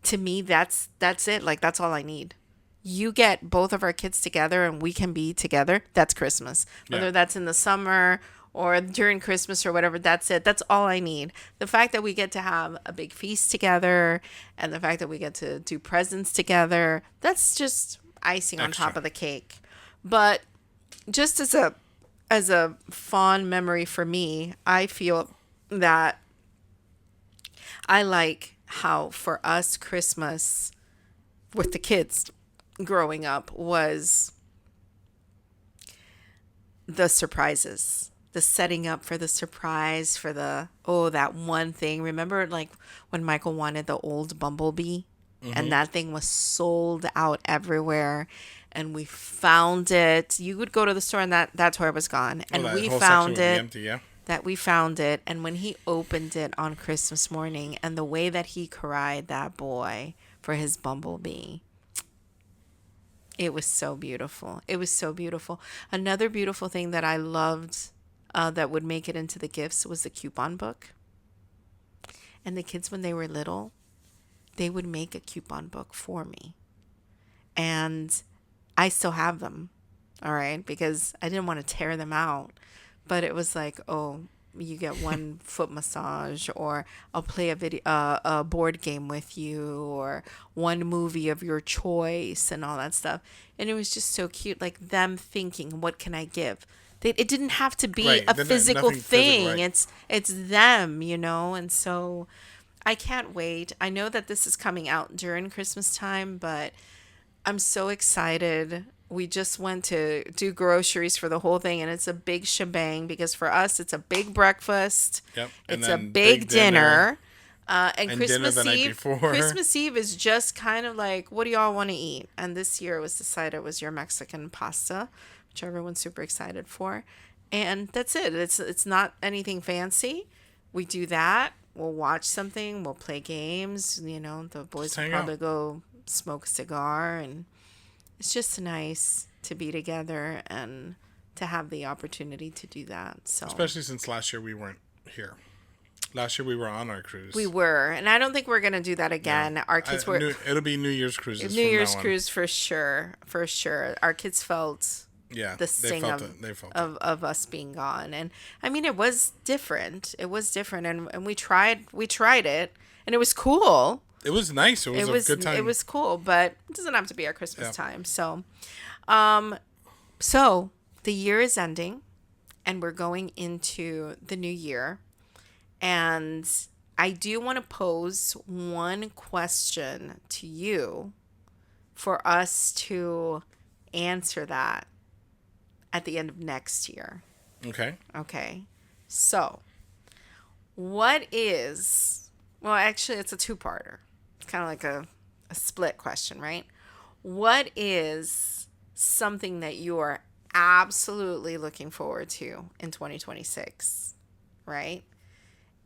S1: To me, that's it. Like, that's all I need. You get both of our kids together and we can be together. That's Christmas. Whether
S2: Yeah.
S1: that's in the summer or during Christmas or whatever, that's it. That's all I need. The fact that we get to have a big feast together and the fact that we get to do presents together, that's just icing on top
S2: Extra.
S1: of the cake. But just as a fond memory for me, I feel that I like how for us Christmas with the kids growing up was the surprises, the setting up for the surprise, for that one thing. Remember like when Michael wanted the old Bumblebee and that thing was sold out everywhere and we found it. You would go to the store and that toy was gone. And
S2: that
S1: we
S2: whole
S1: found
S2: section would be
S1: it.
S2: empty, yeah.
S1: That we found it, and when he opened it on Christmas morning and the way that he cried, that boy, for his Bumblebee, it was so beautiful. It was so beautiful. Another beautiful thing that I loved that would make it into the gifts was the coupon book. And the kids, when they were little, they would make a coupon book for me. And I still have them, all right, because I didn't want to tear them out. But it was like, oh, you get one foot massage, or I'll play a board game with you, or one movie of your choice, and all that stuff. And it was just so cute, like them thinking, what can I give? It didn't have to be
S2: Right,
S1: a
S2: then
S1: physical
S2: nothing physical,
S1: thing.
S2: right.
S1: It's them, and so I can't wait. I know that this is coming out during Christmas time, but I'm so excited. We just went to do groceries for the whole thing, and it's a big shebang because for us, it's a big breakfast.
S2: Yep, and
S1: It's a
S2: then
S1: big
S2: big
S1: dinner. And
S2: and
S1: Christmas
S2: dinner the night
S1: Eve.
S2: before.
S1: Christmas Eve is just kind of like, what do y'all want to eat? And this year it was decided it was your Mexican pasta, which everyone's super excited for. And that's it. It's not anything fancy. We do that. We'll watch something. We'll play games. The boys
S2: Just
S1: will
S2: hang
S1: probably
S2: out.
S1: go smoke a cigar, and it's just nice to be together and to have the opportunity to do that. So
S2: Especially since last year we weren't here. Last year we were on our cruise.
S1: we were, and I don't think we're gonna do that again. Our kids were
S2: It'll be New Year's cruises.
S1: New
S2: from
S1: Year's
S2: now on.
S1: cruise for sure, for sure. Our kids felt
S2: Yeah,
S1: the sting
S2: felt it. They felt it.
S1: of us being gone, and I mean it was different. It was different, and we tried it, And it was cool.
S2: It was nice. It was a good time.
S1: It was cool, but it doesn't have to be our Christmas
S2: Yeah.
S1: time. So the year is ending and we're going into the new year. And I do want to pose one question to you for us to answer that at the end of next year.
S2: Okay.
S1: Okay. So, what is, well, actually, it's a two-parter. It's kind of like a split question, right? What is something that you are absolutely looking forward to in 2026, right?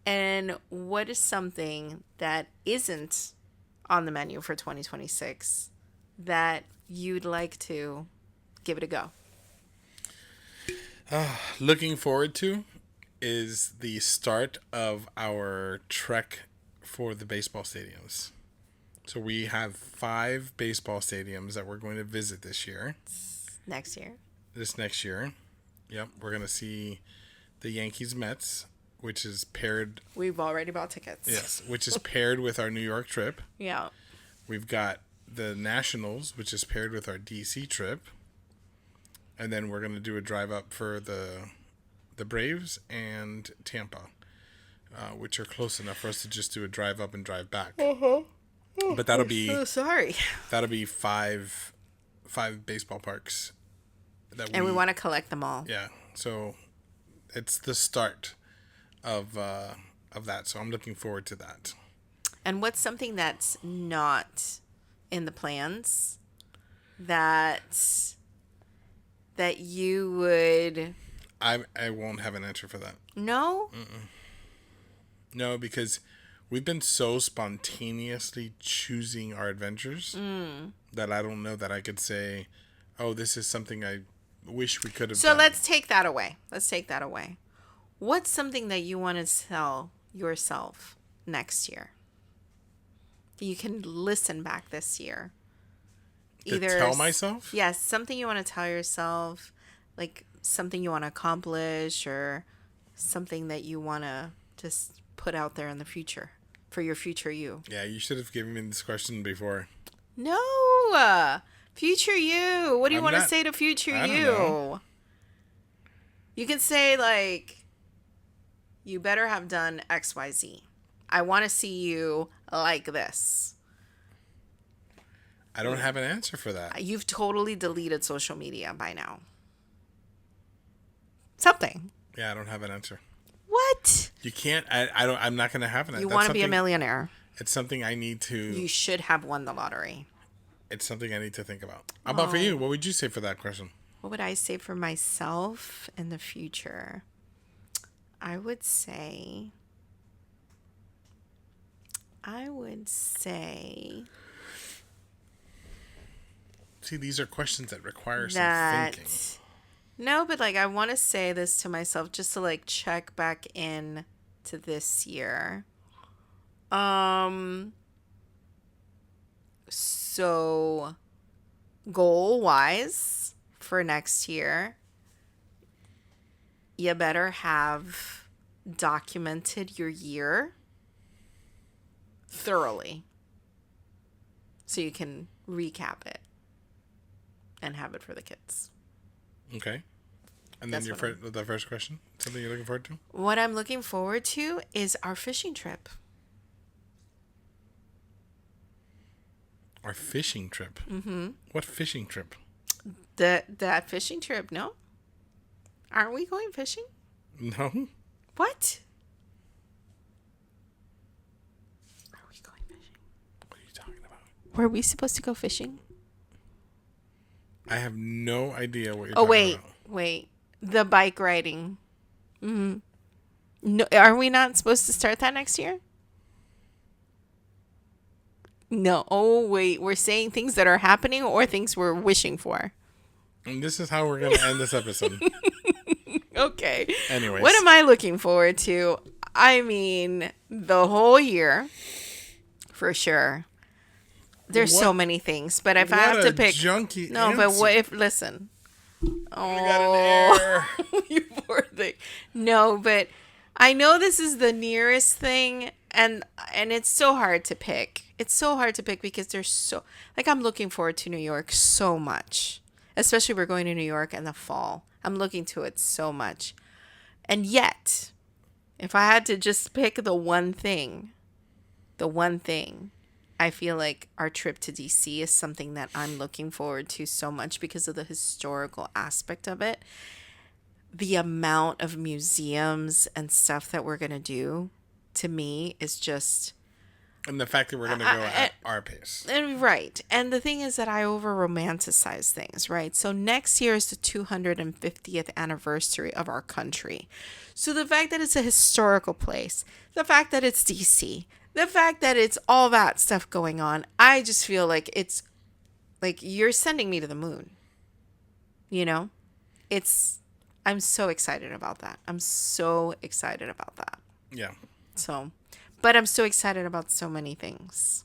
S1: And what is something that isn't on the menu for 2026 that you'd like to give it a go?
S2: Looking forward to is the start of our trek for the baseball stadiums. So we have 5 baseball stadiums that we're going to visit this year.
S1: Next year.
S2: This next year. Yep. We're going to see the Yankees Mets, which is paired.
S1: We've already bought tickets.
S2: Yes. Which is paired with our New York trip.
S1: Yeah.
S2: We've got the Nationals, which is paired with our DC trip. And then we're going to do a drive up for the Braves and Tampa, which are close enough for us to just do a drive up and drive back. But that'll be
S1: Oh, sorry.
S2: that'll be five baseball parks that
S1: And we want to collect them all.
S2: yeah. So it's the start of that. So I'm looking forward to that.
S1: And what's something that's not in the plans that you would
S2: I won't have an answer for that.
S1: no?
S2: No, because we've been so spontaneously choosing our adventures that I don't know that I could say, oh, this is something I wish we could have
S1: So
S2: done.
S1: let's take that away. What's something that you want to tell yourself next year? You can listen back this year.
S2: To tell myself?
S1: Yes, something you want to tell yourself, like something you want to accomplish or something that you want to just put out there in the future for your future you.
S2: Yeah, you should have given me this question before.
S1: No, future you. What do you
S2: I'm
S1: want to
S2: not-
S1: say to future
S2: I don't
S1: you?
S2: know.
S1: You can say like, you better have done XYZ. I want to see you like this.
S2: I don't have an answer for that.
S1: You've totally deleted social media by now. Something.
S2: Yeah, I don't have an answer.
S1: What?
S2: You can't. I don't. I'm not going to have an answer.
S1: You want to be a millionaire.
S2: It's something I need to.
S1: You should have won the lottery.
S2: It's something I need to think about. How about for you? What would you say for that question?
S1: What would I say for myself in the future? I would say
S2: See, these are questions that require some
S1: that
S2: thinking.
S1: no, but like I want to say this to myself just to like check back in to this year. So goal wise for next year, you better have documented your year thoroughly so you can recap it and have it for the kids.
S2: Okay. And then
S1: That's
S2: the first question, something you're looking forward to?
S1: What I'm looking forward to is our fishing trip.
S2: Our fishing trip. Mm-hmm. What fishing trip?
S1: That fishing trip, no? Aren't we going fishing?
S2: No.
S1: What? Are we going fishing?
S2: What are you talking about?
S1: Were we supposed to go fishing?
S2: I have no idea what you're
S1: Oh,
S2: talking about.
S1: wait. The bike riding. Mm-hmm. No, are we not supposed to start that next year? No. Oh, wait. We're saying things that are happening or things we're wishing for.
S2: And this is how we're going to end this episode.
S1: Okay.
S2: Anyways.
S1: What am I looking forward to? I mean, the whole year, for sure. There's so
S2: What-
S1: many things, but if I
S2: what
S1: have to
S2: a
S1: pick,
S2: junky
S1: no. But
S2: answer.
S1: what if? Listen.
S2: I got an error.
S1: You poor thing. No, but I know this is the nearest thing, and it's so hard to pick. It's so hard to pick because there's so, like, I'm looking forward to New York so much. Especially we're going to New York in the fall. I'm looking to it so much. And yet, if I had to just pick the one thing, I feel like our trip to DC is something that I'm looking forward to so much because of the historical aspect of it. The amount of museums and stuff that we're going to do, to me, is just...
S2: And the fact that we're going to go at our pace.
S1: Right. And the thing is that I over-romanticize things, right? So next year is the 250th anniversary of our country. So the fact that it's a historical place, the fact that it's DC, the fact that it's all that stuff going on, I just feel like it's like you're sending me to the moon. You know? I'm so excited about that.
S2: Yeah.
S1: So... But I'm so excited about so many things.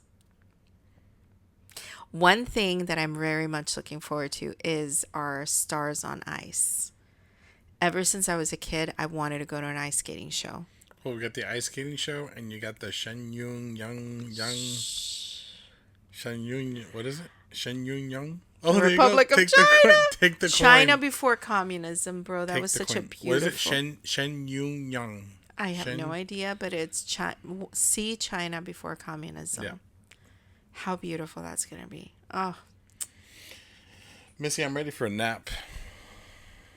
S1: One thing that I'm very much looking forward to is our Stars on Ice. Ever since I was a kid, I wanted to go to an ice skating show.
S2: Well, we got the ice skating show, and you got the Shen Yun Yang. What is it? Shen Yun Yang? Oh,
S1: the Republic of China.
S2: Take the
S1: China
S2: coin.
S1: before communism, bro. That was such a beautiful...
S2: What is it? Shen Yun Yang.
S1: I have no idea, but it's see China before communism.
S2: Yeah.
S1: How beautiful that's going to be. Oh.
S2: Missy, I'm ready for a nap.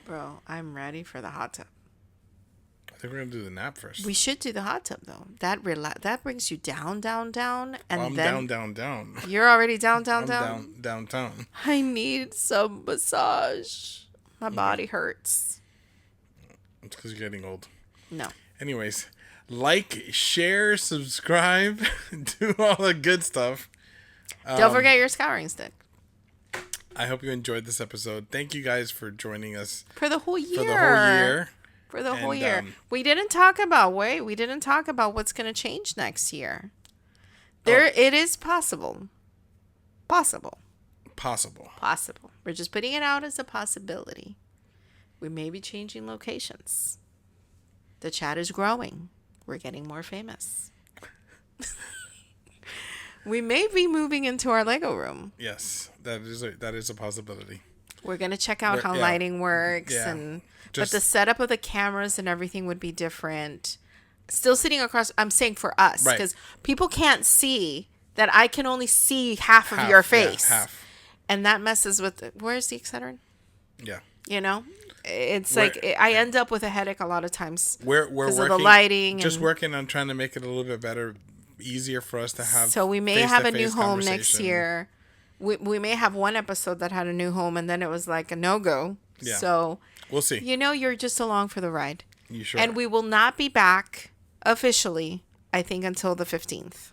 S1: Bro, I'm ready for the hot tub.
S2: I think we're going to do the nap first.
S1: We should do the hot tub, though. That brings you down, down, down. And
S2: I'm
S1: then
S2: down.
S1: You're already down.
S2: Downtown.
S1: I need some massage. My body hurts.
S2: It's because you're getting old.
S1: No.
S2: Anyways, like, share, subscribe, do all the good stuff.
S1: Don't forget your scouring stick.
S2: I hope you enjoyed this episode. Thank you guys for joining us
S1: for the whole year. We didn't talk about what's going to change next year. It is possible. Possible. We're just putting it out as a possibility. We may be changing locations. The chat is growing. We're getting more famous. We may be moving into our Lego room.
S2: Yes, that is a possibility.
S1: We're going to check out how lighting works. Yeah. But the setup of the cameras and everything would be different. Still sitting across, I'm saying for us. Because people can't see that I can only see half of your face.
S2: Yeah, half.
S1: And that messes with, where's the Excedrin?
S2: Yeah.
S1: You know? It's I end up with a headache a lot of times.
S2: We're working
S1: of the lighting.
S2: Just working on trying to make it a little bit better, easier for us to have.
S1: So we may have a new home next year. We may have one episode that had a new home, and then it was like a no-go. Yeah. So
S2: we'll see.
S1: You're just along for the ride.
S2: You sure?
S1: And we will not be back officially, I think, until the 15th.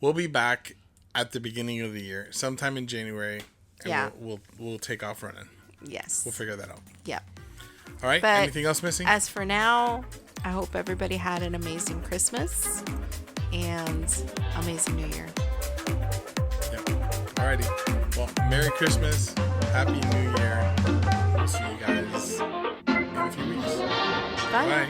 S2: We'll be back at the beginning of the year, sometime in January. And we'll take off running.
S1: Yes.
S2: We'll figure that out.
S1: Yep.
S2: All right. But anything else missing?
S1: As for now, I hope everybody had an amazing Christmas and amazing New Year.
S2: Yep. All righty. Well, Merry Christmas. Happy New Year. We'll see you guys in a few weeks.
S1: Bye.
S2: Bye.